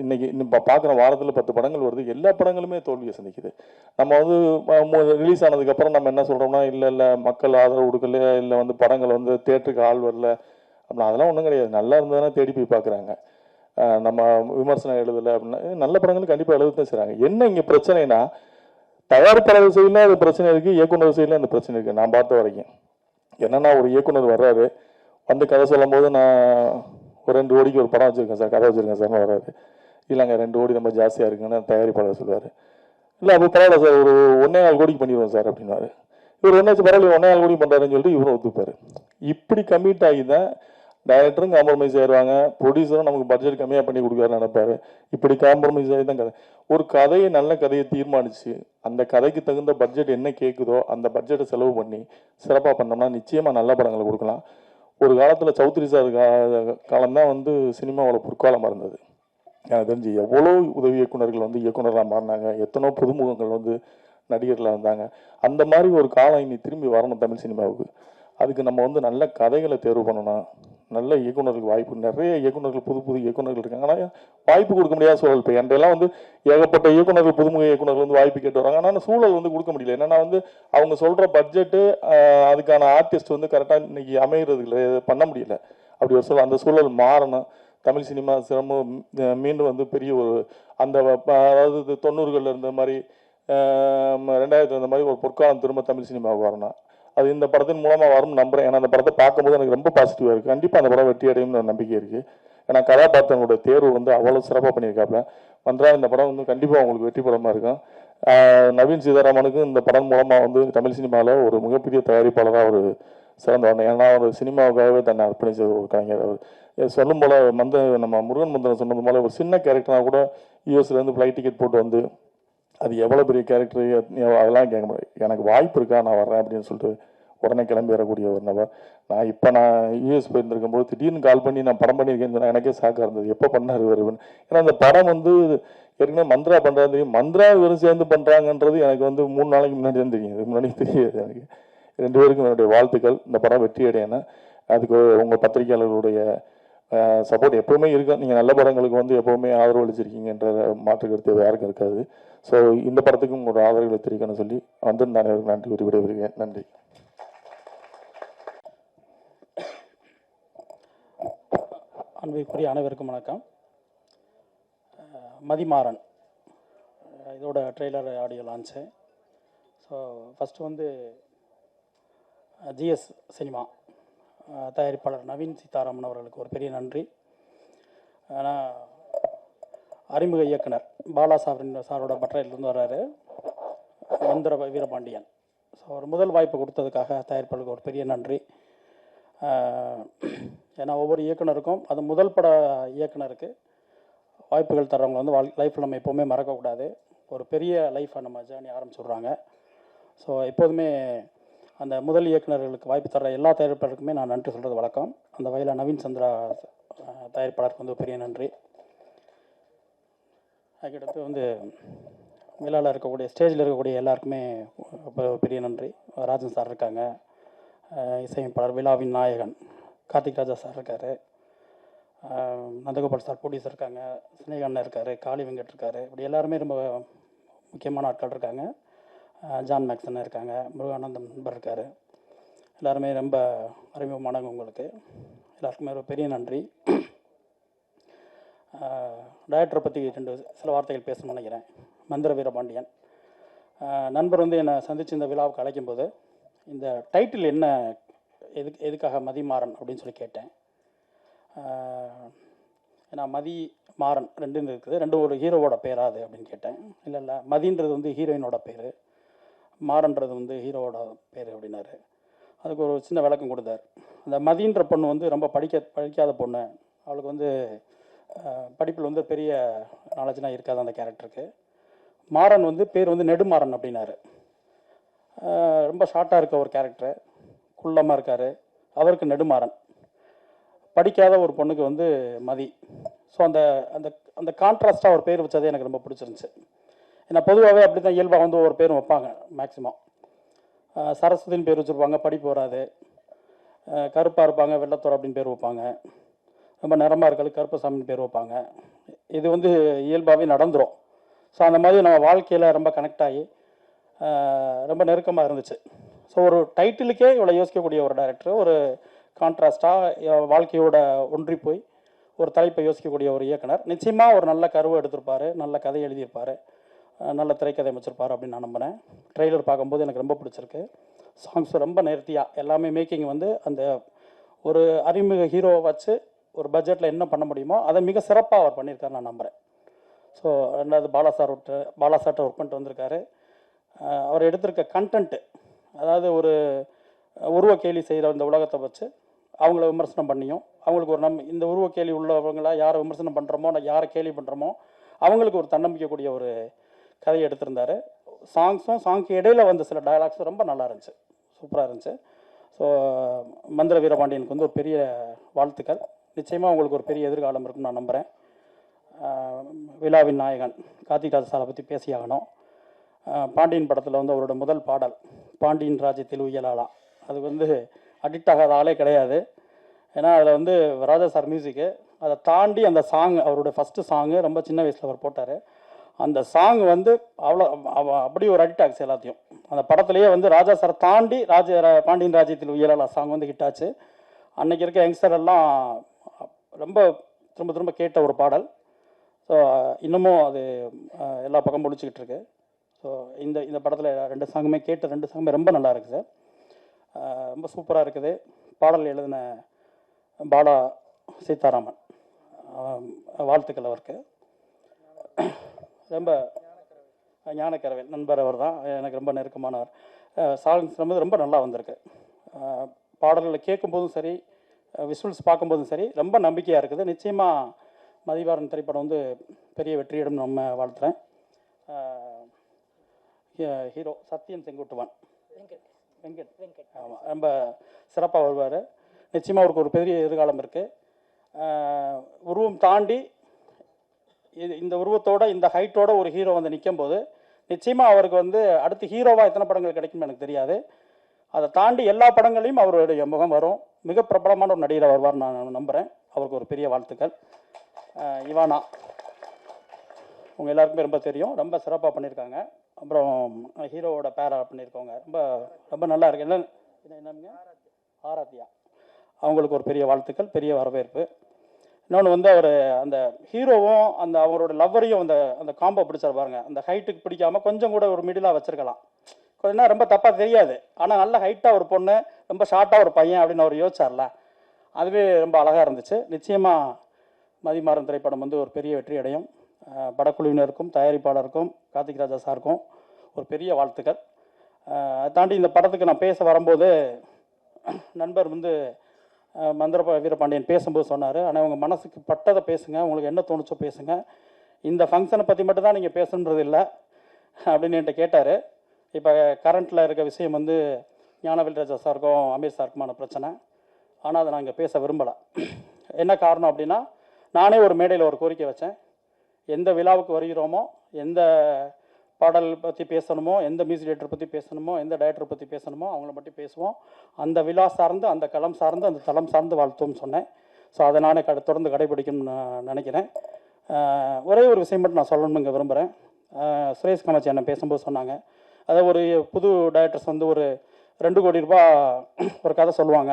இன்னைக்கு பார்க்குற வாரத்தில் 10 படங்கள் வருது, எல்லா படங்களுமே தோல்வியை சந்திக்குது. நம்ம வந்து ரிலீஸ் ஆனதுக்கப்புறம் நம்ம என்ன சொல்கிறோம்னா, இல்லை மக்கள் ஆதரவு கொடுக்கல, இல்லை வந்து படங்கள் வந்து தேட்டருக்கு ஆள் வரல அப்படின்னா, அதெல்லாம் ஒன்றும் கிடையாது. நல்லா இருந்ததுன்னா தேடி போய் பார்க்குறாங்க. நம்ம விமர்சனம் எழுதலை அப்படின்னா நல்ல படங்கள் கண்டிப்பாக எழுதத்தான் செய்கிறாங்க. என்ன இங்கே பிரச்சனைனா, தயாரிப்பாளர் சைடில் அது பிரச்சனை இருக்குது, இயக்குனர் சைடில் அந்த பிரச்சனை இருக்குது. நான் பார்த்த வரைக்கும் என்னென்னா, ஒரு இயக்குனர் வர்றாரு, வந்து கதை சொல்லும் போது நான் ஒரு 2 கோடிக்கு ஒரு படம் வச்சுருக்கேன் சார், கதை வச்சுருக்கேன் சார்னு வராது. இல்லைங்க 2 கோடி ரொம்ப ஜாஸ்தியாக இருக்குன்னு தயாரிப்பாளர் சொல்லுவார். இல்லை அப்போ பரவாயில்ல சார், ஒரு 1.25 கோடிக்கு பண்ணிடுவோம் சார் அப்படின்னாரு. இவர் என்ன பரவாயில்ல 1.25 கோடி பண்ணுறாருன்னு சொல்லிட்டு இவரும் ஒத்துப்பார். இப்படி கமிட் ஆகி தான் டைரக்டரும் காம்ப்ரமைஸ் ஆயிடுவாங்க, ப்ரொடியூசரும் நமக்கு பட்ஜெட் கம்மியாக பண்ணி கொடுக்குறாரு நினைப்பாரு. இப்படி காம்ப்ரமைஸ் ஆகி தான் கதை. ஒரு கதையை நல்ல கதையை தீர்மானித்து அந்த கதைக்கு தகுந்த பட்ஜெட் என்ன கேட்குதோ அந்த பட்ஜெட்டை செலவு பண்ணி சிறப்பாக பண்ணோம்னா நிச்சயமாக நல்ல படங்களை கொடுக்கலாம். ஒரு காலத்தில் சௌத்ரி சார் காலம்தான் வந்து சினிமாவோட பொற்காலமாக இருந்தது. எனக்கு தெரிஞ்சு எவ்வளோ உதவி இயக்குநர்கள் வந்து இயக்குனராக மாறினாங்க, எத்தனோ புதுமுகங்கள் வந்து நடிகர்களாக இருந்தாங்க. அந்த மாதிரி ஒரு காலம் இனி திரும்பி வரணும் தமிழ் சினிமாவுக்கு. அதுக்கு நம்ம வந்து நல்ல கதைகளை தேர்வு பண்ணணும், நல்ல இயக்குநர்களுக்கு வாய்ப்பு, நிறைய இயக்குநர்கள் புது புது இயக்குநர்கள் இருக்காங்க. ஆனால் வாய்ப்பு கொடுக்க முடியாத சூழல். இப்போ என்கிட்டலாம் வந்து ஏகப்பட்ட இயக்குநர்கள், புதுமுக இயக்குநர்கள் வந்து வாய்ப்பு கேட்டு வராங்க. ஆனால் சூழல் வந்து கொடுக்க முடியல. என்னன்னா வந்து அவங்க சொல்கிற பட்ஜெட்டு, அதுக்கான ஆர்டிஸ்ட் வந்து கரெக்டாக இன்னைக்கு அமைகிறது இல்லை, பண்ண முடியல. அப்படி ஒரு சூழல், அந்த சூழல் மாறணும். தமிழ் சினிமா சிரமம் மீண்டும் வந்து பெரிய ஒரு அந்த அதாவது 90களில் இருந்த மாதிரி 2000 இருந்த மாதிரி ஒரு பொற்காலம் திரும்ப தமிழ் சினிமாவுக்கு வரணும். அது இந்த படத்தின் மூலமாக வரும் நம்புறேன். ஏன்னா அந்த படத்தை பார்க்கும்போது எனக்கு ரொம்ப பாசிட்டிவாக இருக்குது. கண்டிப்பாக அந்த படம் வெற்றி அடையும்னு நம்பிக்கை இருக்குது. ஏன்னா கதாபாத்திரங்களோட தேர்வு வந்து அவ்வளோ சிறப்பாக பண்ணியிருக்காப்புல. மந்த்ரா இந்த படம் வந்து கண்டிப்பாக உங்களுக்கு வெற்றி படமாக இருக்கும். நவீன் சீதாராமனுக்கும் இந்த படம் மூலமாக வந்து தமிழ் சினிமாவில் ஒரு மிகப்பெரிய தயாரிப்பாளராக அவர் சிறந்தவன். ஏன்னா அவர் சினிமாவுக்காகவே தன்னை அர்ப்பணிச்ச ஒரு கலைஞர். அவர் சொல்லும் போல் நம்ம முருகன் மந்திரன் சொன்னது போல ஒரு சின்ன கேரக்டராக கூட யூஎஸ்லேருந்து ஃப்ளைட் டிக்கெட் போட்டு வந்து அது எவ்வளோ பெரிய கேரக்டர் அதெல்லாம் கேட்க முடியாது. எனக்கு வாய்ப்பு இருக்கா, நான் வர்றேன் அப்படின்னு சொல்லிட்டு உடனே கிளம்பி வரக்கூடிய ஒரு நபர். நான் யூஎஸ் போயிருந்திருக்கும் போது திடீர்னு கால் பண்ணி நான் படம் பண்ணியிருக்கேன்னு சொன்னால் எனக்கே ஷாக்காக இருந்தது. எப்போ பண்ணார் வருவேன். ஏன்னா அந்த படம் வந்து ஏற்கனவே மந்த்ரா பண்ணுறது தெரியும், மந்த்ரா வெறும் சேர்ந்து பண்ணுறாங்கன்றது எனக்கு வந்து 3 நாளைக்கு முன்னாடி தான் தெரியும். இதுக்கு முன்னாடி தெரியாது எனக்கு. 2 பேருக்கும் என்னுடைய வாழ்த்துக்கள். இந்த படம் வெற்றி அடையணும். அதுக்கு உங்கள் பத்திரிகையாளர்களுடைய சப்போர்ட் எப்போவுமே இருக்கும். நீங்கள் நல்ல படங்களுக்கு வந்து எப்போவுமே ஆதரவு அளிச்சிருக்கீங்கன்ற மாற்று கருத்து யாருக்கும் இருக்காது. ஸோ இந்த படத்துக்கும் ஒரு ஆதரவுகளை தெரிவிக்கணும்னு சொல்லி வந்து நான் நன்றி கூறி விடைபெறுகிறேன். நன்றி.
அன்பிற்குரிய அனைவருக்கும் வணக்கம். மதிமாறன் இதோட trailer audio launch. So first வந்து ஜிஎஸ் சினிமா தயாரிப்பாளர் நவீன் சீதாராமன் அவர்களுக்கு ஒரு பெரிய நன்றி. ஆனால் அறிமுக இயக்குனர் பாலா சாரோட பட்டறையிலிருந்து வர்றாரு மந்திர வீரபாண்டியன். ஸோ ஒரு முதல் வாய்ப்பு கொடுத்ததுக்காக தயாரிப்பாளருக்கு ஒரு பெரிய நன்றி. ஏன்னா ஒவ்வொரு இயக்குனருக்கும், அது முதல் பட இயக்குனருக்கு வாய்ப்புகள் தர்றவங்க வந்து லைஃப்பில் நம்ம எப்போவுமே மறக்கக்கூடாது. ஒரு பெரிய லைஃப்பை நம்ம ஜேர்னி ஆரம்பிச்சுடுறாங்க. ஸோ எப்போதுமே அந்த முதல் இயக்குநர்களுக்கு வாய்ப்பு தர்ற எல்லா தயாரிப்பாளருக்குமே நான் நன்றி சொல்கிறது வழக்கம். அந்த வகையில் நவீன் சந்திரா தயாரிப்பாளருக்கு வந்து பெரிய நன்றி. அதுக்கடுத்து வந்து விழாவில் இருக்கக்கூடிய ஸ்டேஜில் இருக்கக்கூடிய எல்லாருக்குமே பெரிய நன்றி. ராஜன் சார் இருக்காங்க, இசையமைப்பாளர் விழாவின் நாயகன் கார்த்திக் ராஜா சார் இருக்கார், நந்தகோபால் சார் ப்ரொடியூசர் இருக்காங்க, சினேகண்ணன் இருக்கார், காளி வெங்கட் இருக்கார். இப்படி எல்லாருமே ரொம்ப முக்கியமான ஆட்கள் இருக்காங்க. ஜான் மேக்ஸன் இருக்காங்க, முருகானந்தம் நண்பர் இருக்கார். எல்லாருமே ரொம்ப அறிமுகமானவங்க. உங்களுக்கு எல்லாருக்குமே ஒரு பெரிய நன்றி. டைரக்டரை பற்றி சில வார்த்தைகள் பேசணும்னு நினைக்கிறேன். மந்திர வீரபாண்டியன் நண்பர் வந்து என்னை சந்தித்து இந்த விழாவுக்கு அழைக்கும்போது இந்த டைட்டில் என்ன, எதுக்காக மதிமாறன் அப்படின்னு சொல்லி கேட்டேன். ஏன்னா மதி மாறன் ரெண்டு இருக்குது, ரெண்டும் ஒரு ஹீரோவோட பேராது அப்படின்னு கேட்டேன். இல்லை மதின்றது வந்து ஹீரோயினோட பேர், மாறன்றது வந்து ஹீரோவோட பேர் அப்படின்னாரு. அதுக்கு ஒரு சின்ன விளக்கம் கொடுத்தார். அந்த மதின்ற பொண்ணு வந்து ரொம்ப படிக்காத பொண்ணு. அவளுக்கு வந்து படிப்பில் வந்து பெரிய நாலேஜ்லாம் இருக்காது அந்த கேரக்டருக்கு. மாறன் வந்து பேர் வந்து நெடுமாறன் அப்படின்னாரு. ரொம்ப ஷார்ட்டாக இருக்க ஒரு கேரக்டரு, குள்ளமாக இருக்கார், அவருக்கு நெடுமாறன். படிக்காத ஒரு பொண்ணுக்கு வந்து மதி. ஸோ அந்த அந்த அந்த கான்ட்ராஸ்டாக ஒரு பேர் வச்சதே எனக்கு ரொம்ப பிடிச்சிருந்துச்சு. ஏன்னா பொதுவாகவே அப்படி தான் இயல்பாக வந்து ஒரு பேரும் வைப்பாங்க. மேக்ஸிமம் சரஸ்வதின்னு பேர் வச்சுருப்பாங்க, படிப்பு வராது. கருப்பாக இருப்பாங்க, வெள்ளத்தோர் அப்படின்னு பேர் வைப்பாங்க. ரொம்ப நிறமாக இருக்காது, கருப்பசாமின்னு பேர் வைப்பாங்க. இது வந்து இயல்பாகவே நடந்துடும். ஸோ அந்த மாதிரி நம்ம வாழ்க்கையில் ரொம்ப கனெக்ட் ஆகி ரொம்ப நெருக்கமாக இருந்துச்சு. ஸோ ஒரு டைட்டிலுக்கே இவ்வளோ யோசிக்கக்கூடிய ஒரு டைரக்டர், ஒரு கான்ட்ராஸ்டாக வாழ்க்கையோட ஒன்றி போய் ஒரு தலைப்பை யோசிக்கக்கூடிய ஒரு இயக்குனர். நிச்சயமாக ஒரு நல்ல கருவை எடுத்திருப்பார், நல்ல கதை எழுதியிருப்பார், நல்ல திரைக்கதை அமைச்சிருப்பார் அப்படின்னு நான் நம்பினேன். ட்ரெய்லர் பார்க்கும்போது எனக்கு ரொம்ப பிடிச்சிருக்கு. சாங்ஸ் ரொம்ப நேர்த்தியாக எல்லாமே மேக்கிங் வந்து அந்த ஒரு அறிமுக ஹீரோவை வச்சு ஒரு பட்ஜெட்டில் என்ன பண்ண முடியுமோ அதை மிக சிறப்பாக அவர் பண்ணியிருக்காரு நான் நம்புகிறேன். ஸோ ரெண்டாவது பாலா சார்ட்ட ஒர்க் பண்ணிட்டு வந்திருக்காரு. அவர் எடுத்திருக்க கண்டென்ட்டு, அதாவது ஒரு உருவ கேலி செய்கிற இந்த உலகத்தை வச்சு அவங்கள விமர்சனம் பண்ணியும், அவங்களுக்கு ஒரு இந்த உருவ கேலி உள்ளவங்கள யாரை விமர்சனம் பண்ணுறோமோ, யாரை கேலி பண்ணுறோமோ அவங்களுக்கு ஒரு தன்னம்பிக்கக்கூடிய ஒரு கதையை எடுத்திருந்தார். சாங்க்கு இடையில வந்த சில டயலாக்ஸ் ரொம்ப நல்லா இருந்துச்சு, சூப்பராக இருந்துச்சு. ஸோ மந்திர வீரபாண்டியனுக்கு வந்து ஒரு பெரிய வாழ்த்துக்கள். நிச்சயமாக உங்களுக்கு ஒரு பெரிய எதிர்காலம் இருக்குன்னு நான் நம்புகிறேன். விழாவின் நாயகன் கார்த்திக் ராஜ் சாரை பற்றி பேசியாகணும். பாண்டியன் படத்தில் வந்து அவரோட முதல் பாடல் பாண்டியன் ராஜ்யத்தில் உயலாளா, அது வந்து அடிக்ட் ஆகாத ஆளே கிடையாது. ஏன்னா அதில் வந்து ராஜா சார் மியூசிக்கு, அதை தாண்டி அந்த சாங், அவருடைய ஃபஸ்ட்டு சாங்கு ரொம்ப சின்ன வயசில் அவர் போட்டார். அந்த சாங் வந்து அவ்வளோ அப்படி ஒரு அடிக்ட் ஆச்சு எல்லாத்தையும். அந்த படத்துலேயே வந்து ராஜா சாரை தாண்டி பாண்டியன் ராஜ்யத்தில் உயரலா சாங் வந்து ஹிட் ஆச்சு. அன்னைக்கு இருக்க யங்ஸ்டர் எல்லாம் ரொம்ப திரும்ப திரும்ப கேட்ட ஒரு பாடல். ஸோ இன்னமும் அது எல்லா பக்கம் முடிச்சுக்கிட்டு இருக்கு. ஸோ இந்த படத்தில் 2 சாங்குமே கேட்ட 2 சாங்குமே ரொம்ப நல்லா இருக்குது சார். ரொம்ப சூப்பராக இருக்குது. பாடல் எழுதின பாலா சீதாராமன், வாழ்த்துக்கள் அவருக்கு. ரொம்ப ஞானக்கரவேல் நண்பர் அவர் தான், எனக்கு ரொம்ப நெருக்கமானவர். சாங்ஸ் ரொம்ப நல்லா வந்திருக்கு. பாடல்களை கேட்கும்போதும் சரி, விஷுவல்ஸ் பார்க்கும்போதும் சரி, ரொம்ப நம்பிக்கையாக இருக்குது. நிச்சயமாக மதிவாரன் திரைப்படம் வந்து பெரிய வெற்றியிடம் நம்ம வாழ்த்துறேன். ஹீரோ சத்யன் செங்குட்டுவன், வெங்கட் ஆமாம், ரொம்ப சிறப்பாக வருவார். நிச்சயமாக அவருக்கு ஒரு பெரிய எதிர்காலம் இருக்குது. உருவம் தாண்டி இந்த உருவத்தோட இந்த ஹைட்டோட ஒரு ஹீரோ வந்து நிற்கும் போது நிச்சயமாக அவருக்கு வந்து அடுத்து ஹீரோவாக எத்தனை படங்கள் கிடைக்கும்னு எனக்கு தெரியாது. அதை தாண்டி எல்லா படங்களையும் அவருடைய முகம் வரும். மிக பிரபலமான ஒரு நடிகரை வருவார் நான் நம்புகிறேன். அவருக்கு ஒரு பெரிய வாழ்த்துக்கள். இவானா உங்கள் எல்லாருக்குமே ரொம்ப தெரியும், ரொம்ப சிறப்பாக பண்ணியிருக்காங்க. அப்புறம் ஹீரோவோட பேரா பண்ணியிருக்கவங்க ரொம்ப ரொம்ப நல்லா இருக்கு. என்னங்க ஆராத்யா, அவங்களுக்கு ஒரு பெரிய வாழ்த்துக்கள், பெரிய வரவேற்பு. இன்னொன்று வந்து அவர் அந்த ஹீரோவும் அந்த அவரோட லவ்வரையும் அந்த காம்போ பிடிச்சார் பாருங்க. அந்த ஹைட்டுக்கு பிடிக்காம கொஞ்சம் கூட ஒரு மிடிலாக வச்சிருக்கலாம். கொஞ்சம் ரொம்ப தப்பாக தெரியாது. ஆனால் நல்ல ஹைட்டாக ஒரு பொண்ணு, ரொம்ப ஷார்ட்டாக ஒரு பையன் அப்படின்னு அவர் யோசிச்சார்ல, அதுவே ரொம்ப அழகாக இருந்துச்சு. நிச்சயமாக மதிமாறன் திரைப்படம் வந்து ஒரு பெரிய வெற்றி அடையும். படக்குழுவினருக்கும் தயாரிப்பாளருக்கும் கார்த்திக் ராஜா சாருக்கும் ஒரு பெரிய வாழ்த்துக்கள். அதை தாண்டி இந்த படத்துக்கு நான் பேச வரும்போது நண்பர் வந்து மந்திர வீரபாண்டியன் பேசும்போது சொன்னார், ஆனால் உங்கள் மனசுக்கு பட்டதை பேசுங்க, உங்களுக்கு என்ன தோணுச்சோ பேசுங்க, இந்த ஃபங்க்ஷனை பற்றி மட்டும் தான் நீங்கள் பேசணுன்றது இல்லை அப்படின்னு என்கிட்ட கேட்டார். இப்போ கரண்ட்டில் இருக்க விஷயம் வந்து ஞானவேல் ராஜா சாருக்கும் அமீர் சாருக்குமான பிரச்சனை. ஆனால் அதை நான் இங்கே பேச விரும்பலை. என்ன காரணம் அப்படின்னா, நானே ஒரு மேடையில் ஒரு கோரிக்கை வச்சேன். எந்த விழாவுக்கு வருகிறோமோ, எந்த பாடல் பற்றி பேசணுமோ, எந்த மியூசிக் டைரக்டர் பற்றி பேசணுமோ, எந்த டைரக்டர் பற்றி பேசணுமோ அவங்கள மட்டும் பேசுவோம். அந்த விழா சார்ந்து, அந்த களம் சார்ந்து, அந்த தளம் சார்ந்து வாழ்த்துவோம்னு சொன்னேன். ஸோ அதை நானே தொடர்ந்து கடைபிடிக்கணும்னு நான் நினைக்கிறேன். ஒரே ஒரு விஷயம் மட்டும் நான் சொல்லணுங்க விரும்புகிறேன். சுரேஷ் காமாட்சி அண்ணன் பேசும்போது சொன்னாங்க, அதாவது ஒரு புது டைரக்டர்ஸ் வந்து ஒரு 2 கோடி ரூபாய் ஒரு கதை சொல்லுவாங்க,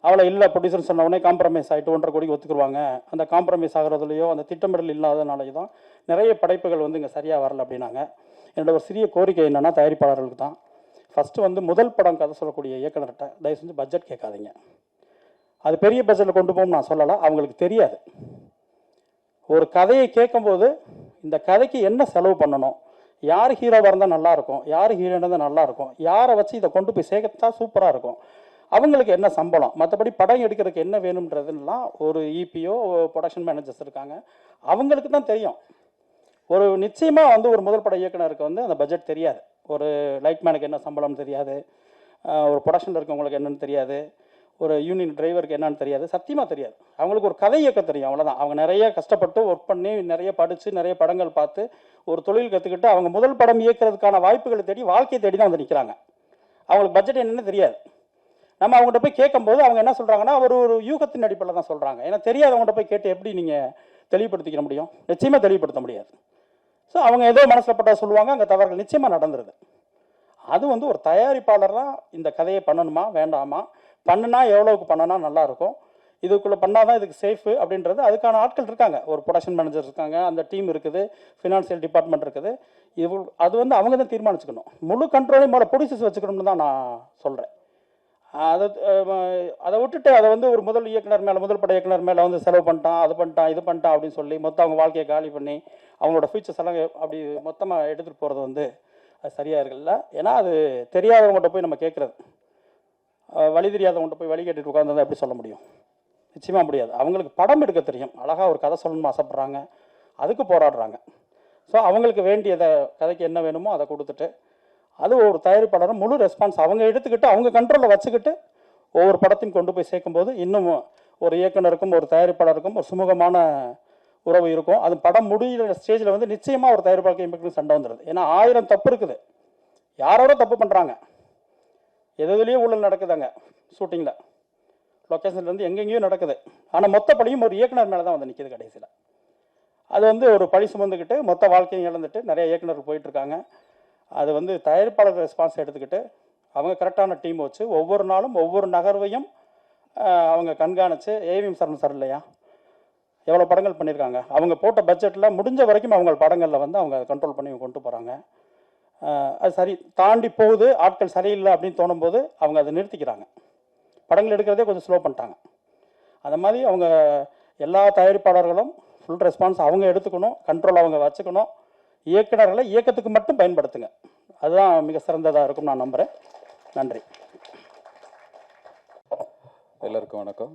அவளை இல்லை ப்ரொடியூசர் சொன்ன உடனே காம்ப்ரமைஸ் ஆகிட்டு 1.5 கோடிக்கு ஒத்துக்குருவாங்க. அந்த காம்ப்ரமைஸ் ஆகிறதுலையோ அந்த திட்டமிடல் இல்லாதனாலேயோ தான் நிறைய படைப்புகள் வந்து இங்கே சரியாக வரல அப்படின்னாங்க. என்னோட ஒரு சிறிய கோரிக்கை என்னென்னா, தயாரிப்பாளர்களுக்கு தான் ஃபஸ்ட்டு வந்து முதல் படம் கதை சொல்லக்கூடிய இயக்குனர்கிட்ட தயவு செஞ்சு பட்ஜெட் கேட்காதீங்க. அது பெரிய பட்ஜெட்டில் கொண்டு போகணும்னு நான் சொல்லலை, அவங்களுக்கு தெரியாது. ஒரு கதையை கேட்கும்போது இந்த கதைக்கு என்ன செலவு பண்ணணும், யார் ஹீரோவாக இருந்தால் நல்லாயிருக்கும், யார் ஹீரோயின் இருந்தால் நல்லாயிருக்கும், யாரை வச்சு இதை கொண்டு போய் சேர்க்கத்தா சூப்பராக இருக்கும், அவங்களுக்கு என்ன சம்பளம், மற்றபடி படம் எடுக்கிறதுக்கு என்ன வேணுன்றதுலாம் ஒரு இபிஓ ப்ரொடக்ஷன் மேனேஜர்ஸ் இருக்காங்க, அவங்களுக்கு தான் தெரியும். ஒரு நிச்சயமாக வந்து ஒரு முதல் பட இயக்குனருக்கு வந்து அந்த பட்ஜெட் தெரியாது. ஒரு லைட்மேனுக்கு என்ன சம்பளம் தெரியாது, ஒரு ப்ரொடக்ஷனில் இருக்கவங்களுக்கு என்னென்னு தெரியாது, ஒரு யூனியன் டிரைவருக்கு என்னன்னு தெரியாது, சத்தியமாக தெரியாது. அவங்களுக்கு ஒரு கதை இயக்க தெரியும், அவ்வளோதான். அவங்க நிறைய கஷ்டப்பட்டு ஒர்க் பண்ணி, நிறைய படித்து, நிறைய படங்கள் பார்த்து, ஒரு தொழில் கற்றுக்கிட்டு அவங்க முதல் படம் இயக்கிறதுக்கான வாய்ப்புகளை தேடி, வாழ்க்கையை தேடி தான் வந்து நிற்கிறாங்க. அவங்களுக்கு பட்ஜெட் என்னன்னு தெரியாது. நம்ம அவங்ககிட்ட போய் கேட்கும்போது அவங்க என்ன சொல்கிறாங்கன்னா, ஒரு யூகத்தின் அடிப்படையில் தான் சொல்கிறாங்க. ஏன்னா தெரியாதவங்கள்ட்ட போய் கேட்டு எப்படி நீங்கள் தெளிவுபடுத்திக்க முடியும்? நிச்சயமாக தெளிவுபடுத்த முடியாது. ஸோ அவங்க ஏதோ மனசில் பட்டா சொல்லுவாங்க, அங்கே தவறுகள் நிச்சயமாக நடந்துருது. அது வந்து ஒரு தயாரிப்பாளர் தான் இந்த கதையை பண்ணணுமா வேண்டாமா, பண்ணுனா எவ்வளோவுக்கு பண்ணனா நல்லாயிருக்கும், இதுக்குள்ளே பண்ணால் தான் இதுக்கு சேஃபு அப்படின்றது அதுக்கான ஆட்கள் இருக்காங்க. ஒரு ப்ரொடக்ஷன் மேனேஜர் இருக்காங்க, அந்த டீம் இருக்குது, ஃபினான்சியல் டிபார்ட்மெண்ட் இருக்குது. அது வந்து அவங்க தான் தீர்மானிச்சுக்கணும். முழு கண்ட்ரோலையும் மேலே ப்ரொடியூசர்ஸ் வச்சுக்கணும்னு தான் நான் சொல்கிறேன். அதை விட்டுட்டு அதை வந்து ஒரு முதல் இயக்குனர் மேலே, முதல் பட இயக்குனர் மேலே வந்து செலவு பண்ணிட்டான், அது பண்ணிட்டான், இது பண்ணிட்டான் அப்படின்னு சொல்லி மொத்தம் அவங்க வாழ்க்கையை காலி பண்ணி அவங்களோட ஃபியூச்சர்ஸ் எல்லாம் அப்படி மொத்தமாக எடுத்துகிட்டு போகிறது வந்து அது சரியாக இருக்குல்ல. ஏன்னா அது தெரியாதவங்கள்ட்ட போய் நம்ம கேட்குறது, வழி தெரியாதவங்கள்ட்ட போய் வழி கேட்டுட்டு உட்காந்து எப்படி சொல்ல முடியும்? நிச்சயமாக முடியாது. அவங்களுக்கு படம் எடுக்க தெரியும், அழகாக ஒரு கதை சொல்லணும்னு ஆசைப்பட்றாங்க, அதுக்கு போராடுறாங்க. ஸோ அவங்களுக்கு வேண்டியதை கதைக்கு என்ன வேணுமோ அதை கொடுத்துட்டு, அது ஒரு தயாரிப்பாளரும் முழு ரெஸ்பான்ஸ் அவங்க எடுத்துக்கிட்டு அவங்க கண்ட்ரோலில் வச்சுக்கிட்டு ஒவ்வொரு படத்தையும் கொண்டு போய் சேர்க்கும்போது இன்னும் ஒரு இயக்குனருக்கும் ஒரு தயாரிப்பாளருக்கும் ஒரு சுமூகமான உறவு இருக்கும். அது படம் முடிகிற ஸ்டேஜில் வந்து நிச்சயமாக ஒரு தயாரிப்பாளருக்கு சண்டை வந்துடுது. ஏன்னா 1000 தப்பு இருக்குது, யாரோட தப்பு பண்ணுறாங்க, எதுலேயும் ஊழல் நடக்குதாங்க ஷூட்டிங்கில். லொக்கேஷன்லேருந்து எங்கெங்கேயோ நடக்குது. ஆனால் மொத்த பழியும் ஒரு இயக்குனர் மேலே தான் வந்து நிற்கிது கடைசியில். அது வந்து ஒரு பழி சுமந்துக்கிட்டு மொத்த வாழ்க்கையும் இழந்துட்டு நிறைய இயக்குனர் போயிட்டுருக்காங்க. அது வந்து தயாரிப்பாளர் ரெஸ்பான்ஸ் எடுத்துக்கிட்டு அவங்க கரெக்டான டீம் வச்சு ஒவ்வொரு நாளும் ஒவ்வொரு நகர்வையும் அவங்க கண்காணித்து, ஏவிஎம் சரண் சார் இல்லையா, எவ்வளோ படங்கள் பண்ணியிருக்காங்க. அவங்க போட்ட பட்ஜெட்டில் முடிஞ்ச வரைக்கும் அவங்க படங்களில் வந்து அவங்க கண்ட்ரோல் பண்ணி கொண்டு போகிறாங்க. அது சரி தாண்டி போகுது, ஆட்கள் சரியில்லை அப்படின்னு தோணும்போது அவங்க அதை நிறுத்திக்கிறாங்க. படங்கள் எடுக்கிறதே கொஞ்சம் ஸ்லோ பண்ணிட்டாங்க. அந்த மாதிரி அவங்க எல்லா தயாரிப்பாளர்களும் ஃபுல் ரெஸ்பான்ஸ் அவங்க எடுத்துக்கணும், கண்ட்ரோல் அவங்க வச்சுக்கணும். இயக்குநர்களை இயக்கத்துக்கு மட்டும் பயன்படுத்துங்க, அதுதான் மிக சிறந்ததாக இருக்கும் நான் நம்புகிறேன். நன்றி.
எல்லாருக்கும் வணக்கம்.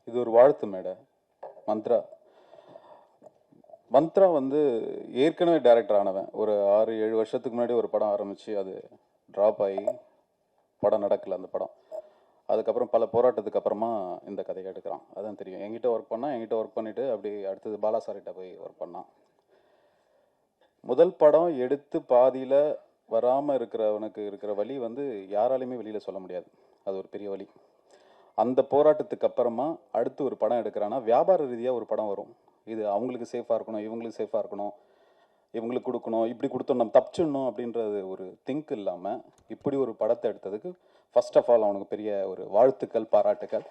இது ஒரு வாழ்த்து மேடை. மந்த்ரா வந்து ஏற்கனவே டைரக்டர் ஆனவன். ஒரு 6-7 வருஷத்துக்கு முன்னாடி ஒரு படம் ஆரம்பித்து அது ட்ராப் ஆகி படம் நடக்கலை அந்த படம். அதுக்கப்புறம் பல போராட்டத்துக்கு அப்புறமா இந்த கதையை எடுக்கிறான். அதான் தெரியும். என்கிட்ட ஒர்க் பண்ணிவிட்டு அப்படி அடுத்தது பாலா சார்கிட்ட போய் ஒர்க் பண்ணான். முதல் படம் எடுத்து பாதியில் வராமல் இருக்கிறவனுக்கு இருக்கிற வலி வந்து யாராலையுமே வெளியில் சொல்ல முடியாது. அது ஒரு பெரிய வலி. அந்த போராட்டத்துக்கு அப்புறமா அடுத்து ஒரு படம் எடுக்கிறான்னா வியாபார ரீதியாக ஒரு படம் வரும். இது அவங்களுக்கு சேஃபாக இருக்கணும், இவங்களுக்கு சேஃபாக இருக்கணும், இவங்களுக்கு கொடுக்கணும், இப்படி கொடுத்தோம் நம்ம தப்பிச்சிடணும் அப்படின்றது ஒரு திங்க் இல்லாமல் இப்படி ஒரு படத்தை எடுத்ததுக்கு ஃபர்ஸ்ட் ஆஃப் ஆல் அவனுக்கு பெரிய ஒரு வாழ்த்துக்கள், பாராட்டுக்கள்.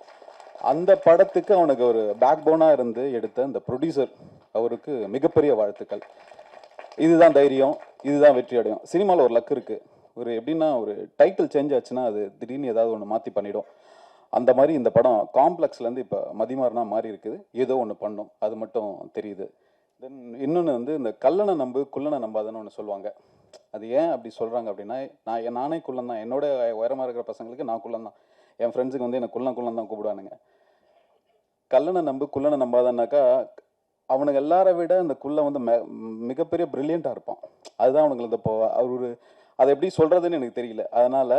அந்த படத்துக்கு அவனுக்கு ஒரு பேக் போனாக இருந்து எடுத்த அந்த ப்ரொடியூசர் அவருக்கு மிகப்பெரிய வாழ்த்துக்கள். இதுதான் தைரியம், இதுதான் வெற்றி அடையும். சினிமாவில் ஒரு லக் இருக்குது. ஒரு எப்படின்னா ஒரு டைட்டில் சேஞ்ச் ஆச்சுன்னா அது திடீர்னு ஏதாவது ஒன்று மாற்றி பண்ணிடும். அந்த மாதிரி இந்த படம் காம்ப்ளெக்ஸ்லேருந்து இப்போ மதிமாறனா மாறி இருக்குது. ஏதோ ஒன்று பண்ணும், அது மட்டும் தெரியுது. தென் இன்னொன்று வந்து இந்த கல்லனை நம்பு குள்ளனை நம்பாதுன்னு ஒன்று சொல்லுவாங்க. அது ஏன் அப்படி சொல்கிறாங்க அப்படின்னா, நானே குள்ளன் தான். என்னோட உயரமாக இருக்கிற பசங்களுக்கு நான் குள்ளன் தான். என் ஃப்ரெண்ட்ஸுக்கு வந்து என்னை குள்ளன் தான் கூப்பிடுவானுங்க. கல்லனை நம்பு குள்ளனை நம்பாதன்னாக்கா அவனுக்கு எல்லாரை விட இந்த குள்ளை வந்து மிகப்பெரிய ப்ரில்லியண்ட்டாக இருப்பான். அதுதான் அவனுக்கு இந்த அவர் அதை எப்படி சொல்கிறதுன்னு எனக்கு தெரியல. அதனால்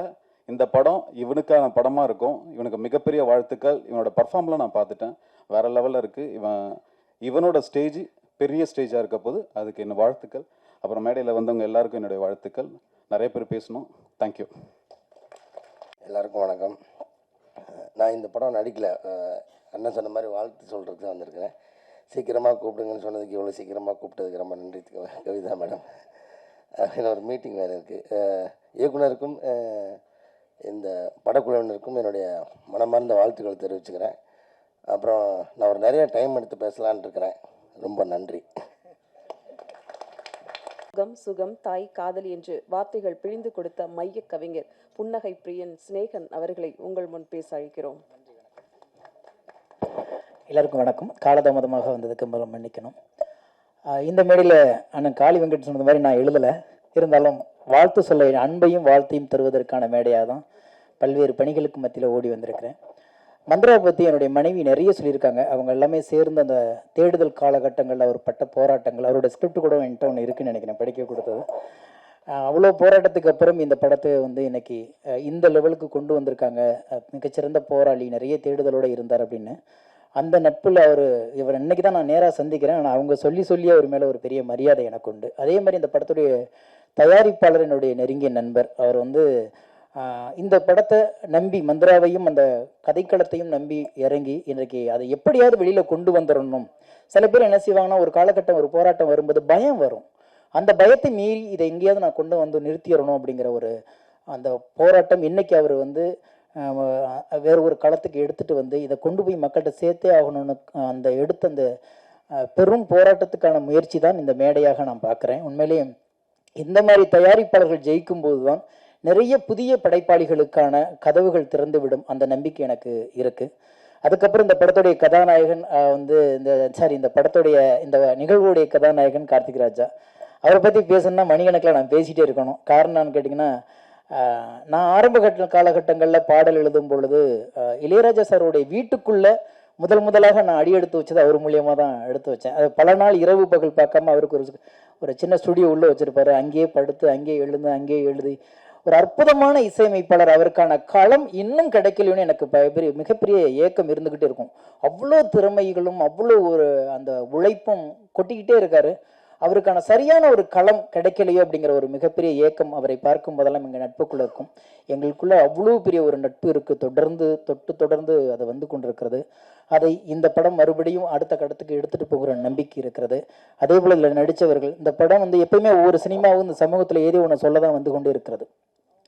இந்த படம் இவனுக்கான படமாக இருக்கும். இவனுக்கு மிகப்பெரிய வாழ்த்துக்கள். இவனோட பர்ஃபார்ம்லாம் நான் பார்த்துட்டேன், வேறு லெவலில் இருக்குது. இவனோட ஸ்டேஜ் பெரிய ஸ்டேஜாக இருக்க போது அதுக்கு என்ன வாழ்த்துக்கள். அப்புறம் மேடையில் வந்தவங்க எல்லாருக்கும் என்னுடைய வாழ்த்துக்கள். நிறைய பேர் பேசணும். தேங்க்யூ.
எல்லாருக்கும் வணக்கம். நான் இந்த படம் நடிக்கலை, அண்ணன் சொன்ன மாதிரி வாழ்த்து சொல்கிறதுக்கு தான் வந்திருக்கிறேன். சீக்கிரமாக கூப்பிடுங்கன்னு சொன்னதுக்கு இவ்வளோ சீக்கிரமாக கூப்பிட்டதுக்கு ரொம்ப நன்றி கவிதா மேடம். இன்னும் ஒரு மீட்டிங் வேறு இருக்குது. இயக்குனருக்கும் இந்த படக்குழுவினருக்கும் என்னுடைய மனமார்ந்த வாழ்த்துக்கள் தெரிவிச்சுக்கிறேன். அப்புறம் நான் ஒரு நிறைய டைம் எடுத்து பேசலான்னு இருக்கிறேன். ரொம்ப நன்றி.
சுகம் சுகம் தாய் காதலி என்று வார்த்தைகள் பிழிந்து கொடுத்த மைய கவிஞர் புன்னகை பிரியன் சிநேகன் அவர்களை உங்கள் முன் பேச அழைக்கிறோம்.
எல்லாருக்கும் வணக்கம். காலதாமதமாக வந்ததுக்கு முதல்ல மன்னிக்கணும். இந்த மேடையில் அண்ணன் காளி வெங்கட் சொன்னது மாதிரி நான் எழுதலை, இருந்தாலும் வாழ்த்து சொல்ல அன்பையும் வாழ்த்தையும் தருவதற்கான மேடையாக தான் பல்வேறு பணிகளுக்கு மத்தியில் ஓடி வந்திருக்கிறேன். மந்த்ராவை பற்றி என்னுடைய மனைவி நிறைய சொல்லியிருக்காங்க. அவங்க எல்லாமே சேர்ந்து அந்த தேடுதல் காலகட்டங்களில் அவர் பட்ட போராட்டங்கள், அவரோட ஸ்கிரிப்ட் கூட என்கிட்ட ஒன்று இருக்குன்னு நினைக்கிறேன், படிக்க கொடுத்தது. அவ்வளோ போராட்டத்துக்கு அப்புறம் இந்த படத்தை வந்து இன்னைக்கு இந்த லெவலுக்கு கொண்டு வந்திருக்காங்க. மிகச்சிறந்த போராளி, நிறைய தேடுதலோடு இருந்தார் அப்படின்னு. அந்த நட்பில் இவர் இன்னைக்கு தான் நான் நேராக சந்திக்கிறேன். ஆனால் அவங்க சொல்லி அவர் மேலே ஒரு பெரிய மரியாதை எனக்கு உண்டு. அதே மாதிரி இந்த படத்துடைய தயாரிப்பாளர் என்னுடைய நெருங்கிய நண்பர். அவர் வந்து இந்த படத்தை நம்பி, மந்த்ராவையும் அந்த கதைக்களத்தையும் நம்பி இறங்கி இன்றைக்கு அதை எப்படியாவது வெளியில் கொண்டு வந்துடணும். சில பேர் என்ன செய்வாங்கன்னா, ஒரு காலகட்டம் ஒரு போராட்டம் வரும்போது பயம் வரும். அந்த பயத்தை மீறி இதை எங்கேயாவது நான் கொண்டு வந்து நிறுத்திடணும் அப்படிங்கிற ஒரு அந்த போராட்டம் இன்னைக்கு அவர் வந்து வேறு ஒரு களத்துக்கு எடுத்துகிட்டு வந்து இதை கொண்டு போய் மக்கள்கிட்ட சேர்த்தே ஆகணும்னு அந்த எடுத்த அந்த பெரும் போராட்டத்துக்கான முயற்சி தான் இந்த மேடையாக நான் பார்க்குறேன். உண்மையிலேயே இந்த மாதிரி தயாரிப்பாளர்கள் ஜெயிக்கும் போது தான் நிறைய புதிய படைப்பாளிகளுக்கான கதவுகள் திறந்து விடும் அந்த நம்பிக்கை எனக்கு இருக்குது. அதுக்கப்புறம் இந்த படத்துடைய கதாநாயகன் இந்த படத்துடைய இந்த நிகழ்வுடைய கதாநாயகன் கார்த்திக் ராஜா. அவரை பற்றி பேசணுன்னா மணிக்கணக்கில் நான் பேசிகிட்டே இருக்கணும். காரணம் என்னன்னு கேட்டிங்கன்னா, நான் ஆரம்ப காலகட்டங்களில் பாடல் எழுதும் பொழுது இளையராஜா சாருடைய வீட்டுக்குள்ளே முதலாக நான் அடி எடுத்து வச்சது அவர் மூலியமாக தான் எடுத்து வச்சேன். அது பல நாள் இரவு பகல் பார்க்காம அவருக்கு ஒரு சின்ன ஸ்டுடியோ உள்ளே வச்சுருப்பாரு. அங்கேயே படுத்து, அங்கேயே எழுதி ஒரு அற்புதமான இசையமைப்பாளர். அவருக்கான களம் இன்னும் கிடைக்கலன்னு எனக்கு மிகப்பெரிய ஏக்கம் இருந்துக்கிட்டே இருக்கும். அவ்வளோ திறமைகளும் அவ்வளோ ஒரு அந்த உழைப்பும் கொட்டிக்கிட்டே இருக்காரு. அவருக்கான சரியான ஒரு களம் கிடைக்கலையோ அப்படிங்கிற ஒரு மிகப்பெரிய ஏக்கம் அவரை பார்க்கும் போதெல்லாம் எங்கள் நட்புக்குள்ள இருக்கும். எங்களுக்குள்ள அவ்வளோ பெரிய ஒரு நட்பு இருக்கு, தொடர்ந்து அது வந்து கொண்டிருக்கிறது. அதை இந்த படம் மறுபடியும் அடுத்த கட்டத்துக்கு எடுத்துட்டு போகிற நம்பிக்கை இருக்கிறது. அதே போல இதில் நடித்தவர்கள், இந்த படம் வந்து எப்பயுமே ஒவ்வொரு சினிமாவும் இந்த சமூகத்தில் ஏதோ ஒன்று சொல்ல தான் வந்து கொண்டே இருக்கிறது.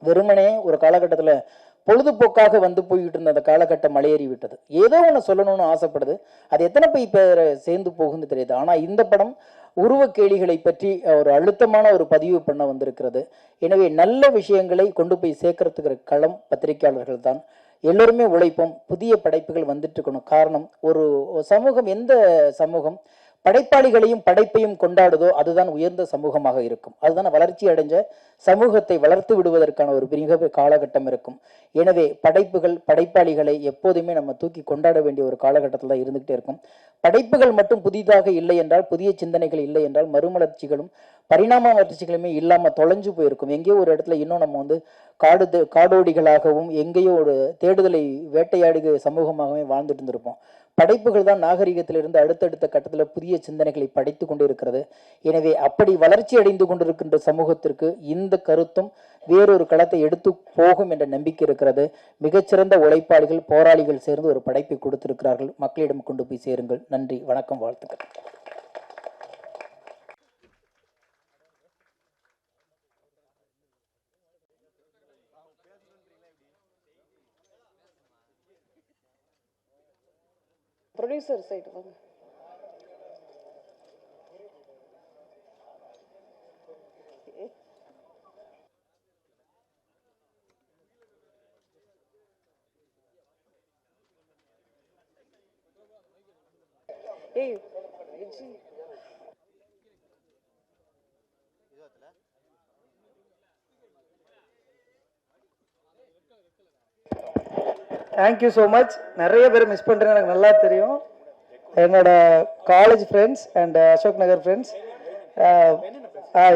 வெறுமனே ஒரு காலகட்டத்தில் பொழுதுபோக்காக வந்து போய்கிட்டு இருந்த அந்த காலகட்டம் மலையேறி விட்டது. ஏதோ ஒன்று சொல்லணும்னு ஆசைப்படுது, அது எத்தனை பேர் சேர்ந்து போகுன்னு தெரியுது. ஆனால் இந்த படம் உருவ கேலிகளை பற்றி ஒரு அழுத்தமான ஒரு பதிவு பண்ண வந்திருக்கிறது. எனவே நல்ல விஷயங்களை கொண்டு போய் சேர்க்கறதுக்கு களம் பத்திரிகையாளர்கள் தான். எல்லோருமே உழைப்போம், புதிய படைப்புகள் வந்துட்டு இருக்கணும். காரணம், ஒரு சமூகம், எந்த சமூகம் படைப்பாளிகளையும் படைப்பையும் கொண்டாடுதோ அதுதான் உயர்ந்த சமூகமாக இருக்கும். அதுதான் வளர்ச்சி அடைஞ்ச சமூகத்தை வளர்த்து விடுவதற்கான ஒரு மிக காலகட்டம் இருக்கும். எனவே படைப்புகள், படைப்பாளிகளை எப்போதுமே நம்ம தூக்கி கொண்டாட வேண்டிய ஒரு காலகட்டத்தில் தான் இருந்துகிட்டே இருக்கும். படைப்புகள் மட்டும் புதிதாக இல்லை என்றால், புதிய சிந்தனைகள் இல்லை என்றால், மறுமலர்ச்சிகளும் பரிணாம வளர்ச்சிகளுமே இல்லாமல் தொலைஞ்சு போயிருக்கும். எங்கேயோ ஒரு இடத்துல இன்னும் நம்ம வந்து காடோடிகளாகவும் எங்கேயோ ஒரு தேடுதலை வேட்டையாடுக சமூகமாகவே வாழ்ந்துட்டு இருந்திருப்போம். படைப்புகள் தான் நாகரிகத்திலிருந்து அடுத்தடுத்த கட்டத்தில் புதிய சிந்தனைகளை படைத்து கொண்டு இருக்கிறது. எனவே அப்படி வளர்ச்சி அடைந்து கொண்டிருக்கின்ற சமூகத்திற்கு இந்த கருத்தும் வேறொரு களத்தை எடுத்து போகும் என்ற நம்பிக்கை இருக்கிறது. மிகச்சிறந்த உழைப்பாளிகள், போராளிகள் சேர்ந்து ஒரு படைப்பை கொடுத்திருக்கிறார்கள். மக்களிடம் கொண்டு போய் சேருங்கள். நன்றி, வணக்கம், வாழ்த்துக்கள்.
ப்ரொடியூசர் சைடு வாங்க. ஏய் விஜய்,
தேங்க்யூ ஸோ மச். நிறைய பேர் மிஸ் பண்ணுறேன்னு எனக்கு நல்லா தெரியும். என்னோட college friends and Ashok Nagar friends.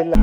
இல்லை